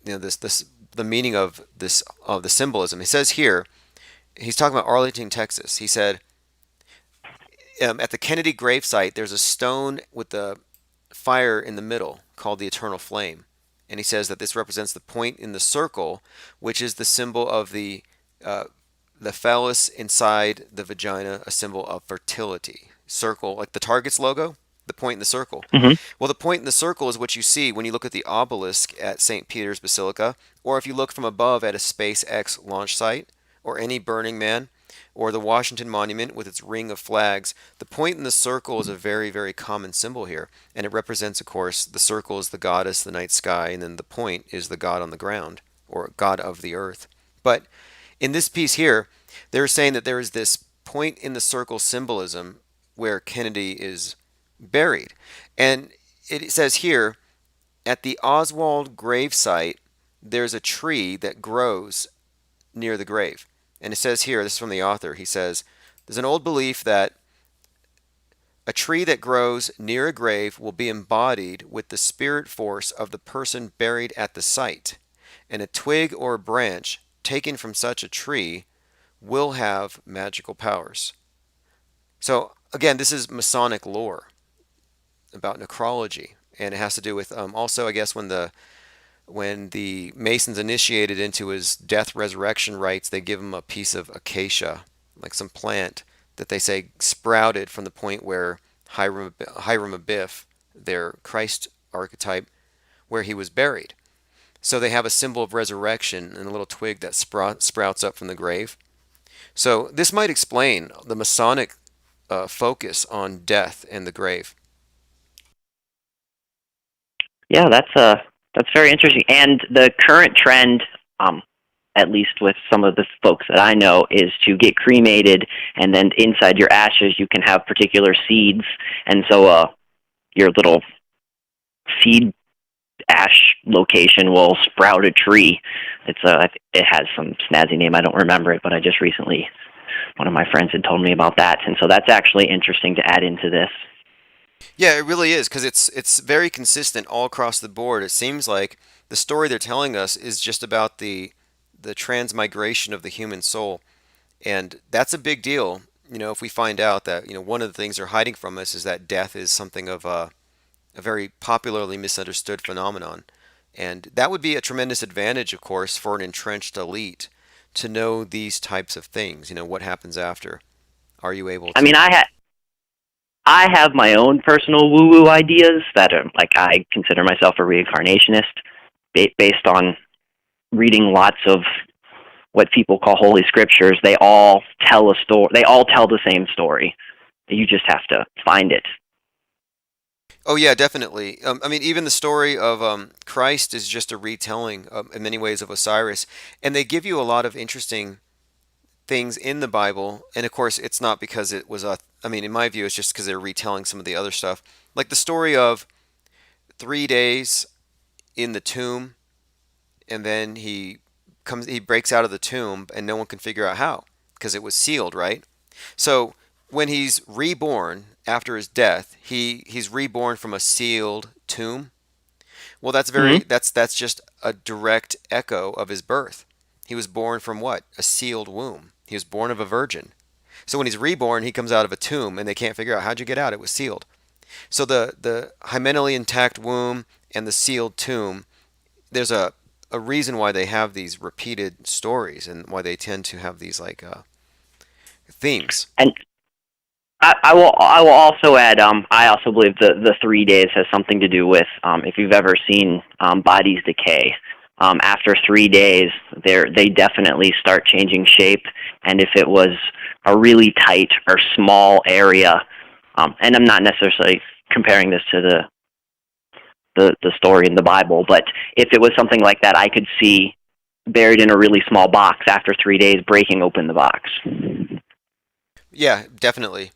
the meaning of the symbolism. He says here, he's talking about Arlington, Texas. He said, at the Kennedy gravesite, there's a stone with the fire in the middle called the Eternal Flame. and he says that this represents the point in the circle, which is the symbol of the phallus inside the vagina, a symbol of fertility. Circle, like the Target's logo, the point in the circle. Hmm. Well, the point in the circle is what you see when you look at the obelisk at St. Peter's Basilica, or if you look from above at a SpaceX launch site, or any Burning Man, or the Washington Monument with its ring of flags. The point in the circle is a very, very common symbol here, and it represents, of course, the circle is the goddess, the night sky, and then the point is the god on the ground, or god of the earth. But in this piece here, they're saying that there is this point in the circle symbolism where Kennedy is buried. And it says here, at the Oswald gravesite, there's a tree that grows near the grave. And it says here, this is from the author, he says, there's an old belief that a tree that grows near a grave will be embodied with the spirit force of the person buried at the site, and a twig or a branch taken from such a tree will have magical powers. So again, this is Masonic lore about necrology, and it has to do with also, I guess, when the Masons initiated into his death resurrection rites, they give him a piece of acacia, like some plant that they say sprouted from the point where Hiram Abiff, their Christ archetype, where he was buried. So they have a symbol of resurrection and a little twig that sprouts up from the grave. So this might explain the Masonic focus on death and the grave. Yeah, that's very interesting. And the current trend, at least with some of the folks that I know, is to get cremated, and then inside your ashes you can have particular seeds, and so your little seed ash location will sprout a tree. It has some snazzy name. I don't remember it, but I just recently, one of my friends had told me about that, and so that's actually interesting to add into this. Yeah, it really is, because it's very consistent all across the board. It seems like the story they're telling us is just about the transmigration of the human soul, and that's a big deal. If we find out that one of the things they're hiding from us is that death is something of a very popularly misunderstood phenomenon, and that would be a tremendous advantage, of course, for an entrenched elite to know these types of things. What happens after? Are you able to? I mean, I have my own personal woo-woo ideas that are, like, I consider myself a reincarnationist based on reading lots of what people call holy scriptures. They all tell a story. They all tell the same story. You just have to find it. Oh yeah, definitely. I mean, even the story of Christ is just a retelling, in many ways, of Osiris, and they give you a lot of interesting things in the Bible. And of course, it's not because it was I mean, in my view, it's just because they're retelling some of the other stuff, like the story of 3 days in the tomb, and then he breaks out of the tomb, and no one can figure out how, because it was sealed, right? So when he's reborn after his death, he's reborn from a sealed tomb. Well, that's that's just a direct echo of his birth. He was born from what? A sealed womb. He was born of a virgin. So when he's reborn, he comes out of a tomb, and they can't figure out, how'd you get out? It was sealed. So the hymenally intact womb and the sealed tomb, there's a reason why they have these repeated stories, and why they tend to have these themes. And I will also add, I also believe the 3 days has something to do with, if you've ever seen bodies decay. After 3 days, they definitely start changing shape, and if it was a really tight or small area, and I'm not necessarily comparing this to the story in the Bible, but if it was something like that, I could see buried in a really small box after 3 days breaking open the box. Yeah, definitely.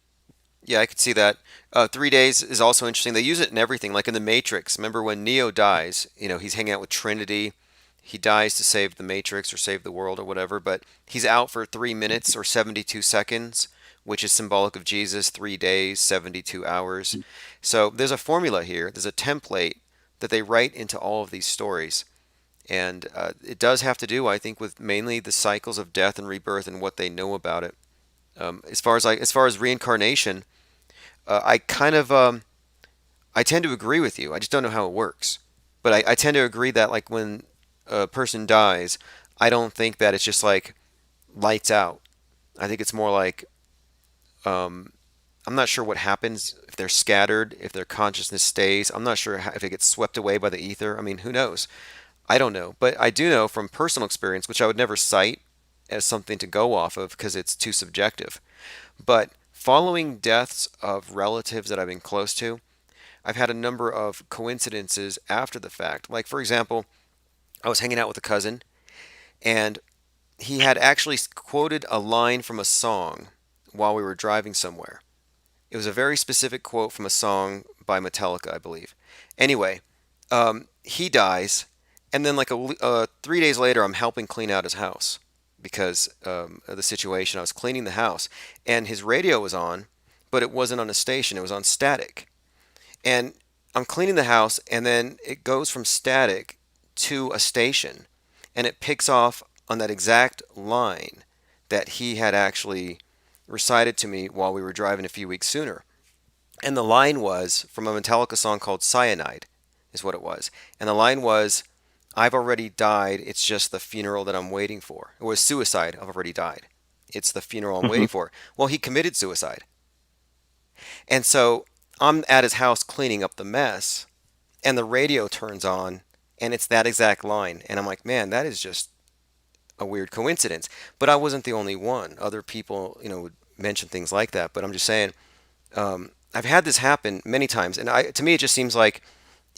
Yeah, I could see that. 3 days is also interesting. They use it in everything, like in the Matrix. Remember when Neo dies? He's hanging out with Trinity. He dies to save the Matrix or save the world or whatever, but he's out for 3 minutes or 72 seconds, which is symbolic of Jesus, 3 days, 72 hours. So there's a formula here. There's a template that they write into all of these stories. And it does have to do, I think, with mainly the cycles of death and rebirth and what they know about it. As far as reincarnation, I tend to agree with you. I just don't know how it works. But I tend to agree that like when a person dies, I don't think that it's just like lights out. I think it's more like um, I'm not sure what happens if they're scattered, if their consciousness stays. I'm not sure if it gets swept away by the ether. I mean, who knows? I don't know. But I do know from personal experience, which I would never cite as something to go off of because it's too subjective. But following deaths of relatives that I've been close to, I've had a number of coincidences after the fact. Like, for example, I was hanging out with a cousin, and he had actually quoted a line from a song while we were driving somewhere. It was a very specific quote from a song by Metallica, I believe. Anyway, he dies, and then like 3 days later, I'm helping clean out his house because of the situation. I was cleaning the house, and his radio was on, but it wasn't on a station. It was on static. And I'm cleaning the house, and then it goes from static to a station, and it picks off on that exact line that he had actually recited to me while we were driving a few weeks sooner. And the line was from a Metallica song called Cyanide, is what it was. And the line was, I've already died, it's just the funeral that I'm waiting for. It was suicide, I've already died. It's the funeral I'm waiting for. Well, he committed suicide. And so I'm at his house cleaning up the mess, and the radio turns on, and it's that exact line. And I'm like, man, that is just a weird coincidence. But I wasn't the only one. Other people, would mention things like that. But I'm just saying, I've had this happen many times, and to me, it just seems like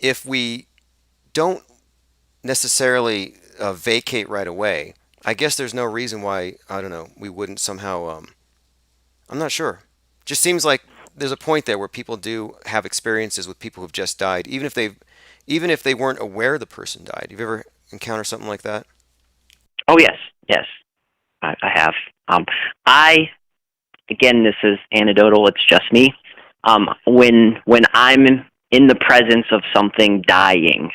if we don't necessarily vacate right away, I guess there's no reason why, I don't know, we wouldn't somehow. I'm not sure. Just seems like there's a point there where people do have experiences with people who've just died, even if they weren't aware the person died. You've ever encountered something like that? Oh yes, I have. I again, this is anecdotal. It's just me. When I'm in the presence of something dying,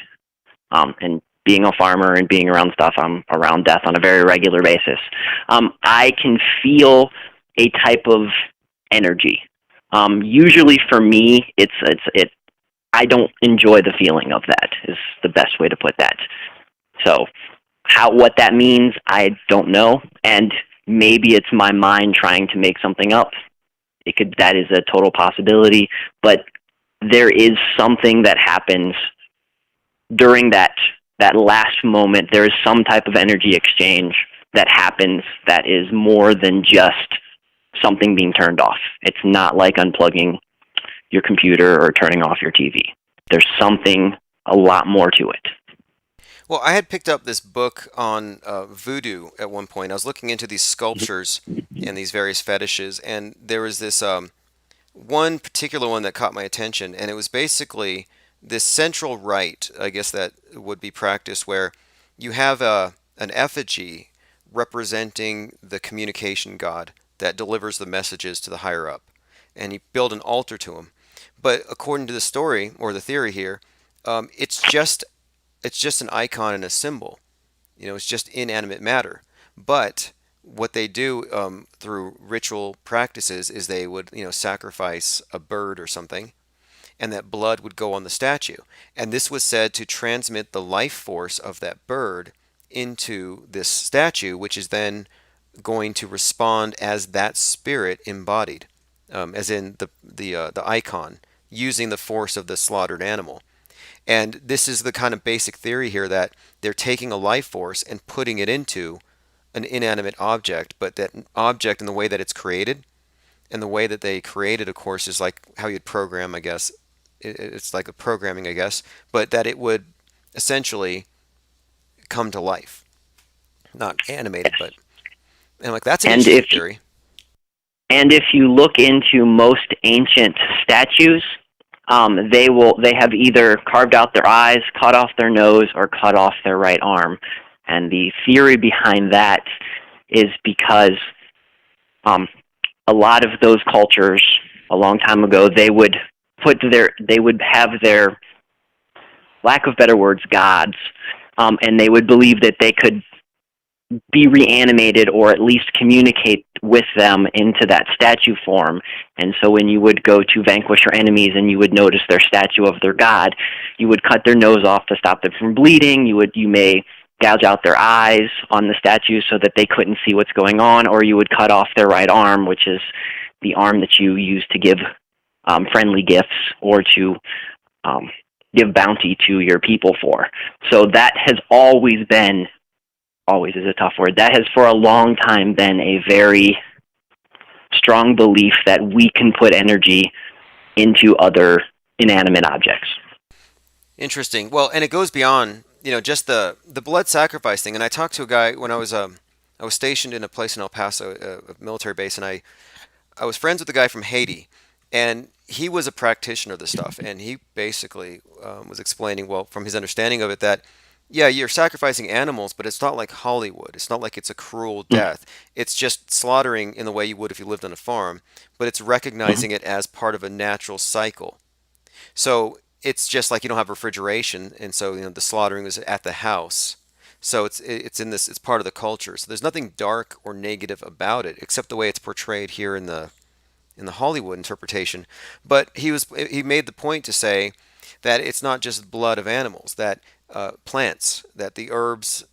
and being a farmer and being around stuff, I'm around death on a very regular basis. I can feel a type of energy. Usually for me, I don't enjoy the feeling of that, is the best way to put that. So what that means, I don't know, and maybe it's my mind trying to make something up. That is a total possibility, but there is something that happens during that last moment. There is some type of energy exchange that happens that is more than just something being turned off. It's not like unplugging your computer or turning off your TV. There's something a lot more to it. Well, I had picked up this book on voodoo at one point. I was looking into these sculptures and these various fetishes, and there was this one particular one that caught my attention, and it was basically this central rite, I guess that would be practiced, where you have an effigy representing the communication god that delivers the messages to the higher up, and you build an altar to him. But according to the story, or the theory here, it's just an icon and a symbol. It's just inanimate matter. But what they do through ritual practices is they would, sacrifice a bird or something, and that blood would go on the statue. And this was said to transmit the life force of that bird into this statue, which is then going to respond as that spirit embodied, as in the icon, using the force of the slaughtered animal. And this is the kind of basic theory here, that they're taking a life force and putting it into an inanimate object, but that object and the way that it's created, and the way that they created, of course, is like how you'd program, I guess. It's like a programming, I guess, but that it would essentially come to life. Not animated, but... And like, that's an interesting theory. And if you look into most ancient statues, they have either carved out their eyes, cut off their nose, or cut off their right arm. And the theory behind that is because a lot of those cultures a long time ago, they would have their, lack of better words, gods, and they would believe that they could be reanimated or at least communicate with them into that statue form. And so when you would go to vanquish your enemies and you would notice their statue of their god, you would cut their nose off to stop them from bleeding. You may gouge out their eyes on the statue so that they couldn't see what's going on, or you would cut off their right arm, which is the arm that you use to give friendly gifts or to give bounty to your people for. So that has always been, always is a tough word, that has for a long time been a very strong belief that we can put energy into other inanimate objects. Interesting. Well, and it goes beyond, just the blood sacrifice thing. And I talked to a guy when I was stationed in a place in El Paso, a military base, and I was friends with a guy from Haiti, and he was a practitioner of this stuff, and he basically was explaining, well, from his understanding of it, that yeah, you're sacrificing animals, but it's not like Hollywood. It's not like it's a cruel death. It's just slaughtering in the way you would if you lived on a farm, but it's recognizing it as part of a natural cycle. So it's just like you don't have refrigeration, and so the slaughtering is at the house. So it's in this, it's part of the culture. So there's nothing dark or negative about it, except the way it's portrayed here in the Hollywood interpretation. But he made the point to say that it's not just blood of animals, that plants, that the herbs,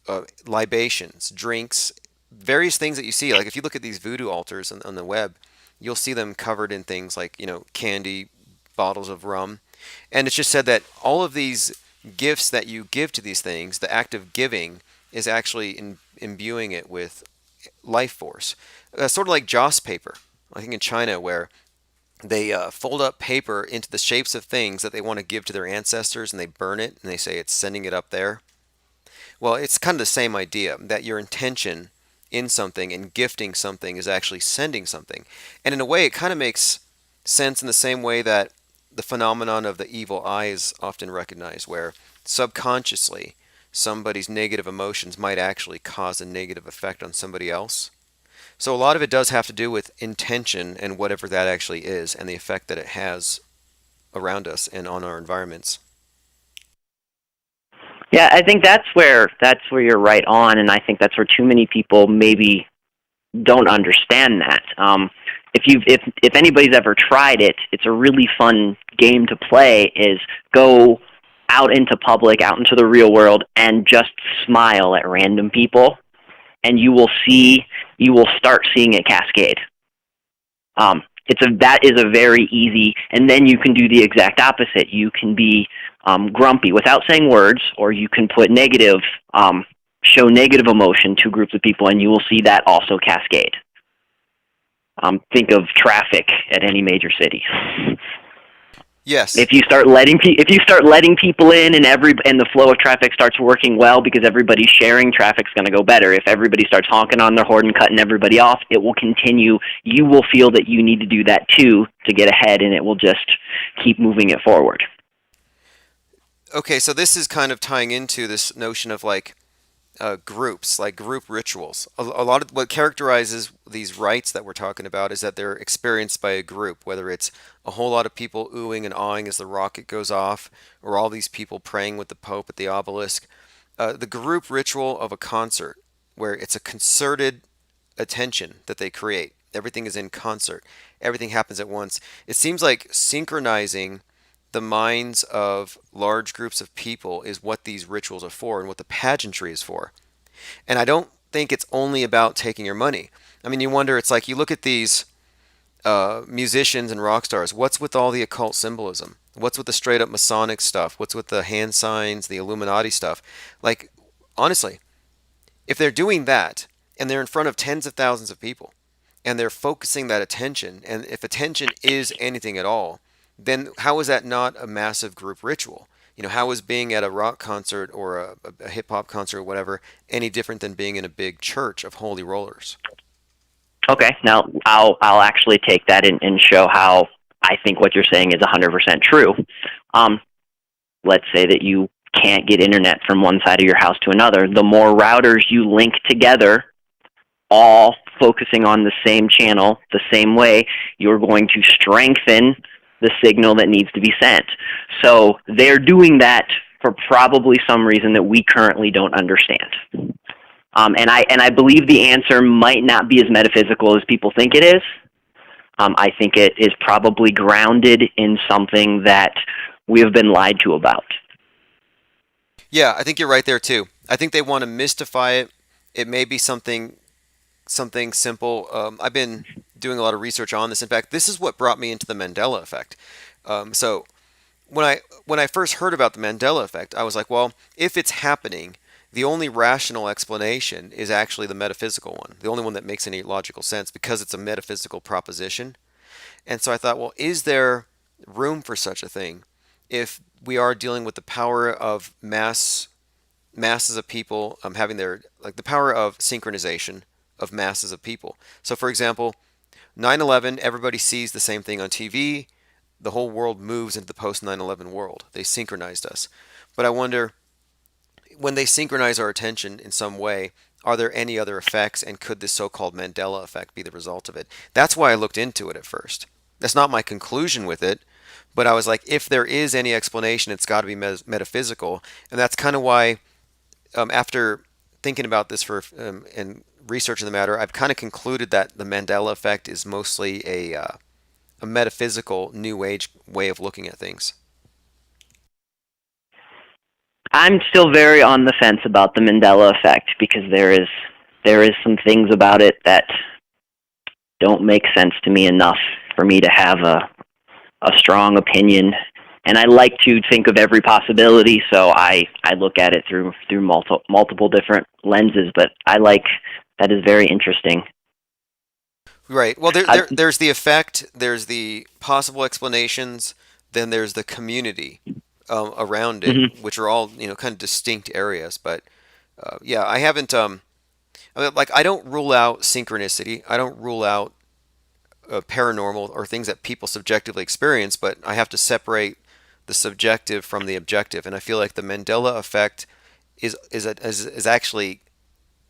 libations, drinks, various things that you see. Like if you look at these voodoo altars on the web, you'll see them covered in things like candy, bottles of rum, and it's just said that all of these gifts that you give to these things, the act of giving is actually imbuing it with life force. Sort of like joss paper, I think in China, where they fold up paper into the shapes of things that they want to give to their ancestors, and they burn it, and they say it's sending it up there. Well, it's kind of the same idea, that your intention in something and gifting something is actually sending something. And in a way, it kind of makes sense in the same way that the phenomenon of the evil eye is often recognized, where subconsciously somebody's negative emotions might actually cause a negative effect on somebody else. So a lot of it does have to do with intention and whatever that actually is, and the effect that it has around us and on our environments. Yeah, I think that's where you're right on, and I think that's where too many people maybe don't understand that. If anybody's ever tried it, it's a really fun game to play. Is go out into public, out into the real world, and just smile at random people, and you will start seeing it cascade. That is a very easy, and then you can do the exact opposite. You can be grumpy without saying words, or you can put show negative emotion to groups of people, and you will see that also cascade. Think of traffic at any major city. Yes. If you start letting people in, and the flow of traffic starts working well because everybody's sharing, traffic's going to go better. If everybody starts honking on their horn and cutting everybody off, it will continue. You will feel that you need to do that too to get ahead, and it will just keep moving it forward. Okay, so this is kind of tying into this notion of groups, like group rituals. A lot of what characterizes these rites that we're talking about is that they're experienced by a group, whether it's a whole lot of people oohing and awing as the rocket goes off, or all these people praying with the Pope at the obelisk. The group ritual of a concert, where it's a concerted attention that they create. Everything is in concert. Everything happens at once. It seems like synchronizing the minds of large groups of people is what these rituals are for and what the pageantry is for. And I don't think it's only about taking your money. I mean, you wonder, it's like you look at these musicians and rock stars. What's with all the occult symbolism? What's with the straight up Masonic stuff? What's with the hand signs, the Illuminati stuff? Like, honestly, if they're doing that and they're in front of tens of thousands of people and they're focusing that attention, and if attention is anything at all, then how is that not a massive group ritual? How is being at a rock concert or a hip-hop concert or whatever any different than being in a big church of holy rollers? Okay, now I'll actually take that and show how I think what you're saying is 100% true. Let's say that you can't get internet from one side of your house to another. The more routers you link together, all focusing on the same channel, the same way, you're going to strengthen the signal that needs to be sent. So they're doing that for probably some reason that we currently don't understand. And I believe the answer might not be as metaphysical as people think it is. I think it is probably grounded in something that we have been lied to about. Yeah, I think you're right there too. I think they want to mystify it. It may be something simple. I've been doing a lot of research on this. In fact, this is what brought me into the Mandela effect. So when I first heard about the Mandela effect, I was like, well, if it's happening, the only rational explanation is actually the metaphysical one, the only one that makes any logical sense because it's a metaphysical proposition. And so I thought, well, is there room for such a thing if we are dealing with the power of masses of people having their like the power of synchronization of masses of people. So for example, 9/11, everybody sees the same thing on TV. The whole world moves into the post 9/11 world. They synchronized us. But I wonder, when they synchronize our attention in some way, are there any other effects, and could this so-called Mandela effect be the result of it? That's why I looked into it at first. That's not my conclusion with it, but I was like, if there is any explanation, it's got to be metaphysical, and that's kind of why, after thinking about this and researching the matter, I've kind of concluded that the Mandela effect is mostly a metaphysical New Age way of looking at things. I'm still very on the fence about the Mandela effect because there is some things about it that don't make sense to me enough for me to have a strong opinion. And I like to think of every possibility, so I look at it through multiple different lenses. But that is very interesting. Right. Well, there's the effect, there's the possible explanations, then there's the community around it, which are all kind of distinct areas. But yeah, I haven't I don't rule out synchronicity. I don't rule out paranormal or things that people subjectively experience, but I have to separate the subjective from the objective. And I feel like the Mandela effect is actually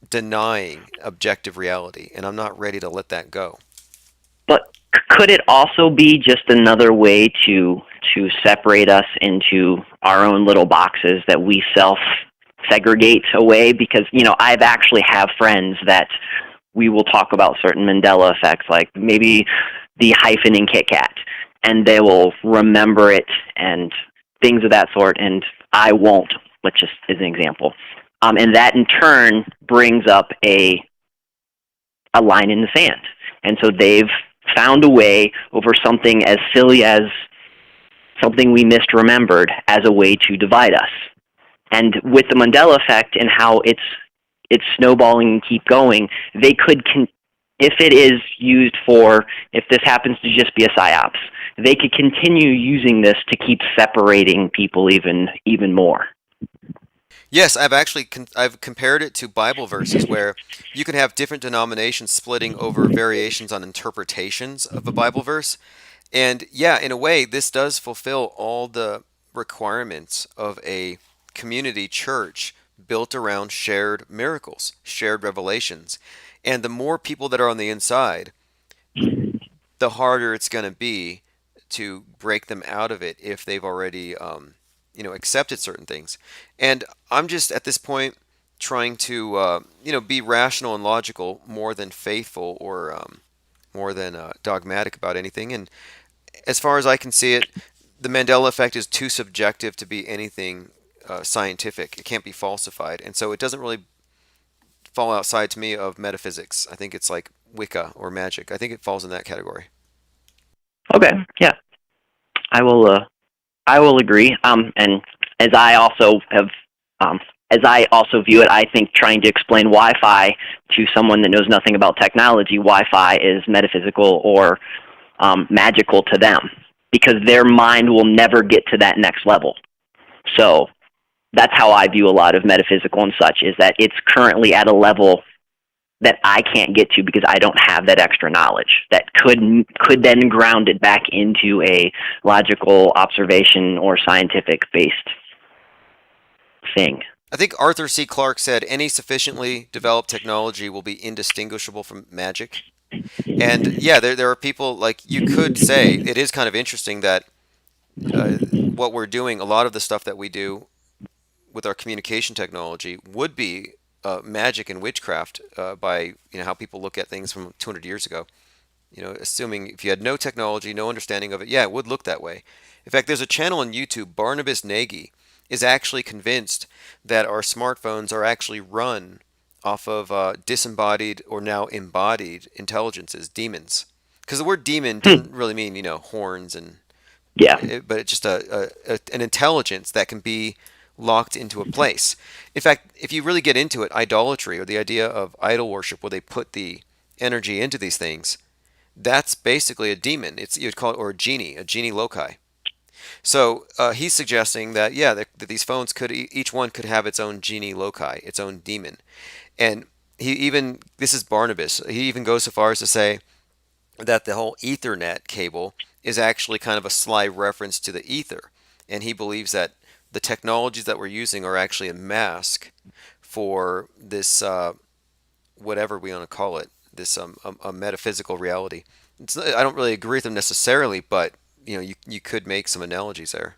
denying objective reality, and I'm not ready to let that go. But could it also be just another way to separate us into our own little boxes that we self-segregate away? Because, I've actually have friends that we will talk about certain Mandela effects, like maybe the hyphen in Kit Kat, and they will remember it and things of that sort, and I won't, which just is an example. And that in turn brings up a line in the sand. And so they've found a way over something as silly as something we misremembered as a way to divide us. And with the Mandela effect and how it's snowballing and keep going, they could, if it is used if this happens to just be a psyops, they could continue using this to keep separating people even more. Yes, I've compared it to Bible verses where you can have different denominations splitting over variations on interpretations of a Bible verse. And yeah, in a way, this does fulfill all the requirements of a community church built around shared miracles, shared revelations. And the more people that are on the inside, the harder it's going to be to break them out of it if they've already accepted certain things. And I'm just at this point trying to be rational and logical more than faithful or more than dogmatic about anything. And as far as I can see it, the Mandela effect is too subjective to be anything scientific. It can't be falsified, and so it doesn't really fall outside to me of metaphysics. I think it's like Wicca or magic. I think it falls in that category. Okay, yeah, I will agree. And as I also view it, I think trying to explain Wi-Fi to someone that knows nothing about technology, Wi-Fi is metaphysical or magical to them because their mind will never get to that next level. So that's how I view a lot of metaphysical and such, is that it's currently at a level that I can't get to because I don't have that extra knowledge that could then ground it back into a logical observation or scientific based thing. I think Arthur C. Clarke said any sufficiently developed technology will be indistinguishable from magic. And yeah, there are people, like, you could say it is kind of interesting that what we're doing, a lot of the stuff that we do with our communication technology would be magic and witchcraft by how people look at things from 200 years ago. Assuming if you had no technology, no understanding of it, yeah, it would look that way. In fact, there's a channel on YouTube, Barnabas Nagy, is actually convinced that our smartphones are actually run off of disembodied or now embodied intelligences, demons. Because the word demon doesn't really mean, horns and Yeah. but it's just an intelligence that can be locked into a place. In fact, if you really get into it, idolatry or the idea of idol worship, where they put the energy into these things, that's basically a demon. You'd call it, or a genie loci. So he's suggesting that that these phones could each one could have its own genie loci, its own demon, and this is Barnabas. He even goes so far as to say that the whole Ethernet cable is actually kind of a sly reference to the ether, and he believes that the technologies that we're using are actually a mask for this whatever we want to call it, this a metaphysical reality. I don't really agree with him necessarily, but you could make some analogies there.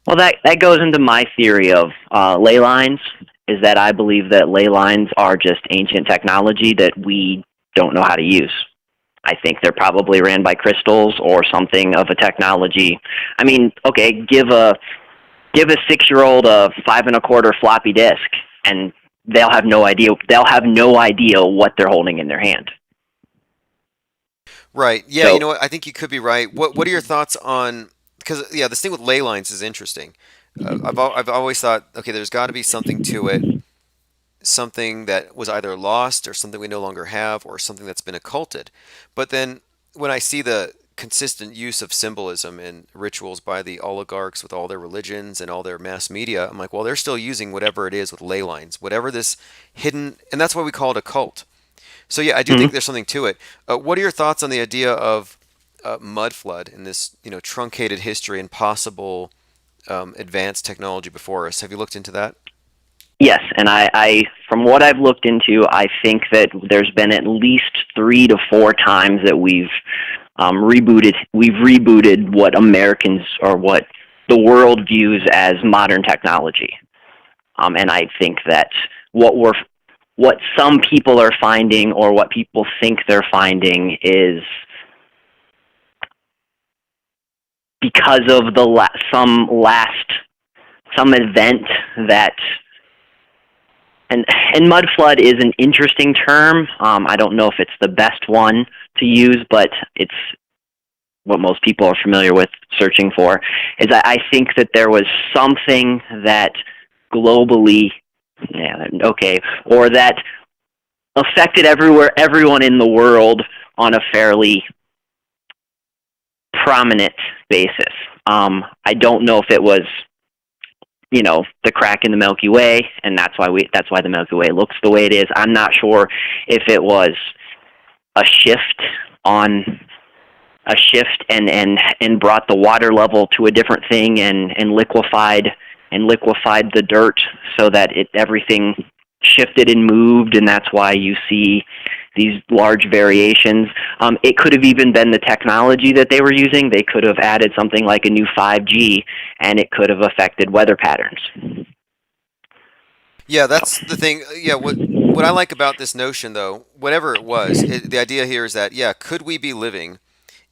Well, that goes into my theory of ley lines, is that I believe that ley lines are just ancient technology that we don't know how to use. I think they're probably ran by crystals or something of a technology. I mean, okay, give a 6-year-old a 5 1/4 floppy disk, and they'll have no idea. They'll have no idea what they're holding in their hand. Right. Yeah. So, You know what? I think you could be right. What are your thoughts on? Because this thing with ley lines is interesting. I've always thought, okay, there's got to be something to it, something that was either lost or something we no longer have, or something that's been occulted. But then when I see the consistent use of symbolism and rituals by the oligarchs with all their religions and all their mass media, I'm like, well, they're still using whatever it is with ley lines, whatever this hidden, and that's why we call it a cult. So yeah, I do think there's something to it. What are your thoughts on the idea of mud flood in this, truncated history and possible advanced technology before us? Have you looked into that? yes, and I, from what I've looked into, I think that there's been at least 3 to 4 times that we've rebooted what Americans or what the world views as modern technology. And I think that what some people are finding, or what people think they're finding, is because of some event that, and mud flood is an interesting term. I don't know if it's the best one to use, but it's what most people are familiar with searching for. Is I think that there was something that globally, or that affected everyone in the world on a fairly prominent basis. I don't know if it was, the crack in the Milky Way, and that's why the Milky Way looks the way it is. I'm not sure if it was a shift and brought the water level to a different thing and liquefied the dirt so that everything shifted and moved, and that's why you see these large variations. It could have even been the technology that they were using. They could have added something like a new 5G, and it could have affected weather patterns. Yeah, that's the thing. Yeah, what I like about this notion, though, whatever it was, the idea here is that, could we be living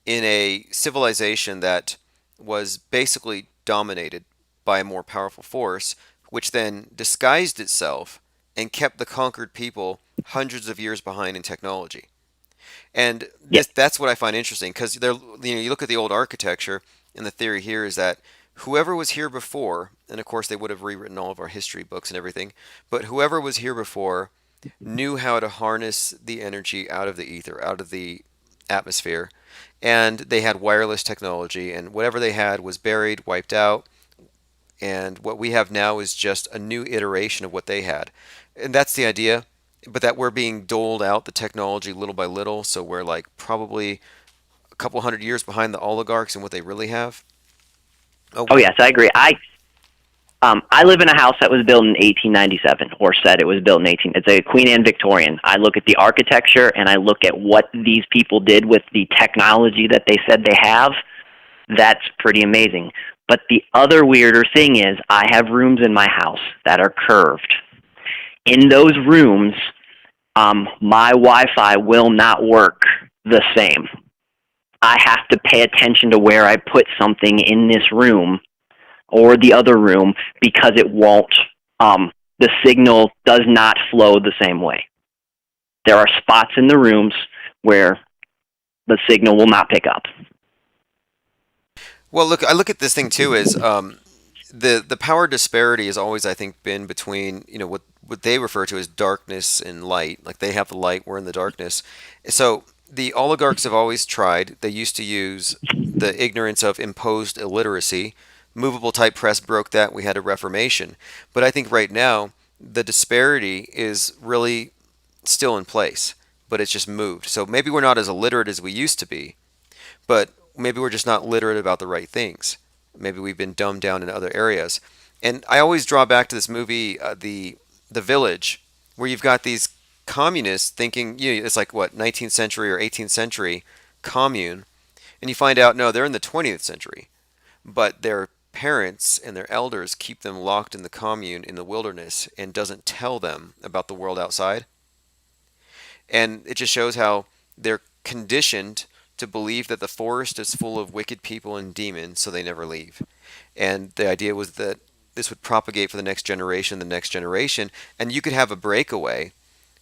in a civilization that was basically dominated by a more powerful force, which then disguised itself and kept the conquered people hundreds of years behind in technology? And that's what I find interesting, because you look at the old architecture, and the theory here is that whoever was here before, and of course they would have rewritten all of our history books and everything, but whoever was here before knew how to harness the energy out of the ether, out of the atmosphere, and they had wireless technology, and whatever they had was buried, wiped out, and what we have now is just a new iteration of what they had. And that's the idea, but that we're being doled out the technology little by little, so we're like probably a couple hundred years behind the oligarchs and what they really have. Oh yes, I agree. I live in a house that was built in 1897, or said it was built in 18. It's a Queen Anne Victorian. I look at the architecture and I look at what these people did with the technology that they said they have. That's pretty amazing. But the other weirder thing is, I have rooms in my house that are curved. In those rooms, my Wi-Fi will not work the same. I have to pay attention to where I put something in this room or the other room because it won't, the signal does not flow the same way. There are spots in the rooms where the signal will not pick up. Well, look, I look at this thing too as the power disparity has always, I think, been between what they refer to as darkness and light. Like they have the light, we're in the darkness. So the oligarchs have always tried. They used to use the ignorance of imposed illiteracy. Movable type press broke that. We had a reformation. But I think right now the disparity is really still in place, but it's just moved. So maybe we're not as illiterate as we used to be, but maybe we're just not literate about the right things. Maybe we've been dumbed down in other areas. And I always draw back to this movie, The Village, where you've got these communists thinking, it's like what, 19th century or 18th century commune, and you find out no, they're in the 20th century, but their parents and their elders keep them locked in the commune in the wilderness and doesn't tell them about the world outside. And it just shows how they're conditioned to believe that the forest is full of wicked people and demons, so they never leave. And the idea was that this would propagate for the next generation, and you could have a breakaway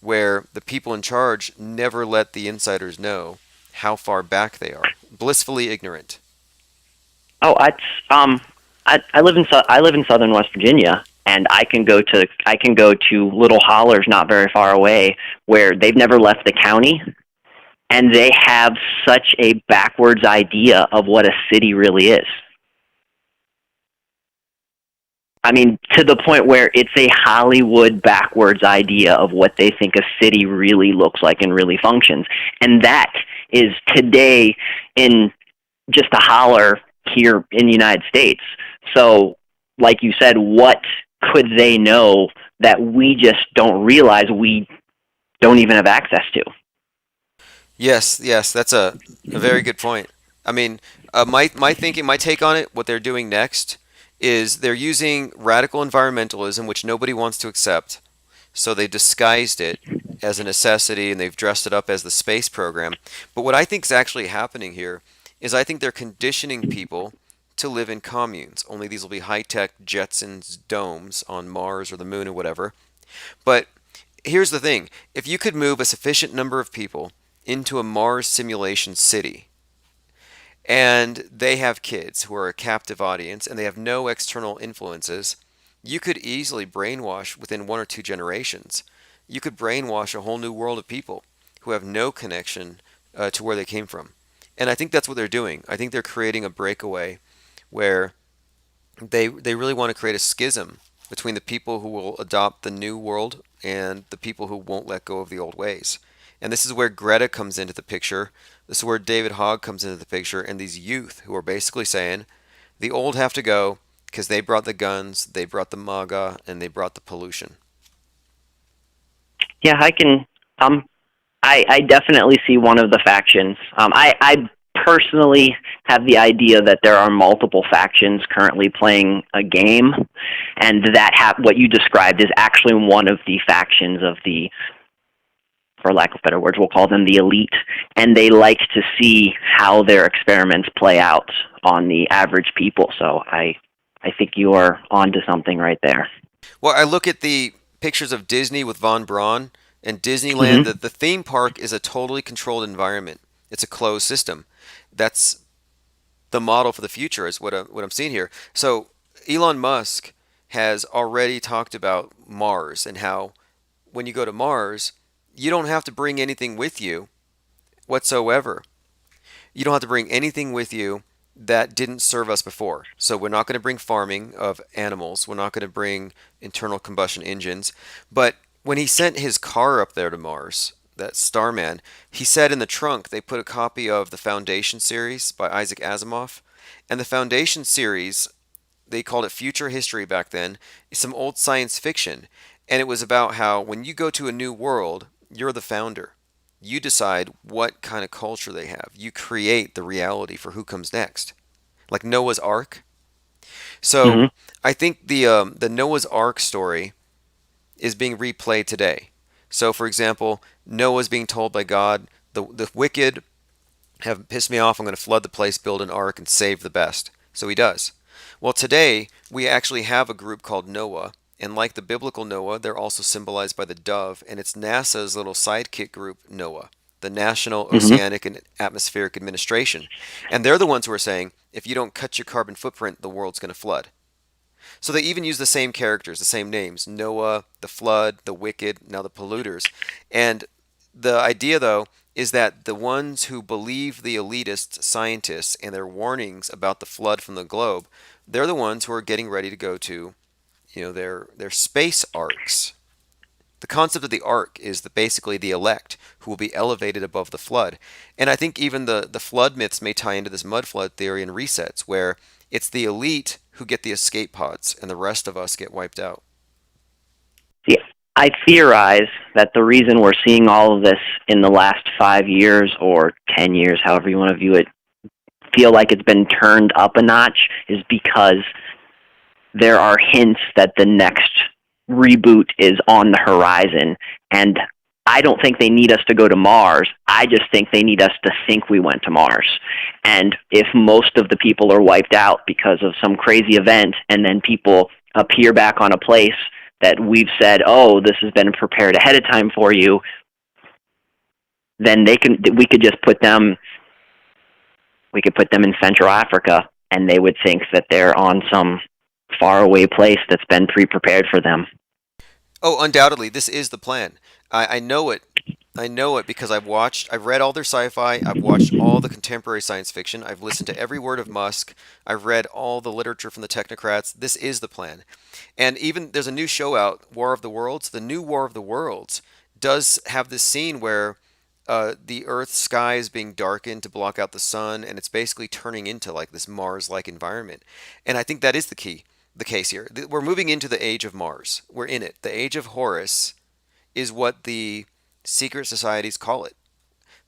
where the people in charge never let the insiders know how far back they are, blissfully ignorant. Oh, I live in southern West Virginia, and I can go to little hollers not very far away where they've never left the county, and they have such a backwards idea of what a city really is. I mean, to the point where it's a Hollywood backwards idea of what they think a city really looks like and really functions. And that is today in just a holler here in the United States. So, like you said, what could they know that we just don't realize we don't even have access to? Yes, that's a very good point. I mean, my thinking, my take on it, what they're doing next is they're using radical environmentalism, which nobody wants to accept. So they disguised it as a necessity and they've dressed it up as the space program. But what I think is actually happening here is I think they're conditioning people to live in communes. Only these will be high-tech Jetsons domes on Mars or the moon or whatever. But here's the thing. If you could move a sufficient number of people into a Mars simulation city, and they have kids who are a captive audience and they have no external influences, you could easily brainwash within 1 or 2 generations. You could brainwash a whole new world of people who have no connection to where they came from. And I think that's what they're doing. I think they're creating a breakaway where they really want to create a schism between the people who will adopt the new world and the people who won't let go of the old ways. And this is where Greta comes into the picture. This is where David Hogg comes into the picture, and these youth who are basically saying the old have to go because they brought the guns, they brought the MAGA, and they brought the pollution. Yeah, I can. I definitely see one of the factions. I personally have the idea that there are multiple factions currently playing a game, and that what you described is actually one of the factions of the, for lack of better words, we'll call them the elite, and they like to see how their experiments play out on the average people. So I think you are onto something right there. Well, I look at the pictures of Disney with Von Braun and Disneyland. Mm-hmm. The theme park is a totally controlled environment. It's a closed system. That's the model for the future is what I'm seeing here. So Elon Musk has already talked about Mars and how when you go to Mars, you don't have to bring anything with you whatsoever. You don't have to bring anything with you that didn't serve us before. So we're not going to bring farming of animals. We're not going to bring internal combustion engines. But when he sent his car up there to Mars, that Starman, he said in the trunk they put a copy of the Foundation series by Isaac Asimov. And the Foundation series, they called it future history back then, is some old science fiction. And it was about how when you go to a new world, you're the founder. You decide what kind of culture they have. You create the reality for who comes next. Like Noah's Ark. So I think the Noah's Ark story is being replayed today. So, for example, Noah's being told by God, the wicked have pissed me off. I'm going to flood the place, build an ark, and save the best. So he does. Well, today we actually have a group called NOAA, and like the biblical Noah, they're also symbolized by the dove, and it's NASA's little sidekick group, NOAA, the National Oceanic and Atmospheric Administration. And they're the ones who are saying, if you don't cut your carbon footprint, the world's going to flood. So they even use the same characters, the same names: Noah, the flood, the wicked, now the polluters. And the idea, though, is that the ones who believe the elitist scientists and their warnings about the flood from the globe, they're the ones who are getting ready to go to, their space arcs. The concept of the ark is basically the elect who will be elevated above the flood. And I think even the flood myths may tie into this mud flood theory and resets, where it's the elite who get the escape pods and the rest of us get wiped out. See, I theorize that the reason we're seeing all of this in the last 5 years or 10 years, however you want to view it, feel like it's been turned up a notch is because there are hints that the next reboot is on the horizon. And I don't think they need us to go to Mars. I just think they need us to think we went to Mars. And if most of the people are wiped out because of some crazy event, and then people appear back on a place that we've said, oh, this has been prepared ahead of time for you, then we could just put them in Central Africa, and they would think that they're on some faraway place that's been pre-prepared for them. Oh, undoubtedly, this is the plan. I know it. I know it because I've read all their sci-fi, I've watched all the contemporary science fiction, I've listened to every word of Musk, I've read all the literature from the technocrats. This is the plan. And even there's a new show out, War of the Worlds. The new War of the Worlds does have this scene where the Earth's sky is being darkened to block out the sun, and it's basically turning into like this Mars-like environment. And I think that is the case here. We're moving into the age of Mars. We're in it. The age of Horus is what the secret societies call it.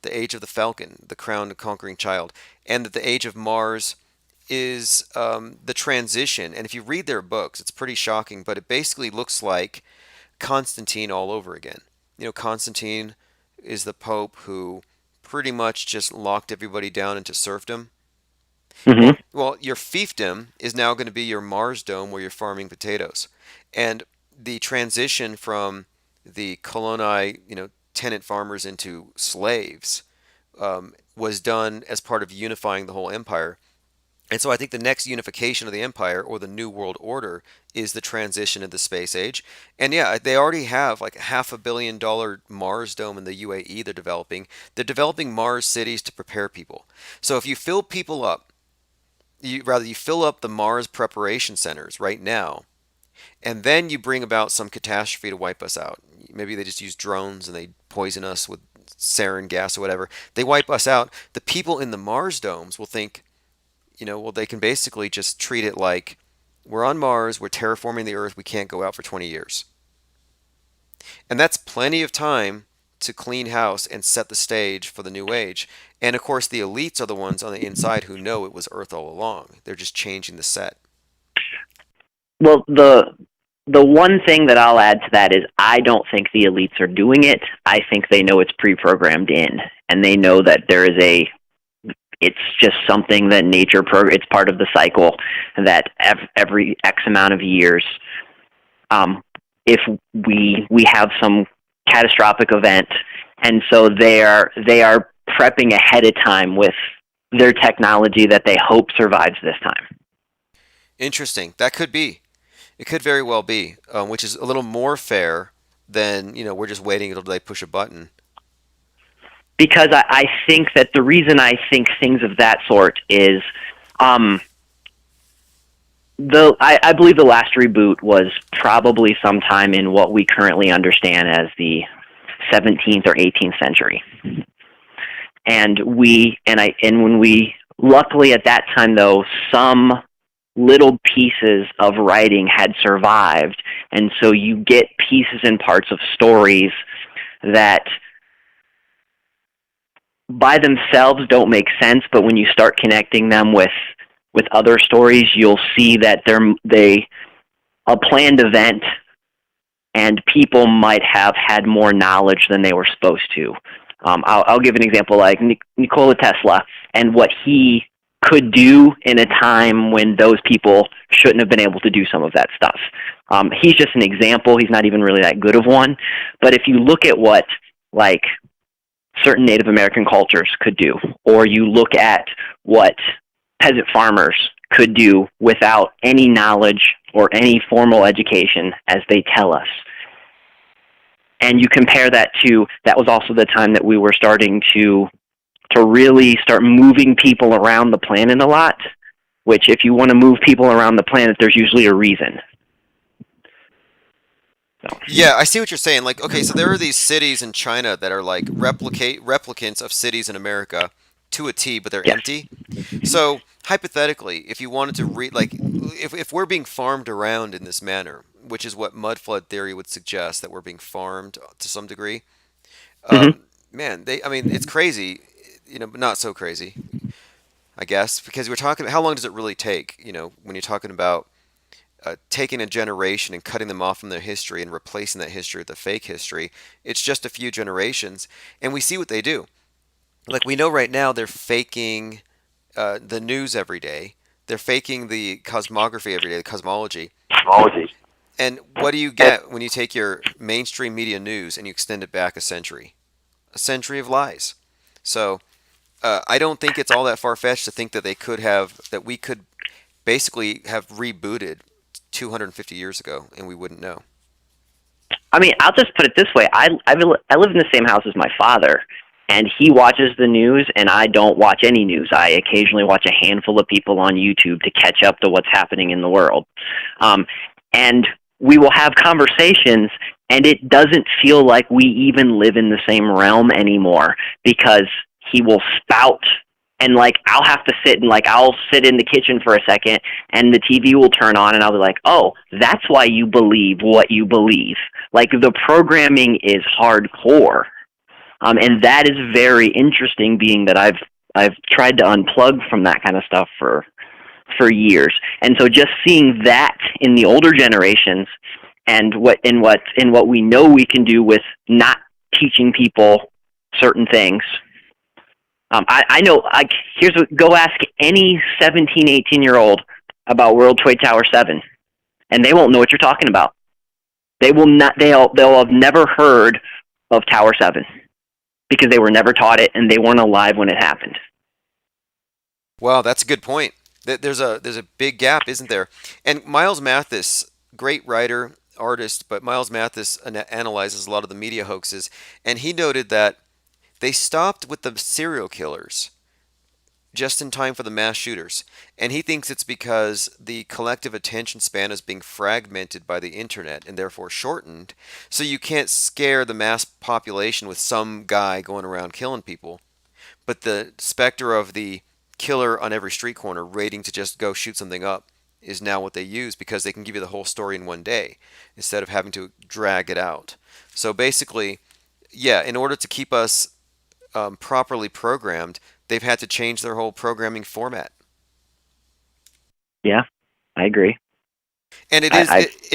The age of the Falcon, the crowned conquering child. And that the age of Mars is the transition. And if you read their books, it's pretty shocking, but it basically looks like Constantine all over again. Constantine is the Pope who pretty much just locked everybody down into serfdom. Mm-hmm. Well, your fiefdom is now going to be your Mars dome where you're farming potatoes. And the transition from the coloni, tenant farmers into slaves was done as part of unifying the whole empire. And so I think the next unification of the empire, or the New World Order, is the transition of the space age. And yeah, they already have like $500 million Mars dome in the UAE they're developing. They're developing Mars cities to prepare people. So if you fill people up, you fill up the Mars preparation centers right now, and then you bring about some catastrophe to wipe us out. Maybe they just use drones and they poison us with sarin gas or whatever. They wipe us out. The people in the Mars domes will think, they can basically just treat it like we're on Mars, we're terraforming the Earth, we can't go out for 20 years. And that's plenty of time to clean house and set the stage for the new age. And of course, the elites are the ones on the inside who know it was Earth all along. They're just changing the set. Well, the one thing that I'll add to that is I don't think the elites are doing it. I think they know it's pre-programmed in, and they know that it's just something that nature it's part of the cycle that every X amount of years, if we have some catastrophic event, and so they are prepping ahead of time with their technology that they hope survives this time. Interesting. That could be. It could very well be, which is a little more fair than, we're just waiting until they push a button. Because I think that the reason I think things of that sort is, I believe the last reboot was probably sometime in what we currently understand as the 17th or 18th century. And when we luckily at that time though, some little pieces of writing had survived, and so you get pieces and parts of stories that by themselves don't make sense, but when you start connecting them with other stories, you'll see that a planned event and people might have had more knowledge than they were supposed to. I'll give an example, like Nikola Tesla and what he could do in a time when those people shouldn't have been able to do some of that stuff. He's just an example. He's not even really that good of one. But if you look at what, like, certain Native American cultures could do, or you look at what peasant farmers could do without any knowledge or any formal education, as they tell us, and you compare that to, that was also the time that we were starting to really start moving people around the planet a lot, which if you want to move people around the planet, there's usually a reason. So. Yeah, I see what you're saying. Like, okay, so there are these cities in China that are like replicants of cities in America to a T, but they're empty. So hypothetically, if you wanted to if we're being farmed around in this manner, which is what mud flood theory would suggest, that we're being farmed to some degree, man, it's crazy, but not so crazy, I guess, because we're talking, how long does it really take, when you're talking about taking a generation and cutting them off from their history and replacing that history with a fake history. It's just a few generations, and we see what they do. Like, we know right now they're faking the news every day. They're faking the cosmography every day, the cosmology. And what do you get when you take your mainstream media news and you extend it back a century? A century of lies. So I don't think it's all that far-fetched to think that we could basically have rebooted 250 years ago, and we wouldn't know. I mean, I'll just put it this way. I live in the same house as my father, and he watches the news, and I don't watch any news. I occasionally watch a handful of people on YouTube to catch up to what's happening in the world. And we will have conversations, and it doesn't feel like we even live in the same realm anymore, because he will spout, and I'll have to sit and I'll sit in the kitchen for a second, and the TV will turn on, and I'll be like, oh, that's why you believe what you believe. The programming is hardcore. And that is very interesting, being that I've tried to unplug from that kind of stuff for years. And so just seeing that in the older generations, and what we know we can do with not teaching people certain things. I know, go ask any 17, 18-year-old about World Trade Tower 7, and they won't know what you're talking about. They will not. They'll have never heard of Tower 7 because they were never taught it, and they weren't alive when it happened. Wow, that's a good point. There's a big gap, isn't there? And Miles Mathis, great writer, artist, but Miles Mathis analyzes a lot of the media hoaxes, and he noted that they stopped with the serial killers just in time for the mass shooters. And he thinks it's because the collective attention span is being fragmented by the internet and therefore shortened. So you can't scare the mass population with some guy going around killing people. But the specter of the killer on every street corner waiting to just go shoot something up is now what they use, because they can give you the whole story in one day instead of having to drag it out. So basically, yeah, in order to keep us properly programmed, they've had to change their whole programming format. Yeah, I agree. And it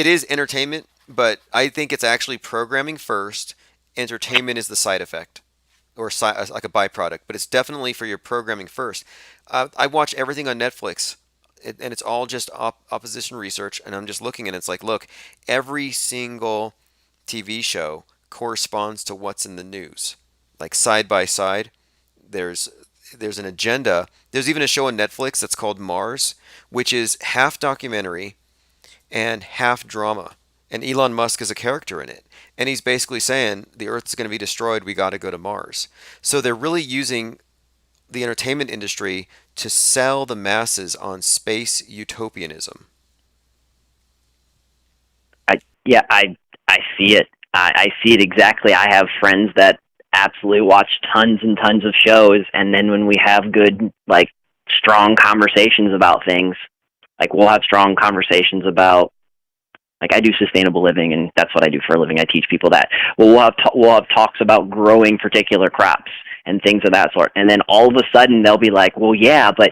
is entertainment, but I think it's actually programming first. Entertainment is the side effect, or like a byproduct, but it's definitely for your programming first. I watch everything on Netflix, and it's all just opposition research, and I'm just looking, and it's like, look, every single TV show corresponds to what's in the news. Like, side by side, there's an agenda. There's even a show on Netflix that's called Mars, which is half documentary and half drama. And Elon Musk is a character in it. And he's basically saying the Earth's going to be destroyed, we got to go to Mars. So they're really using the entertainment industry to sell the masses on space utopianism. I see it. I see it exactly. I have friends that absolutely watch tons and tons of shows, and then when we have good, strong conversations about things, we'll have strong conversations about, I do sustainable living, and that's what I do for a living. I teach people that. Well, we'll have talks about growing particular crops and things of that sort, and then all of a sudden they'll be like, well, yeah, but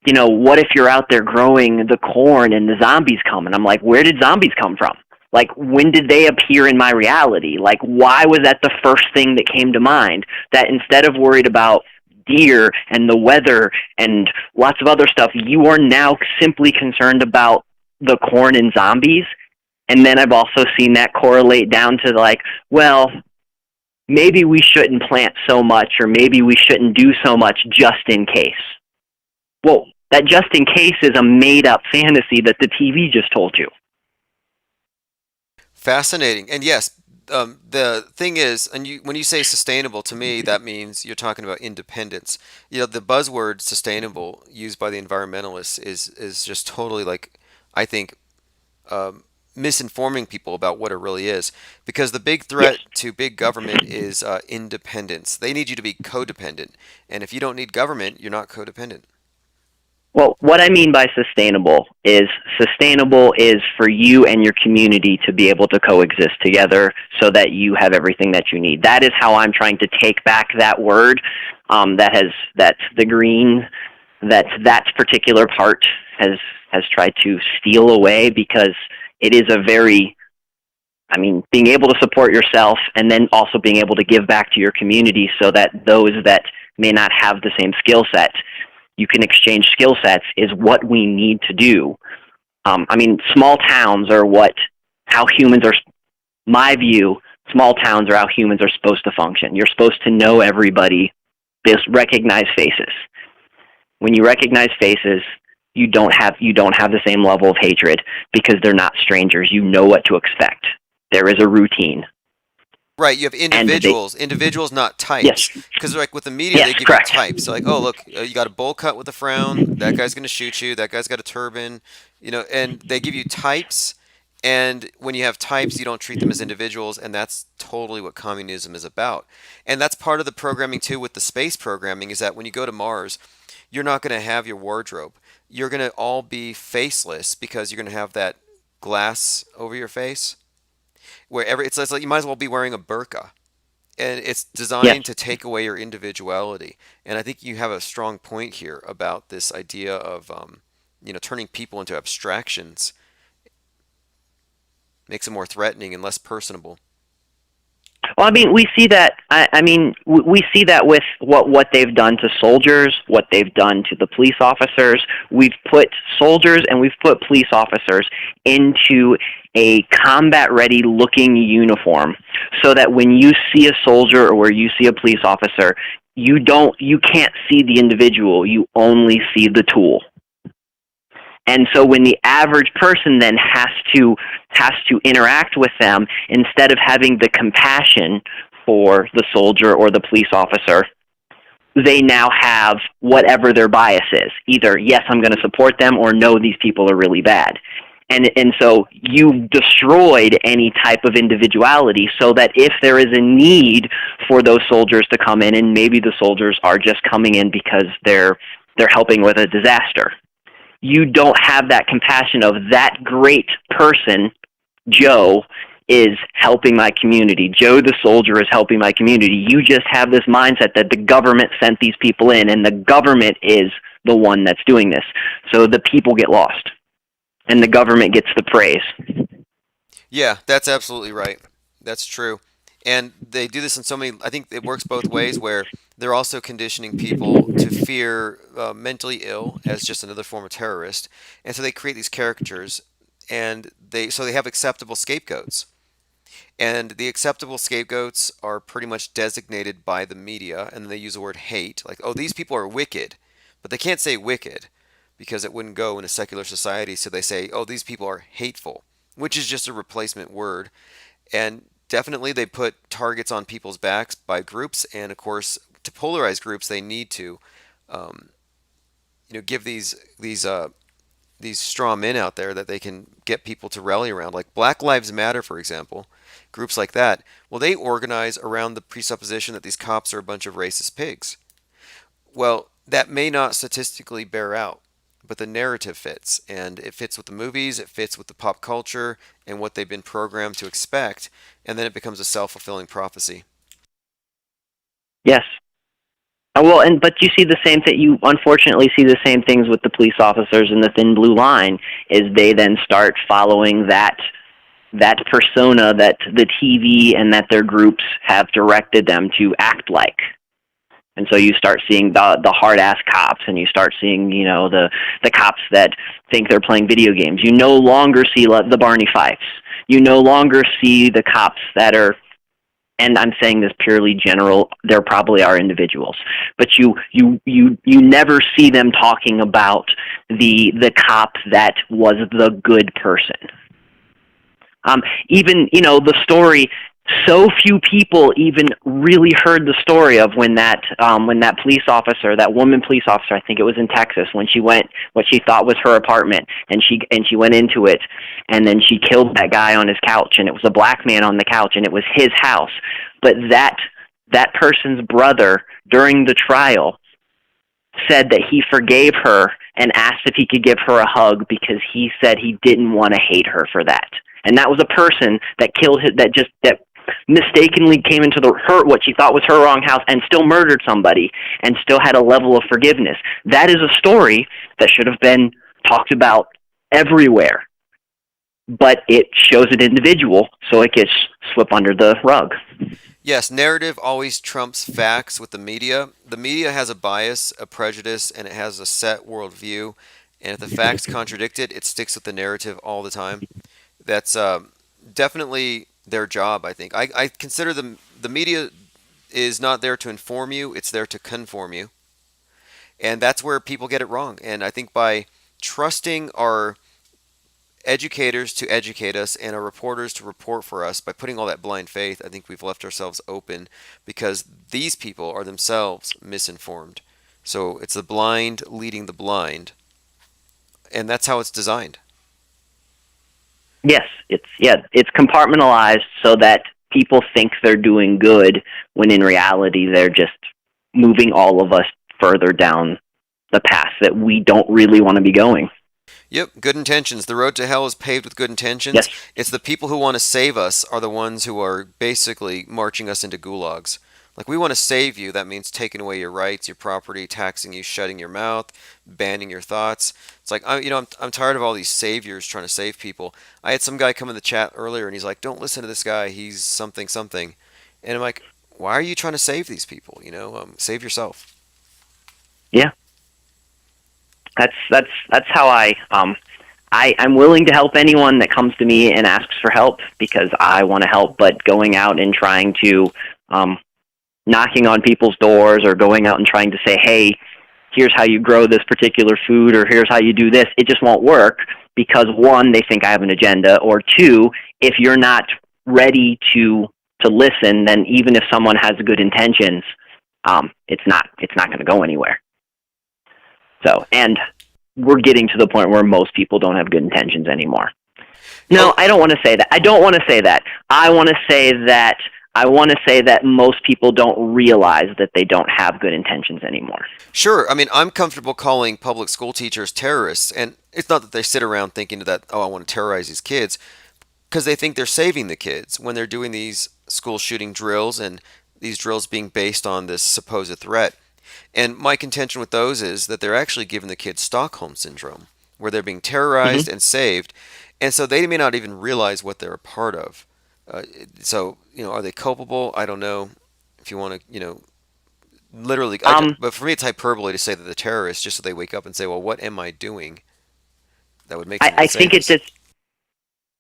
what if you're out there growing the corn and the zombies come? And I'm like, where did zombies come from? Like, when did they appear in my reality? Like, why was that the first thing that came to mind? That instead of worried about deer and the weather and lots of other stuff, you are now simply concerned about the corn and zombies. And then I've also seen that correlate down to like, well, maybe we shouldn't plant so much, or maybe we shouldn't do so much just in case. Well, that just in case is a made-up fantasy that the TV just told you. Fascinating. And yes, the thing is, and when you say sustainable, to me, that means you're talking about independence. The buzzword sustainable used by the environmentalists is just totally like, I think, misinforming people about what it really is. Because the big threat to big government is independence. They need you to be codependent. And if you don't need government, you're not codependent. Well, what I mean by sustainable is for you and your community to be able to coexist together so that you have everything that you need. That is how I'm trying to take back that word, that's the green, that particular part has tried to steal away, because it is being able to support yourself and then also being able to give back to your community so that those that may not have the same skill set, you can exchange skill sets, is what we need to do. Small towns are how humans are, my view, small towns are how humans are supposed to function. You're supposed to know everybody, just recognize faces. When you recognize faces, you don't have the same level of hatred because they're not strangers. You know what to expect. There is a routine. Right, you have individuals, not types. Yes. Because like with the media, they give correct. you types. So like, oh look, you got a bowl cut with a frown. That guy's gonna shoot you. That guy's got a turban. And they give you types. And when you have types, you don't treat them as individuals, and that's totally what communism is about. And that's part of the programming too with the space programming, is that when you go to Mars, you're not going to have your wardrobe. You're going to all be faceless because you're going to have that glass over your face. It's like you might as well be wearing a burqa. And it's designed to take away your individuality. And I think you have a strong point here about this idea of turning people into abstractions. Makes it more threatening and less personable. Well, we see that. We see that with what they've done to soldiers, what they've done to the police officers. We've put soldiers and we've put police officers into a combat-ready looking uniform, so that when you see a soldier or where you see a police officer, you can't see the individual. You only see the tool. And so when the average person then has to interact with them, instead of having the compassion for the soldier or the police officer, they now have whatever their bias is. Either, yes, I'm going to support them, or no, these people are really bad. And so you've destroyed any type of individuality, so that if there is a need for those soldiers to come in, and maybe the soldiers are just coming in because they're helping with a disaster, you don't have that compassion of that great person, Joe, is helping my community. Joe the soldier is helping my community. You just have this mindset that the government sent these people in, and the government is the one that's doing this. So the people get lost, and the government gets the praise. Yeah, that's absolutely right. That's true. And they do this in so many, I think it works both ways, where they're also conditioning people to fear mentally ill as just another form of terrorist. And so they create these caricatures, and they have acceptable scapegoats. And the acceptable scapegoats are pretty much designated by the media, and they use the word hate. Like, oh, these people are wicked. But they can't say wicked because it wouldn't go in a secular society. So they say, oh, these people are hateful, which is just a replacement word. And definitely, they put targets on people's backs by groups, and of course, to polarize groups, they need to, give these straw men out there that they can get people to rally around. Like Black Lives Matter, for example, groups like that. Well, they organize around the presupposition that these cops are a bunch of racist pigs. Well, that may not statistically bear out, but the narrative fits, and it fits with the movies, it fits with the pop culture, and what they've been programmed to expect, and then it becomes a self-fulfilling prophecy. Yes. But you see the same thing. You unfortunately see the same things with the police officers in the Thin Blue Line. Is they then start following that that persona that the TV and that their groups have directed them to act like. And so you start seeing the hard ass cops, and you start seeing, you know, the cops that think they're playing video games. You no longer see the Barney Fifes. You no longer see the cops that are, and I'm saying this purely general, there probably are individuals, but you never see them talking about the cop that was the good person. Even, you know, the story, so few people even really heard the story of when that police officer, that woman police officer, I think it was in Texas, when she went what she thought was her apartment, and she went into it, and then she killed that guy on his couch, and it was a black man on the couch, and it was his house. But that person's brother, during the trial, said that he forgave her and asked if he could give her a hug because he said he didn't want to hate her for that. And that was a person that killed that mistakenly came into what she thought was her wrong house and still murdered somebody and still had a level of forgiveness. That is a story that should have been talked about everywhere, but it shows an individual, so it gets swept under the rug. Yes, narrative always trumps facts with the media. The media has a bias, a prejudice, and it has a set worldview. And if the facts contradict it, it sticks with the narrative all the time. That's definitely their job, I think. I consider the media is not there to inform you, it's there to conform you. And that's where people get it wrong. And I think by trusting our educators to educate us and our reporters to report for us, by putting all that blind faith, I think we've left ourselves open because these people are themselves misinformed. So it's the blind leading the blind. And that's how it's designed. Yes, it's compartmentalized so that people think they're doing good when in reality they're just moving all of us further down the path that we don't really want to be going. Yep, good intentions. The road to hell is paved with good intentions. Yes. It's the people who want to save us are the ones who are basically marching us into gulags. Like, we want to save you. That means taking away your rights, your property, taxing you, shutting your mouth, banning your thoughts. It's like, I'm tired of all these saviors trying to save people. I had some guy come in the chat earlier, and he's like, don't listen to this guy. He's something, something. And I'm like, why are you trying to save these people? Save yourself. Yeah. That's how I'm willing to help anyone that comes to me and asks for help because I want to help, but going out and trying to, knocking on people's doors or going out and trying to say, hey, here's how you grow this particular food or here's how you do this, it just won't work because, one, they think I have an agenda, or two, if you're not ready to listen, then even if someone has good intentions, it's not going to go anywhere. So, and we're getting to the point where most people don't have good intentions anymore. No, I don't want to say that. I don't want to say that. I want to say that most people don't realize that they don't have good intentions anymore. Sure. I mean, I'm comfortable calling public school teachers terrorists, and it's not that they sit around thinking that, I want to terrorize these kids, because they think they're saving the kids when they're doing these school shooting drills and these drills being based on this supposed threat. And my contention with those is that they're actually giving the kids Stockholm Syndrome, where they're being terrorized and saved, and so they may not even realize what they're a part of. So, are they culpable? I don't know. If you want to, literally, but for me, it's hyperbole to say that the terrorists, just so they wake up and say, well, what am I doing? That would make sense. I think it's just,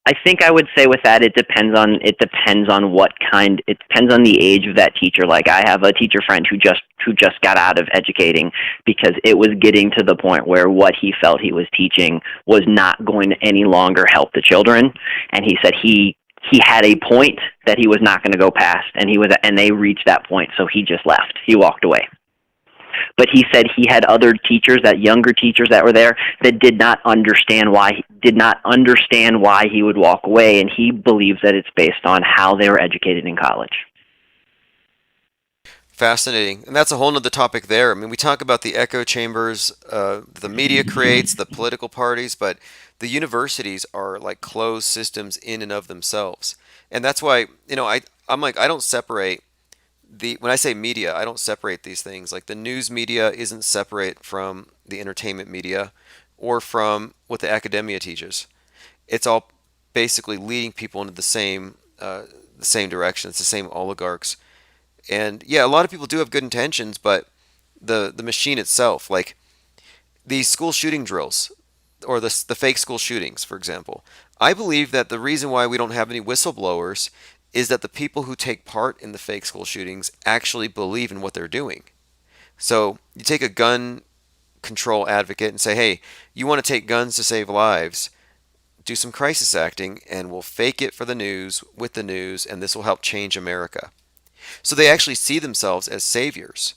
I think I would say with that, it depends on it depends on the age of that teacher. Like, I have a teacher friend who just got out of educating because it was getting to the point where what he felt he was teaching was not going to any longer help the children. And he said he had a point that he was not going to go past, and they reached that point, so he just left. He walked away. But he said he had other teachers, younger teachers that were there, that did not understand why he would walk away, and he believes that it's based on how they were educated in college. Fascinating. And that's a whole nother topic there. I mean, we talk about the echo chambers the media creates, the political parties, but the universities are like closed systems in and of themselves. And that's why, I'm like, I don't separate when I say media, I don't separate these things. Like, the news media isn't separate from the entertainment media or from what the academia teaches. It's all basically leading people into the same direction. It's the same oligarchs. And yeah, a lot of people do have good intentions, but the machine itself, like these school shooting drills or the fake school shootings, for example, I believe that the reason why we don't have any whistleblowers is that the people who take part in the fake school shootings actually believe in what they're doing. So you take a gun control advocate and say, hey, you want to take guns to save lives, do some crisis acting, and we'll fake it for the news with the news, and this will help change America. So they actually see themselves as saviors,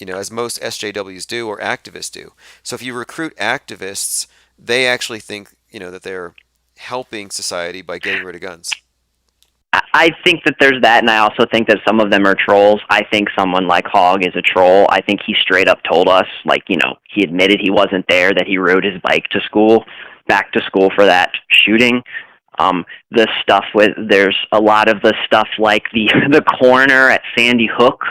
as most SJWs do or activists do. So if you recruit activists, they actually think, that they're helping society by getting rid of guns. I think that there's that, and I also think that some of them are trolls. I think someone like Hogg is a troll. I think he straight up told us, he admitted he wasn't there, that he rode his bike back to school for that shooting. The stuff there's a lot of the stuff like the coroner at Sandy Hook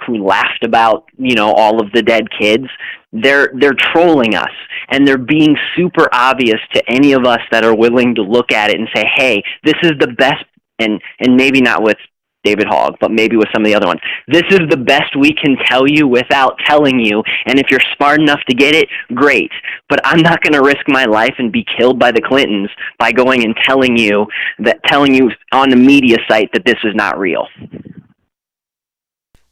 who laughed about, all of the dead kids. They're trolling us, and they're being super obvious to any of us that are willing to look at it and say, hey, this is the best. And maybe not with David Hogg, but maybe with some of the other ones. This is the best we can tell you without telling you, and if you're smart enough to get it, great. But I'm not going to risk my life and be killed by the Clintons by going and telling you on the media site that this is not real.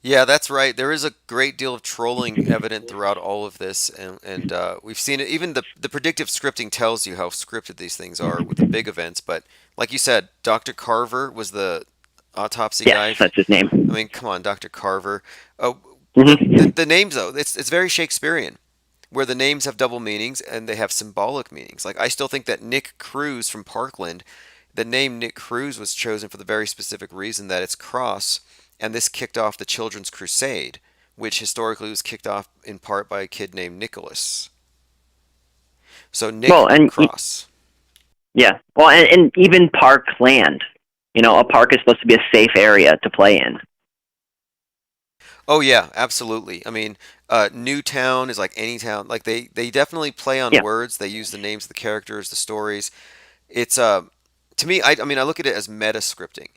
Yeah, that's right. There is a great deal of trolling evident throughout all of this, and we've seen it. Even the predictive scripting tells you how scripted these things are with the big events. But like you said, Dr. Carver was the autopsy guy. Yes, that's his name. I mean, come on, Dr. Carver. Oh, Mm-hmm. the names though, it's very Shakespearean, where the names have double meanings and they have symbolic meanings. Like I still think that Nick Cruz from Parkland, the name Nick Cruz was chosen for the very specific reason that it's cross. And this kicked off the Children's Crusade, which historically was kicked off in part by a kid named Nicholas. So Nick Cross. Yeah. Well, and even Parkland. A park is supposed to be a safe area to play in. Oh yeah, absolutely. I mean, Newtown is like any town. Like they definitely play on words. They use the names of the characters, the stories. It's to me, I mean, I look at it as meta scripting.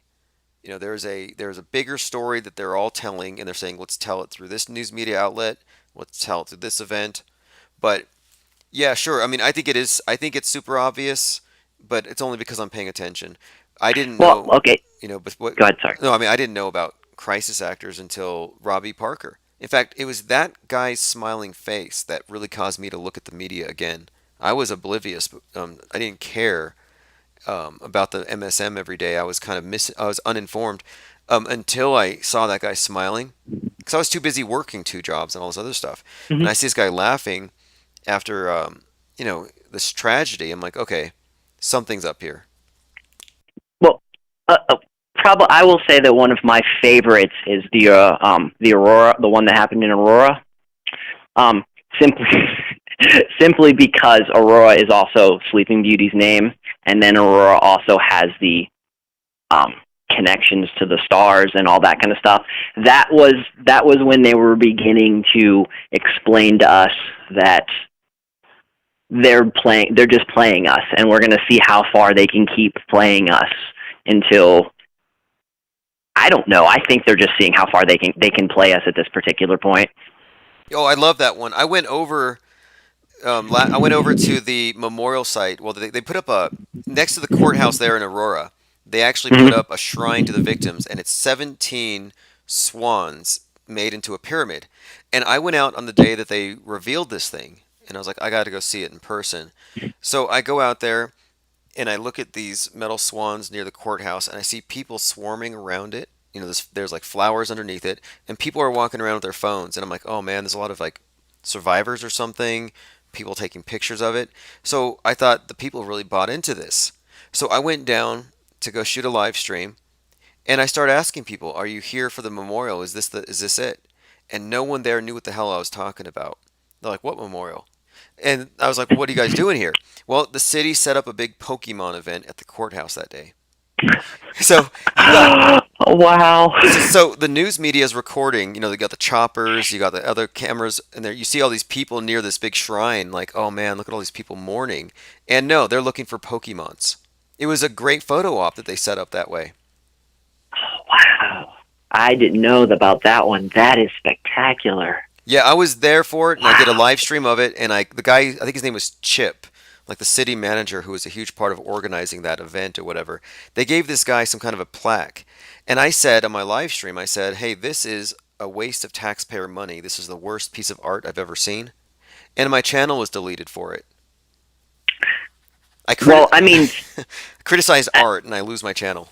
There's a bigger story that they're all telling, and they're saying, let's tell it through this news media outlet, let's tell it through this event. But yeah, sure. I mean, I think it's super obvious, but it's only because I'm paying attention. I didn't know. Well, okay. But what? Go ahead, sorry. No, I mean, I didn't know about crisis actors until Robbie Parker. In fact, it was that guy's smiling face that really caused me to look at the media again. I was oblivious. I didn't care about the MSM every day. I was kind of I was uninformed until I saw that guy smiling, because I was too busy working 2 jobs and all this other stuff. Mm-hmm. And I see this guy laughing after this tragedy. I'm like, okay, something's up here. Well, probably I will say that one of my favorites is the Aurora, the one that happened in Aurora. Simply because Aurora is also Sleeping Beauty's name, and then Aurora also has the connections to the stars and all that kind of stuff. That was when they were beginning to explain to us that they're just playing us, and we're going to see how far they can keep playing us until, I don't know. I think they're just seeing how far they can play us at this particular point. Oh, I love that one. I went over to the memorial site. Well, they put up next to the courthouse there in Aurora. They actually put up a shrine to the victims, and it's 17 swans made into a pyramid. And I went out on the day that they revealed this thing, and I was like, I got to go see it in person. So I go out there, and I look at these metal swans near the courthouse, and I see people swarming around it. There's like flowers underneath it, and people are walking around with their phones, and I'm like, oh man, there's a lot of like survivors or something, people taking pictures of it. So I thought the people really bought into this. So I went down to go shoot a live stream, and I started asking people, are you here for the memorial? Is this it? And no one there knew what the hell I was talking about. They're like, what memorial? And I was like, well, what are you guys doing here? Well, the city set up a big Pokemon event at the courthouse that day. So wow. So the news media is recording. They got the choppers, you got the other cameras, and there you see all these people near this big shrine. Like, oh man, look at all these people mourning. And no, they're looking for Pokemons. It was a great photo op that they set up that way. Wow. I didn't know about that one. That is spectacular. Yeah, I was there for it, and I did a Wow. live stream of it. And the guy, I think his name was Chip, like the city manager who was a huge part of organizing that event or whatever. They gave this guy some kind of a plaque, and I said on my live stream, I said, "Hey, this is a waste of taxpayer money. This is the worst piece of art I've ever seen," and my channel was deleted for it. I Well, I mean, criticize art, and I lose my channel.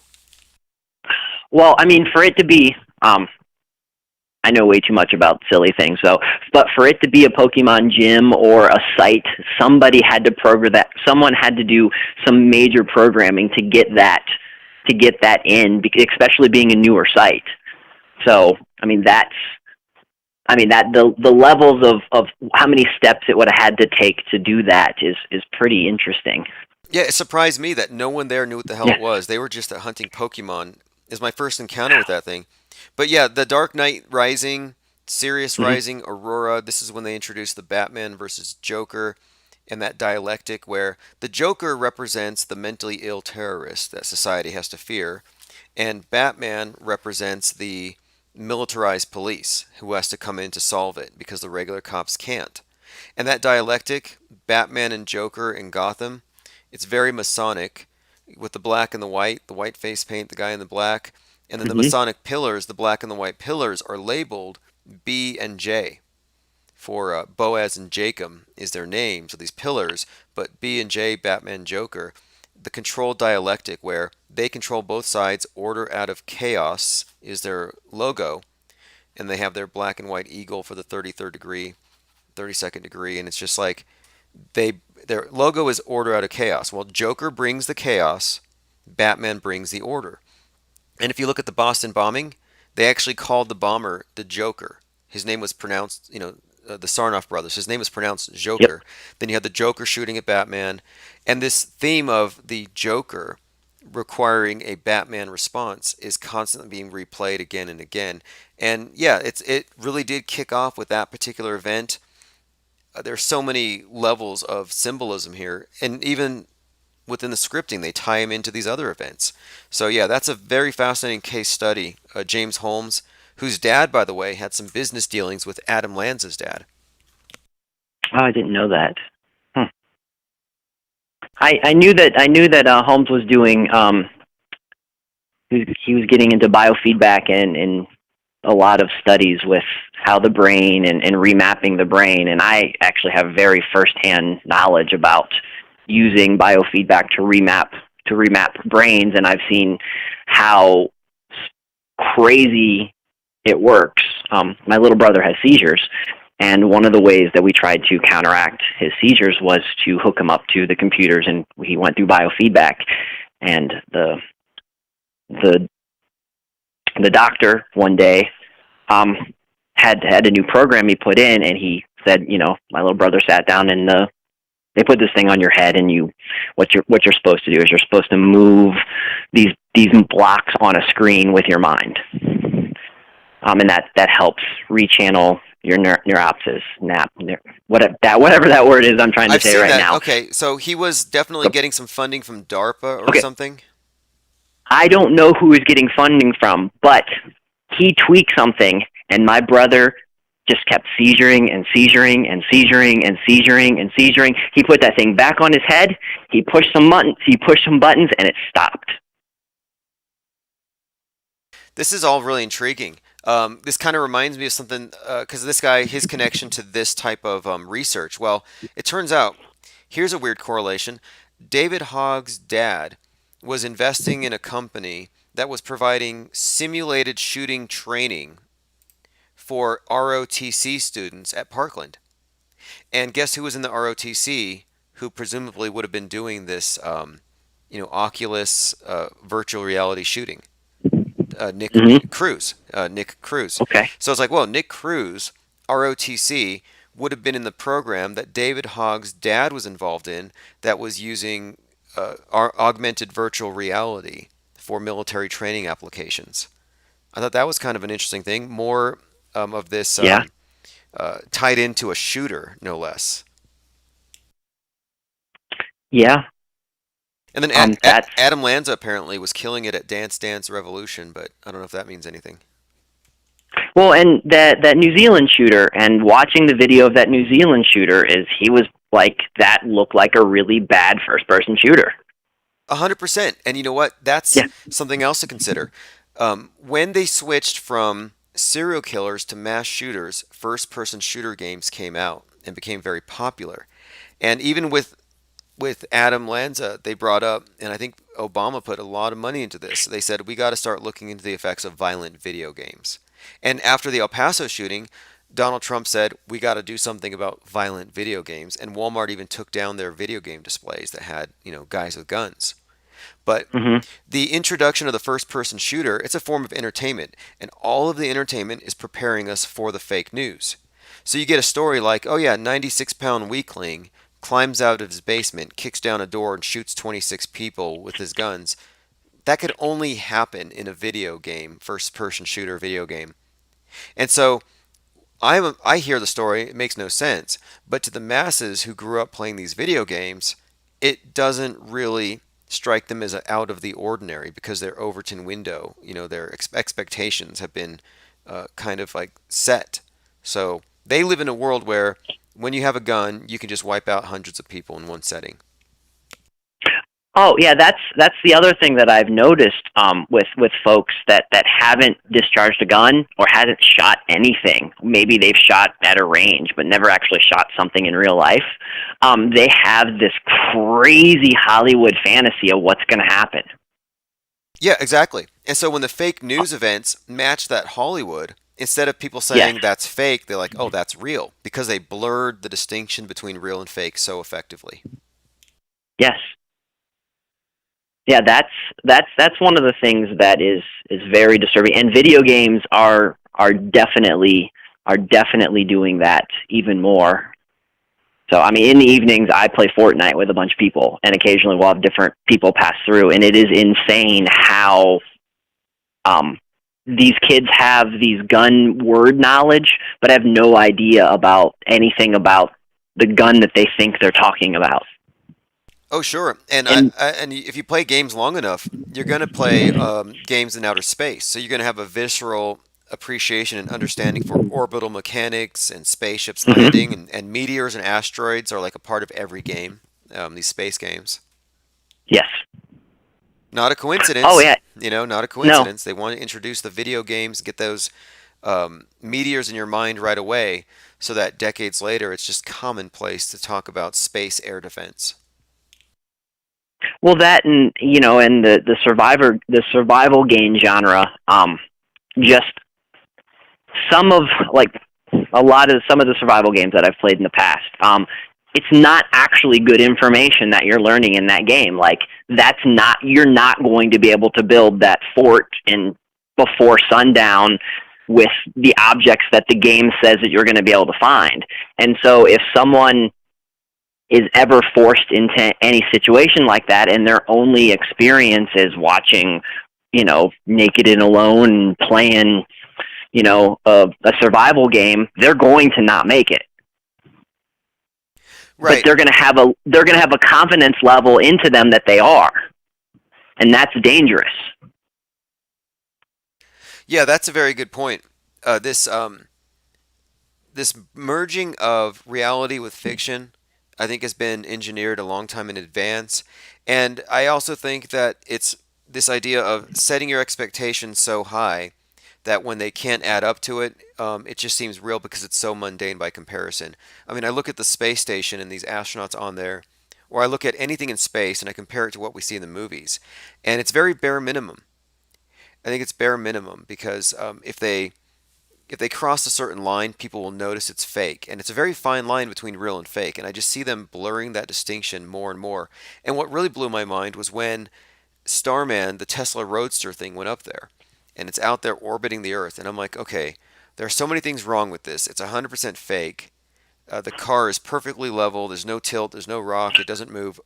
for it to be, I know way too much about silly things, so, but for it to be a Pokemon gym or a site, somebody had to program that. Someone had to do some major programming to get that in, especially being a newer site. So, that the levels of how many steps it would have had to take to do that is pretty interesting. Yeah, it surprised me that no one there knew what the hell Yeah. it was. They were just hunting Pokemon. Is my first encounter with that thing. But yeah, the Dark Knight Rising, Sirius Hmm. Rising, Aurora. This is when they introduced the Batman versus Joker, and that dialectic where the Joker represents the mentally ill terrorist that society has to fear, and Batman represents the militarized police who has to come in to solve it because the regular cops can't. And that dialectic, Batman and Joker in Gotham, it's very Masonic with the white face paint, the guy in the black, and then the Hmm. Masonic pillars, the black and the white pillars are labeled B and J for Boaz and Jacob is their name, so these pillars, but B and J, Batman, Joker, the control dialectic where they control both sides, order out of chaos is their logo, and they have their black and white eagle for the 33rd degree, 32nd degree, and it's just like they their logo is order out of chaos. Well, Joker brings the chaos, Batman brings the order. And if you look at the Boston bombing, they actually called the bomber the Joker. His name was pronounced, the Sarnoff brothers. His name was pronounced Yep. Joker. Then you had the Joker shooting at Batman, and this theme of the Joker requiring a Batman response is constantly being replayed again and again. And yeah, it really did kick off with that particular event. There's so many levels of symbolism here, and even within the scripting, they tie him into these other events. So yeah, that's a very fascinating case study. James Holmes, whose dad, by the way, had some business dealings with Adam Lanza's dad. Oh, I didn't know that. Hmm. I knew that Holmes was doing he was getting into biofeedback and a lot of studies with how the brain and remapping the brain, and I actually have very firsthand knowledge about using biofeedback to remap brains, and I've seen how crazy it works. My little brother has seizures, and one of the ways that we tried to counteract his seizures was to hook him up to the computers, and he went through biofeedback. And the the doctor one day had a new program he put in, and he said, my little brother sat down and they put this thing on your head, and what you're supposed to do is you're supposed to move these blocks on a screen with your mind, and that helps rechannel your neuropsis, whatever that word is I'm trying to I've say seen right that. now. Okay, so he was definitely getting some funding from DARPA or Okay, something. I don't know who he's getting funding from, but he tweaked something, and my brother just kept seizuring and seizuring and seizuring and seizuring and seizuring. He put that thing back on his head. He pushed some buttons, and it stopped. This is all really intriguing. This kind of reminds me of something because this guy, his connection to this type of research. Well, it turns out here's a weird correlation. David Hogg's dad was investing in a company that was providing simulated shooting training for ROTC students at Parkland. And guess who was in the ROTC who presumably would have been doing this, Oculus virtual reality shooting? Nick Hmm. Cruz. Nick Cruz. Okay. So it's like, well, Nick Cruz, ROTC, would have been in the program that David Hogg's dad was involved in that was using augmented virtual reality for military training applications. I thought that was kind of an interesting thing. More of this Yeah. tied into a shooter, no less. Yeah. And then That's Adam Lanza apparently was killing it at Dance Dance Revolution, but I don't know if that means anything. well, and that New Zealand shooter, and watching the video of that New Zealand shooter, is he was like, that looked like a really bad first person shooter. 100%. And you know what? That's Yeah. something else to consider. When they switched from serial killers to mass shooters, first person shooter games came out and became very popular. And even with Adam Lanza, they brought up, and I think Obama put a lot of money into this. They said, we got to start looking into the effects of violent video games. And after the El Paso shooting, Donald Trump said, we got to do something about violent video games. And Walmart even took down their video game displays that had, guys with guns. But the introduction of the first person shooter, it's a form of entertainment. And all of the entertainment is preparing us for the fake news. So you get a story like, oh yeah, 96-pound weakling climbs out of his basement, kicks down a door, and shoots 26 people with his guns. That could only happen in a video game, first-person shooter video game. And so I hear the story, it makes no sense. But to the masses who grew up playing these video games, it doesn't really strike them as out of the ordinary because their Overton window, their expectations have been kind of like set. So they live in a world where when you have a gun, you can just wipe out hundreds of people in one setting. Oh yeah, that's the other thing that I've noticed with folks that haven't discharged a gun or hasn't shot anything. Maybe they've shot at a range, but never actually shot something in real life. They have this crazy Hollywood fantasy of what's going to happen. Yeah, exactly. And so when the fake news events match that Hollywood, instead of people saying that's fake, they're like, oh, that's real, because they blurred the distinction between real and fake so effectively. Yes. Yeah, that's one of the things that is very disturbing, and video games are definitely doing that even more. So I mean, in the evenings, I play Fortnite with a bunch of people, and occasionally we'll have different people pass through, and it is insane how these kids have these gun word knowledge, but have no idea about anything about the gun that they think they're talking about. Oh, sure. And if you play games long enough, you're going to play games in outer space. So you're going to have a visceral appreciation and understanding for orbital mechanics and spaceships landing, and meteors and asteroids are like a part of every game, these space games. Yes. Not a coincidence. Oh, yeah. Not a coincidence. No. They want to introduce the video games, get those meteors in your mind right away, so that decades later it's just commonplace to talk about space air defense. Well, that and and the survival game genre, just some of the survival games that I've played in the past. It's not actually good information that you're learning in that game. Like you're not going to be able to build that fort before sundown with the objects that the game says that you're going to be able to find. And so if someone is ever forced into any situation like that, and their only experience is watching, Naked and Alone and playing, a survival game, they're going to not make it. Right. But they're going to have a confidence level into them that they are, and that's dangerous. Yeah, that's a very good point. This merging of reality with fiction, I think, has been engineered a long time in advance. And I also think that it's this idea of setting your expectations so high that when they can't add up to it, it just seems real because it's so mundane by comparison. I mean, I look at the space station and these astronauts on there, or I look at anything in space and I compare it to what we see in the movies. And it's very bare minimum. I think it's bare minimum because if they cross a certain line, people will notice it's fake. And it's a very fine line between real and fake. And I just see them blurring that distinction more and more. And what really blew my mind was when Starman, the Tesla Roadster thing, went up there. And it's out there orbiting the Earth. And I'm like, okay, there are so many things wrong with this. It's 100% fake. The car is perfectly level. There's no tilt. There's no rock. It doesn't move.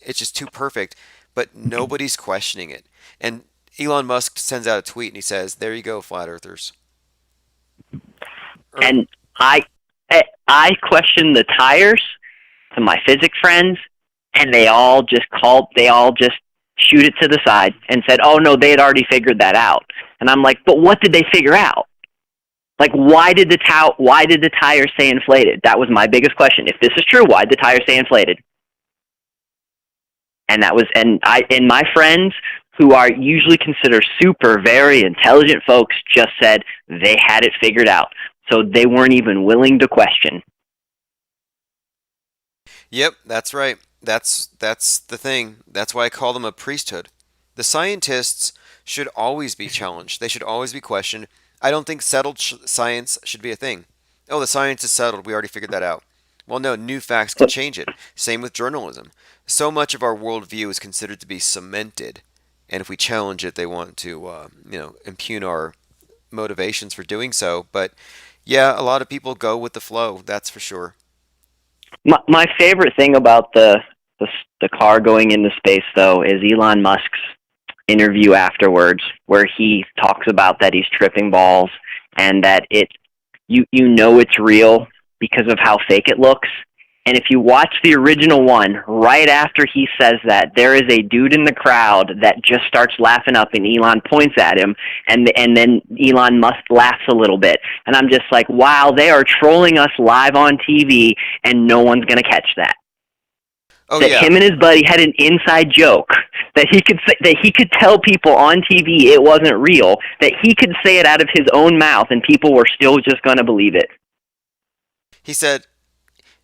It's just too perfect. But nobody's questioning it. And Elon Musk sends out a tweet and he says, there you go, flat earthers. And I question the tires to my physics friends, and they all just shoot it to the side and said, oh no, they had already figured that out. And I'm like, but what did they figure out? Like, why did the tire stay inflated? That was my biggest question. If this is true, why did the tire stay inflated? And my friends, who are usually considered super, very intelligent folks, just said they had it figured out. So they weren't even willing to question. Yep, that's right. That's the thing. That's why I call them a priesthood. The scientists should always be challenged. They should always be questioned. I don't think settled science should be a thing. Oh, the science is settled. We already figured that out. Well, no, new facts could change it. Same with journalism. So much of our worldview is considered to be cemented, and if we challenge it, they want to, impugn our motivations for doing so. But yeah, a lot of people go with the flow. That's for sure. My favorite thing about the car going into space, though, is Elon Musk's interview afterwards, where he talks about that he's tripping balls and that you know it's real because of how fake it looks. And if you watch the original one, right after he says that, there is a dude in the crowd that just starts laughing up, and Elon points at him, and then Elon Musk laughs a little bit. And I'm just like, wow, they are trolling us live on TV, and no one's going to catch that. Oh, that yeah. Him and his buddy had an inside joke that he could say, that he could tell people on TV it wasn't real, that he could say it out of his own mouth, and people were still just going to believe it. He said,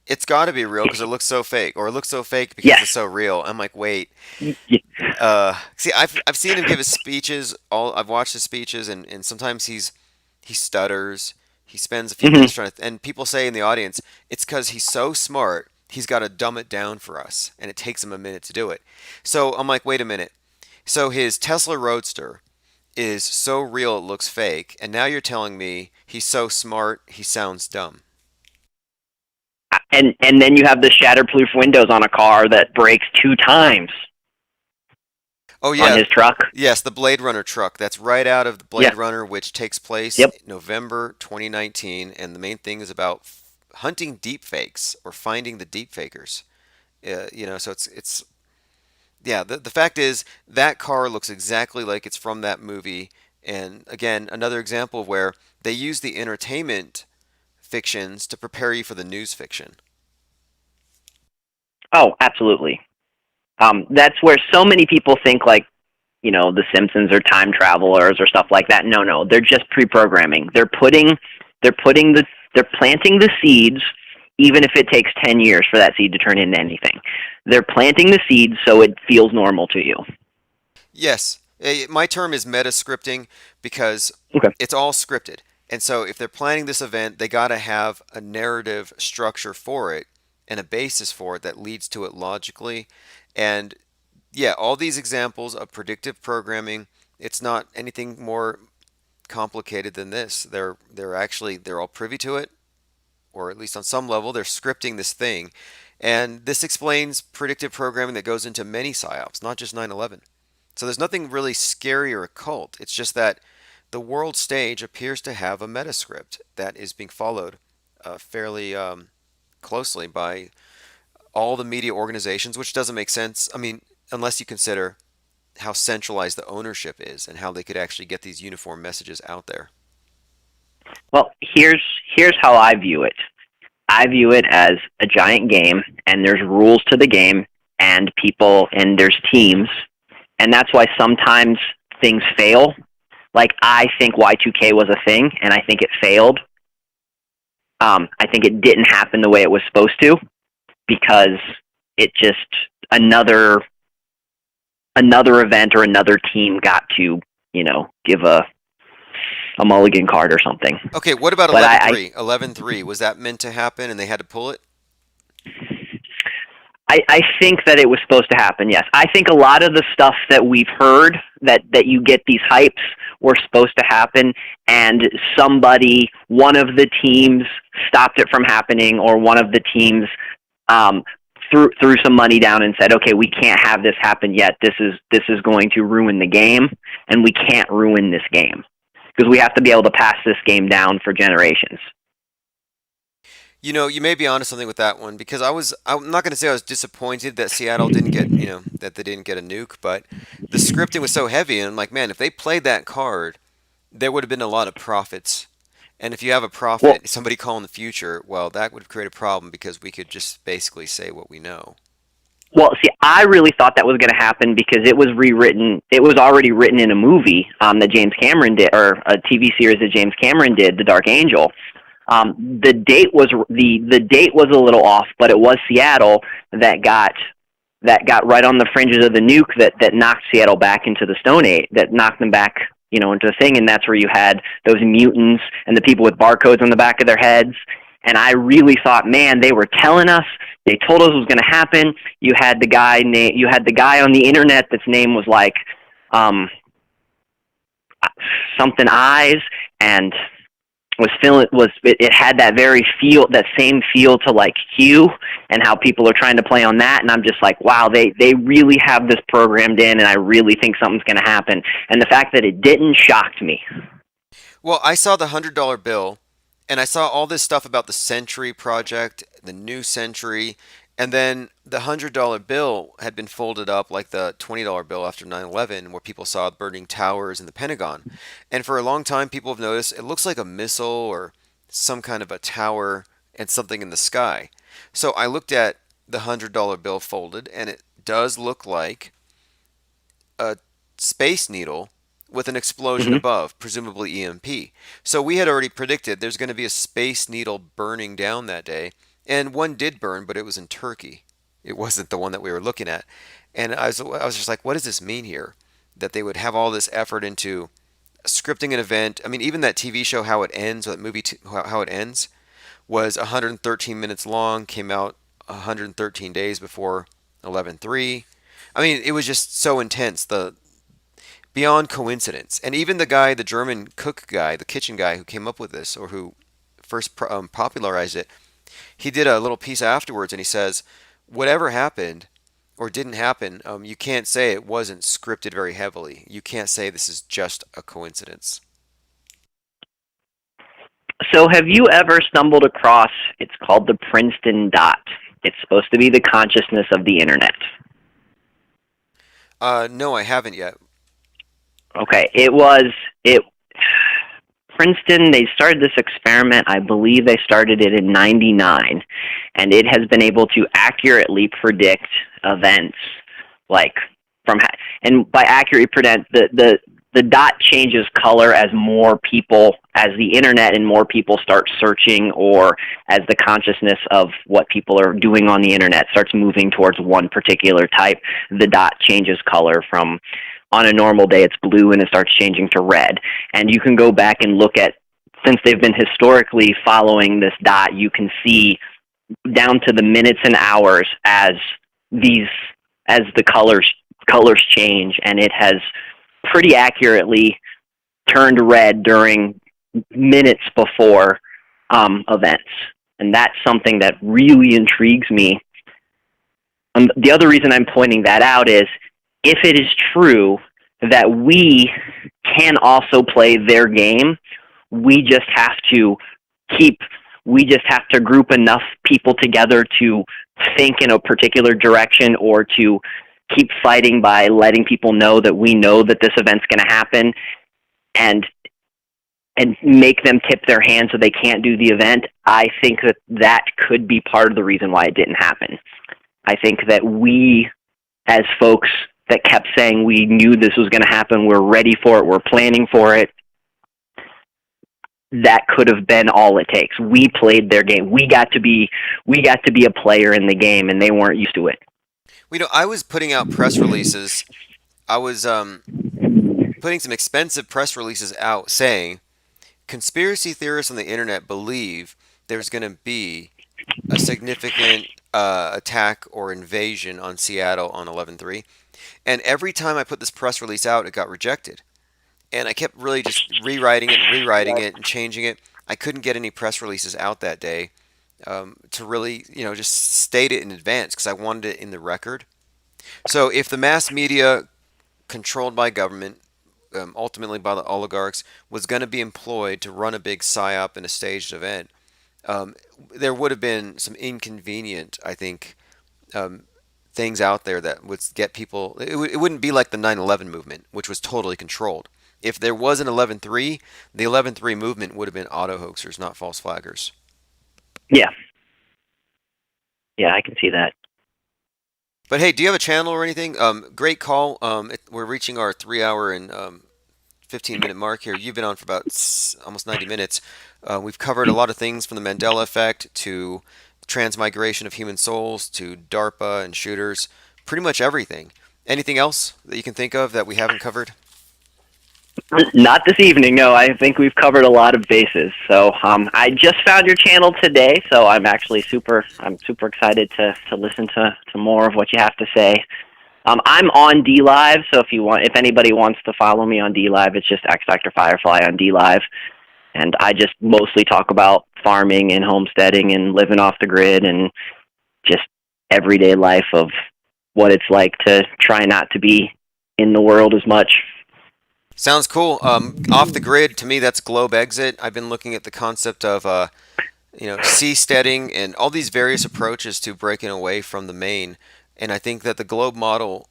it's got to be real because it looks so fake, or it looks so fake because it's so real. I'm like, wait. See, I've seen him give his speeches. I've watched his speeches, and sometimes he stutters. He spends a few minutes trying to, and people say in the audience, it's because he's so smart. He's got to dumb it down for us, and it takes him a minute to do it. So I'm like, wait a minute. So his Tesla Roadster is so real it looks fake, and now you're telling me he's so smart he sounds dumb. And then you have the shatterproof windows on a car that breaks 2 times. Oh yeah, on his truck. Yes, the Blade Runner truck. That's right out of the Blade Runner, which takes place November 2019, and the main thing is about hunting deepfakes or finding the deepfakers. So it's the fact is that car looks exactly like it's from that movie, and again, another example of where they use the entertainment fictions to prepare you for the news fiction. Oh, absolutely. That's where so many people think, like, the Simpsons are time travelers or stuff like that. No, they're just pre-programming. They're planting the seeds, even if it takes 10 years for that seed to turn into anything. They're planting the seeds so it feels normal to you. Yes. My term is meta-scripting because it's all scripted. And so if they're planning this event, they got to have a narrative structure for it and a basis for it that leads to it logically. And yeah, all these examples of predictive programming, it's not anything more complicated than this. They're all privy to it, or at least on some level, they're scripting this thing. And this explains predictive programming that goes into many psyops, not just 9/11. So there's nothing really scary or occult. It's just that the world stage appears to have a metascript that is being followed fairly closely by all the media organizations, which doesn't make sense. I mean, unless you consider how centralized the ownership is and how they could actually get these uniform messages out there. Well, here's how I view it. I view it as a giant game, and there's rules to the game, and people, and there's teams, and that's why sometimes things fail. Like, I think Y2K was a thing, and I think it failed. I think it didn't happen the way it was supposed to, because it just another event or another team got to, give a mulligan card or something. Okay, what about 11-3? 11-3, was that meant to happen and they had to pull it? I think that it was supposed to happen, yes. I think a lot of the stuff that we've heard, that you get these hypes, were supposed to happen, and one of the teams stopped it from happening, or one of the teams threw some money down and said, okay, we can't have this happen yet. This is going to ruin the game, and we can't ruin this game, because we have to be able to pass this game down for generations. You know, you may be onto something with that one because I'm not going to say I was disappointed that Seattle didn't get, that they didn't get a nuke, but the scripting was so heavy, and I'm like, man, if they played that card, there would have been a lot of profits. And if you have a Well, prophet, somebody calling the future, well, that would create a problem because we could just basically say what we know. Well, see, I really thought that was going to happen because it was rewritten. It was already written in a movie that James Cameron did, or a TV series that James Cameron did, The Dark Angel. The date was a little off, but it was Seattle that got right on the fringes of the nuke that knocked Seattle back into the Stone Age, that knocked them back, into the thing, and that's where you had those mutants and the people with barcodes on the back of their heads. And I really thought, man, they were telling us. They told us it was going to happen. You had the guy on the internet that's name was like something eyes, and it had that same feel to like Q, and how people are trying to play on that. And I'm just like, wow, they really have this programmed in, and I really think something's going to happen. And the fact that it didn't shocked me. Well, I saw the $100 bill, and I saw all this stuff about the Century Project, the New Century, and then the $100 bill had been folded up like the $20 bill after 9/11, where people saw burning towers in the Pentagon. And for a long time, people have noticed it looks like a missile or some kind of a tower and something in the sky. So I looked at the $100 bill folded, and it does look like a space needle with an explosion Hmm. above, presumably EMP. So we had already predicted there's going to be a space needle burning down that day, and one did burn, but it was in Turkey. It wasn't the one that we were looking at. And I was just like, what does this mean here? That they would have all this effort into scripting an event. I mean, even that TV show, How It Ends, or that movie, How It Ends, was 113 minutes long, came out 113 days before 11/3. I mean, it was just so intense. The beyond coincidence. And even the guy, the German cook guy, the kitchen guy who came up with this or who first popularized it, he did a little piece afterwards and he says, whatever happened or didn't happen, you can't say it wasn't scripted very heavily. You can't say this is just a coincidence. So have you ever stumbled across, it's called the Princeton dot. It's supposed to be the consciousness of the internet. No, I haven't yet. Okay, it Princeton, they started this experiment, I believe they started it in 99, and it has been able to accurately predict events, like and by accurately predict, the dot changes color as as the internet and more people start searching, or as the consciousness of what people are doing on the internet starts moving towards one particular type, the dot changes color from, on a normal day it's blue and it starts changing to red. And you can go back and look at, since they've been historically following this dot, you can see down to the minutes and hours as the colors change, and it has pretty accurately turned red during minutes before events. And that's something that really intrigues me. The other reason I'm pointing that out is, if it is true that we can also play their game, we just have to group enough people together to think in a particular direction, or to keep fighting by letting people know that we know that this event's going to happen, and make them tip their hand so they can't do the event. I think that could be part of the reason why it didn't happen. I think that we, as folks that kept saying we knew this was going to happen, we're ready for it, we're planning for it, that could have been all it takes. We played their game. We got to be a player in the game, and they weren't used to it. I was putting out press releases. I was putting some expensive press releases out saying conspiracy theorists on the internet believe there's going to be a significant attack or invasion on Seattle on 11/3. And every time I put this press release out, it got rejected. And I kept really just rewriting it and changing it. I couldn't get any press releases out that day to really, just state it in advance because I wanted it in the record. So if the mass media controlled by government, ultimately by the oligarchs, was going to be employed to run a big psyop and a staged event, there would have been some inconvenient, I think, um, things out there that would get people. It wouldn't be like the 9/11 movement, which was totally controlled. If there was an 11/3, the 11/3 movement would have been auto hoaxers, not false flaggers. Yeah. Yeah, I can see that. But hey, do you have a channel or anything? Great call. We're reaching our 3 hour and 15-minute mark here. You've been on for about almost 90 minutes. We've covered a lot of things from the Mandela effect to transmigration of human souls to DARPA and shooters. Pretty much everything. Anything else that you can think of that we haven't covered? Not this evening, no. I think we've covered a lot of bases. So I just found your channel today, so I'm actually super excited to listen to more of what you have to say. I'm on DLive, so if anybody wants to follow me on DLive, it's just X Factor Firefly on DLive, and I just mostly talk about farming and homesteading and living off the grid and just everyday life of what it's like to try not to be in the world as much. Sounds cool. Off the grid, to me, that's globe exit. I've been looking at the concept of seasteading and all these various approaches to breaking away from the main. And I think that the globe model,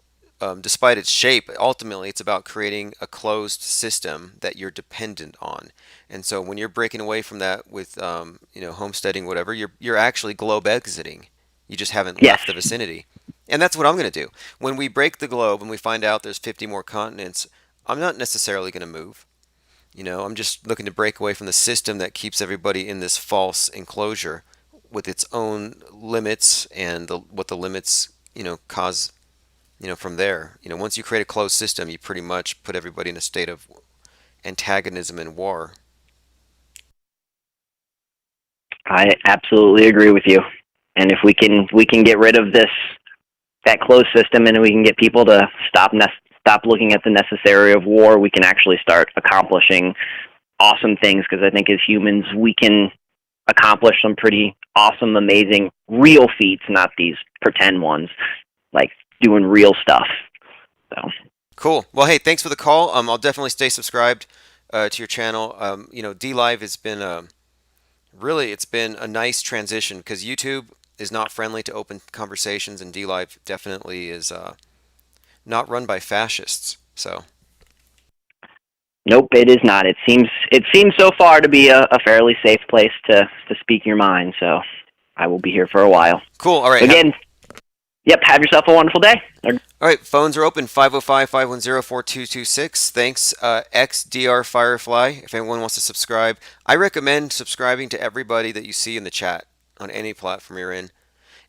despite its shape, ultimately it's about creating a closed system that you're dependent on. And so when you're breaking away from that with homesteading, whatever, you're actually globe exiting. You just haven't left the vicinity. And that's what I'm going to do. When we break the globe and we find out there's 50 more continents, I'm not necessarily going to move. I'm just looking to break away from the system that keeps everybody in this false enclosure with its own limits and what the limits, cause, from there. Once you create a closed system, you pretty much put everybody in a state of antagonism and war. I absolutely agree with you. And if we can get rid of that closed system, and we can get people to stop looking at the necessary of war, we can actually start accomplishing awesome things, because I think as humans we can accomplish some pretty awesome, amazing, real feats, not these pretend ones, like doing real stuff. So cool. Well, hey, thanks for the call. I'll definitely stay subscribed to your channel. DLive has been it's been a nice transition, because YouTube is not friendly to open conversations, and DLive definitely is not run by fascists. So nope, it is not. It seems so far to be a fairly safe place to speak your mind, so I will be here for a while. Cool. All right. Again, have yourself a wonderful day. All right, phones are open, 505-510-4226. Thanks, XDR Firefly. If anyone wants to subscribe, I recommend subscribing to everybody that you see in the chat on any platform you're in.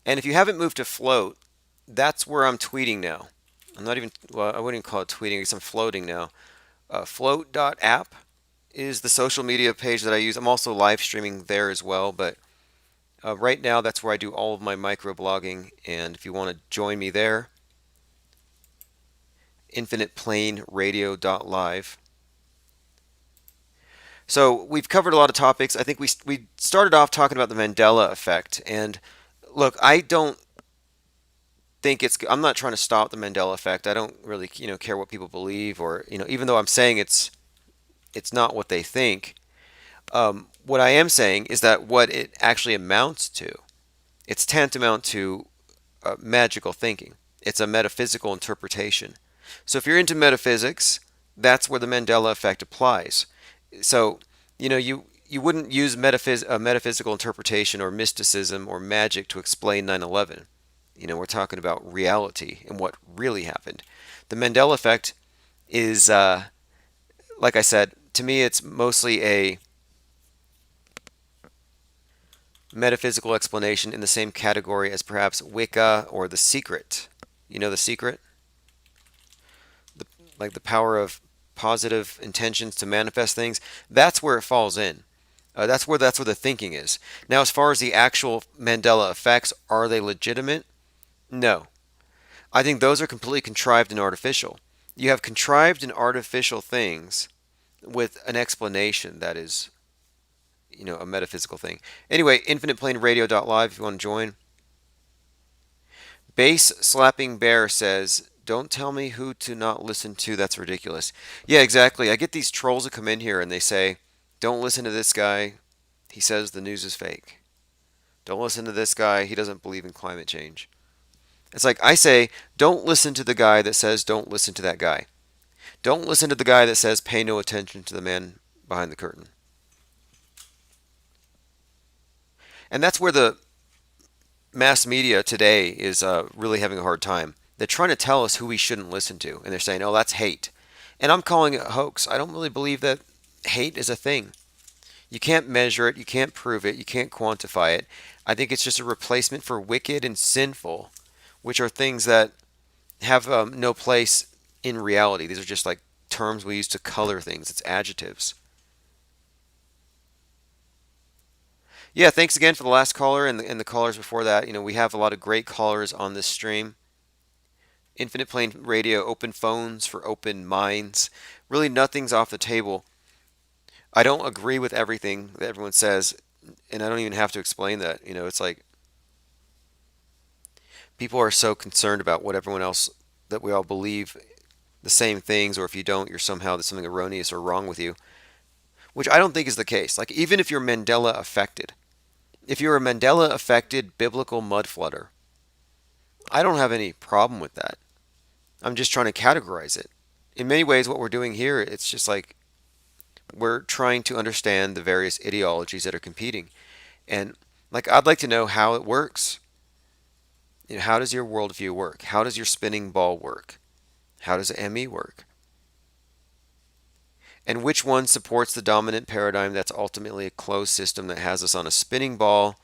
And if you haven't moved to Float, that's where I'm tweeting now. I wouldn't even call it tweeting, because I'm floating now. Float.app is the social media page that I use. I'm also live streaming there as well, but right now that's where I do all of my microblogging, and if you want to join me there, infiniteplainradio.live. So we've covered a lot of topics. I think we started off talking about the Mandela effect, and look, I don't think I'm not trying to stop the Mandela effect. I don't really care what people believe, or even though I'm saying it's not what they think. What I am saying is that what it actually amounts to, it's tantamount to magical thinking. It's a metaphysical interpretation. So if you're into metaphysics, that's where the Mandela effect applies. So you wouldn't use a metaphysical interpretation or mysticism or magic to explain 9/11. We're talking about reality and what really happened. The Mandela effect is, like I said, to me it's mostly a metaphysical explanation in the same category as perhaps Wicca or The Secret. The Secret? Like the power of positive intentions to manifest things. That's where it falls in. That's where the thinking is. Now, as far as the actual Mandela effects, are they legitimate? No. I think those are completely contrived and artificial. You have contrived and artificial things with an explanation that is, a metaphysical thing. Anyway, infiniteplainradio.live if you want to join. Bass Slapping Bear says, don't tell me who to not listen to. That's ridiculous. Yeah, exactly. I get these trolls that come in here and they say, don't listen to this guy. he says the news is fake. Don't listen to this guy. He doesn't believe in climate change. It's like I say, don't listen to the guy that says don't listen to that guy. Don't listen to the guy that says pay no attention to the man behind the curtain. And that's where the mass media today is really having a hard time. They're trying to tell us who we shouldn't listen to, and they're saying, oh, that's hate. And I'm calling it a hoax. I don't really believe that hate is a thing. You can't measure it, you can't prove it, you can't quantify it. I think it's just a replacement for wicked and sinful, which are things that have no place in reality. These are just like terms we use to color things. It's adjectives. Yeah, thanks again for the last caller and the callers before that. You know, we have a lot of great callers on this stream. Infinite Plane Radio, open phones for open minds. Really, nothing's off the table. I don't agree with everything that everyone says, and I don't even have to explain that. You know, it's like people are so concerned about what everyone else, that we all believe the same things, or if you don't, you're somehow there's something erroneous or wrong with you, which I don't think is the case. Like, even if you're Mandela affected, if you're a Mandela affected biblical mud flooder, I don't have any problem with that. I'm just trying to categorize it. In many ways, what we're doing here, it's just like we're trying to understand the various ideologies that are competing. And like, I'd like to know how it works. You know, how does your worldview work? How does your spinning ball work? How does ME work? And which one supports the dominant paradigm that's ultimately a closed system that has us on a spinning ball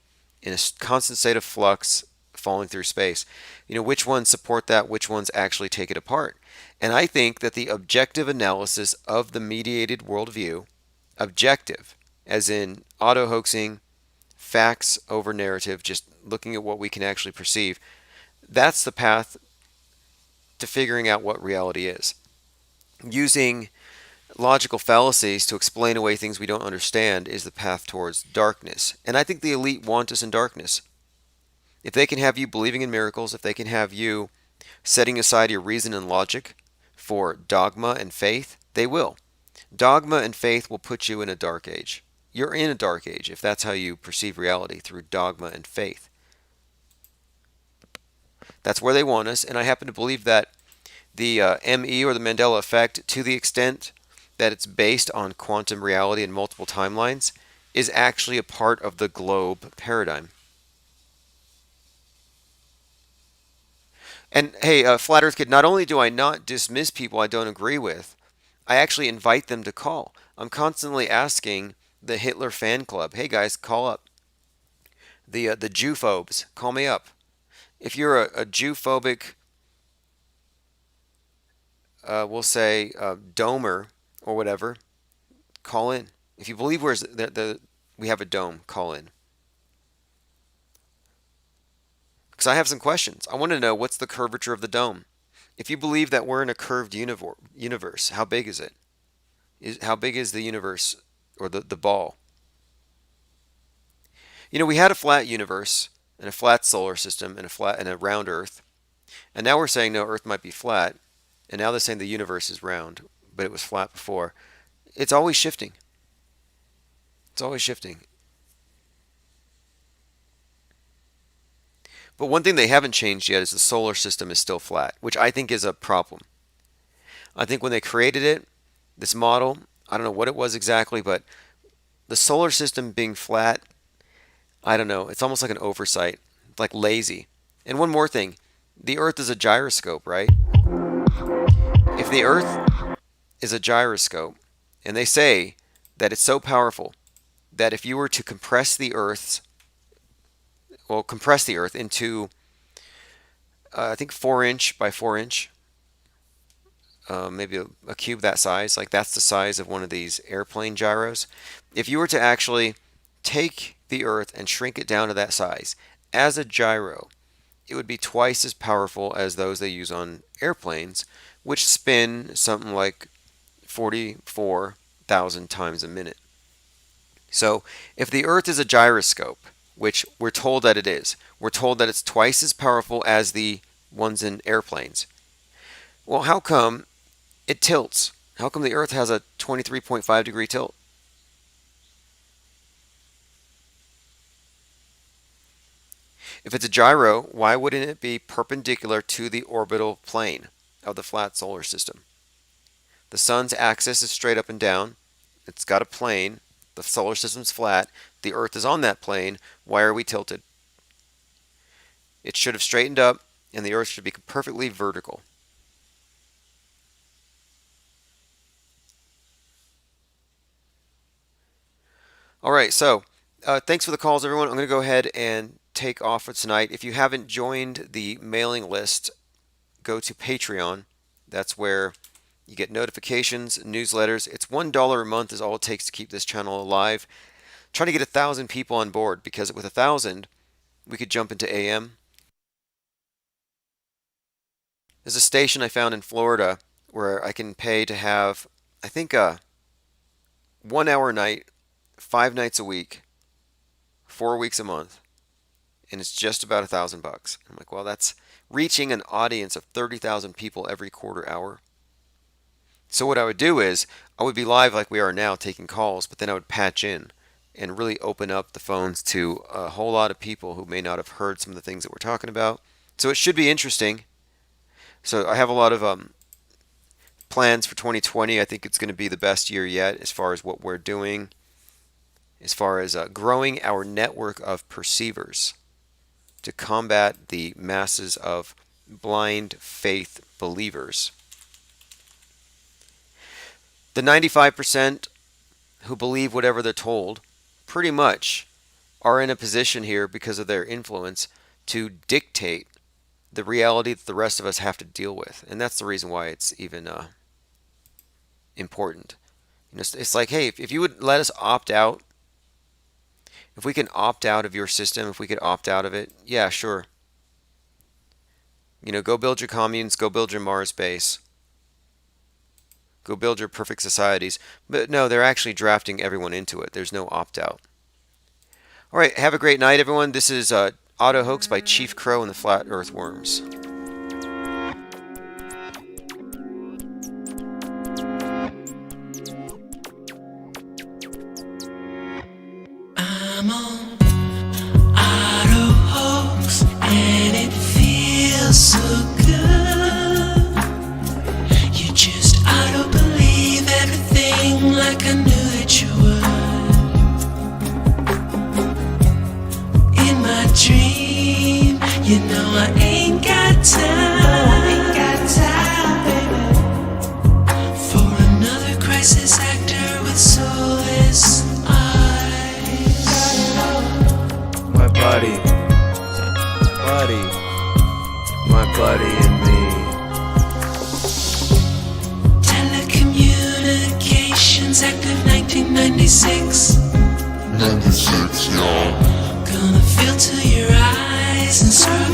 in a constant state of flux falling through space? You know, which ones support that? Which ones actually take it apart? And I think that the objective analysis of the mediated worldview, objective, as in auto-hoaxing, facts over narrative, just looking at what we can actually perceive, that's the path to figuring out what reality is. Using logical fallacies to explain away things we don't understand is the path towards darkness. And I think the elite want us in darkness. If they can have you believing in miracles, if they can have you setting aside your reason and logic for dogma and faith, they will. Dogma and faith will put you in a dark age. You're in a dark age if that's how you perceive reality, through dogma and faith. That's where they want us, and I happen to believe that the ME, or the Mandela effect, to the extent that it's based on quantum reality and multiple timelines, is actually a part of the globe paradigm. And hey, Flat Earth Kid, not only do I not dismiss people I don't agree with, I actually invite them to call. I'm constantly asking the Hitler fan club, hey guys, call up. The Jewphobes, call me up. If you're a Jewphobic, we'll say domer or whatever, call in. If you believe we have a dome, call in. Because I have some questions. I want to know, what's the curvature of the dome? If you believe that we're in a curved universe, how big is it? How big is the universe, or the ball? You know, we had a flat universe and a flat solar system and a round Earth, and now we're saying no, Earth might be flat, and now they're saying the universe is round, but it was flat before. It's always shifting. It's always shifting. But one thing they haven't changed yet is the solar system is still flat, which I think is a problem. I think when they created it, this model, I don't know what it was exactly, but the solar system being flat, I don't know, it's almost like an oversight, like lazy. And one more thing, the Earth is a gyroscope, right? If the Earth is a gyroscope, and they say that it's so powerful that if you were to compress the Earth into, I think 4-inch by 4-inch, maybe a cube that size, like that's the size of one of these airplane gyros. If you were to actually take the Earth and shrink it down to that size as a gyro, it would be twice as powerful as those they use on airplanes, which spin something like 44,000 times a minute. So if the Earth is a gyroscope, which we're told that it is, we're told that it's twice as powerful as the ones in airplanes. Well, how come it tilts? How come the Earth has a 23.5 degree tilt? If it's a gyro, why wouldn't it be perpendicular to the orbital plane of the flat solar system? The sun's axis is straight up and down. It's got a plane. The solar system's flat. The Earth is on that plane. Why are we tilted? It should have straightened up, and the Earth should be perfectly vertical. All right, so thanks for the calls, everyone. I'm going to go ahead and take off for tonight. If you haven't joined the mailing list, go to Patreon. That's where you get notifications, newsletters. It's $1 a month is all it takes to keep this channel alive. Trying to get 1,000 people on board, because with 1,000, we could jump into AM. There's a station I found in Florida where I can pay to have, I think, a 1 hour night, 5 nights a week, 4 weeks a month, and it's just about $1,000 bucks. I'm like, well, that's reaching an audience of 30,000 people every quarter hour. So what I would do is I would be live like we are now taking calls, but then I would patch in and really open up the phones to a whole lot of people who may not have heard some of the things that we're talking about. So it should be interesting. So I have a lot of plans for 2020. I think it's going to be the best year yet as far as what we're doing, as far as growing our network of perceivers to combat the masses of blind faith believers. The 95% who believe whatever they're told pretty much are in a position here because of their influence to dictate the reality that the rest of us have to deal with. And that's the reason why it's even important. You know, it's like, hey, if you would let us opt out, if we can opt out of your system, if we could opt out of it, yeah, sure. You know, go build your communes, go build your Mars base, go build your perfect societies. But no, they're actually drafting everyone into it. There's no opt out. All right, have a great night, everyone. This is Auto Hoax by Chief Crow and the Flat Earth Worms. I'm on Auto Hoax and it feels so good. You just auto believe everything like I knew that you would. In my dream, you know I ain't got time, baby, for another crisis actor with soulless eyes. My buddy and me. Telecommunications Act of 1996. 96, y'all. Gonna filter your eyes and screw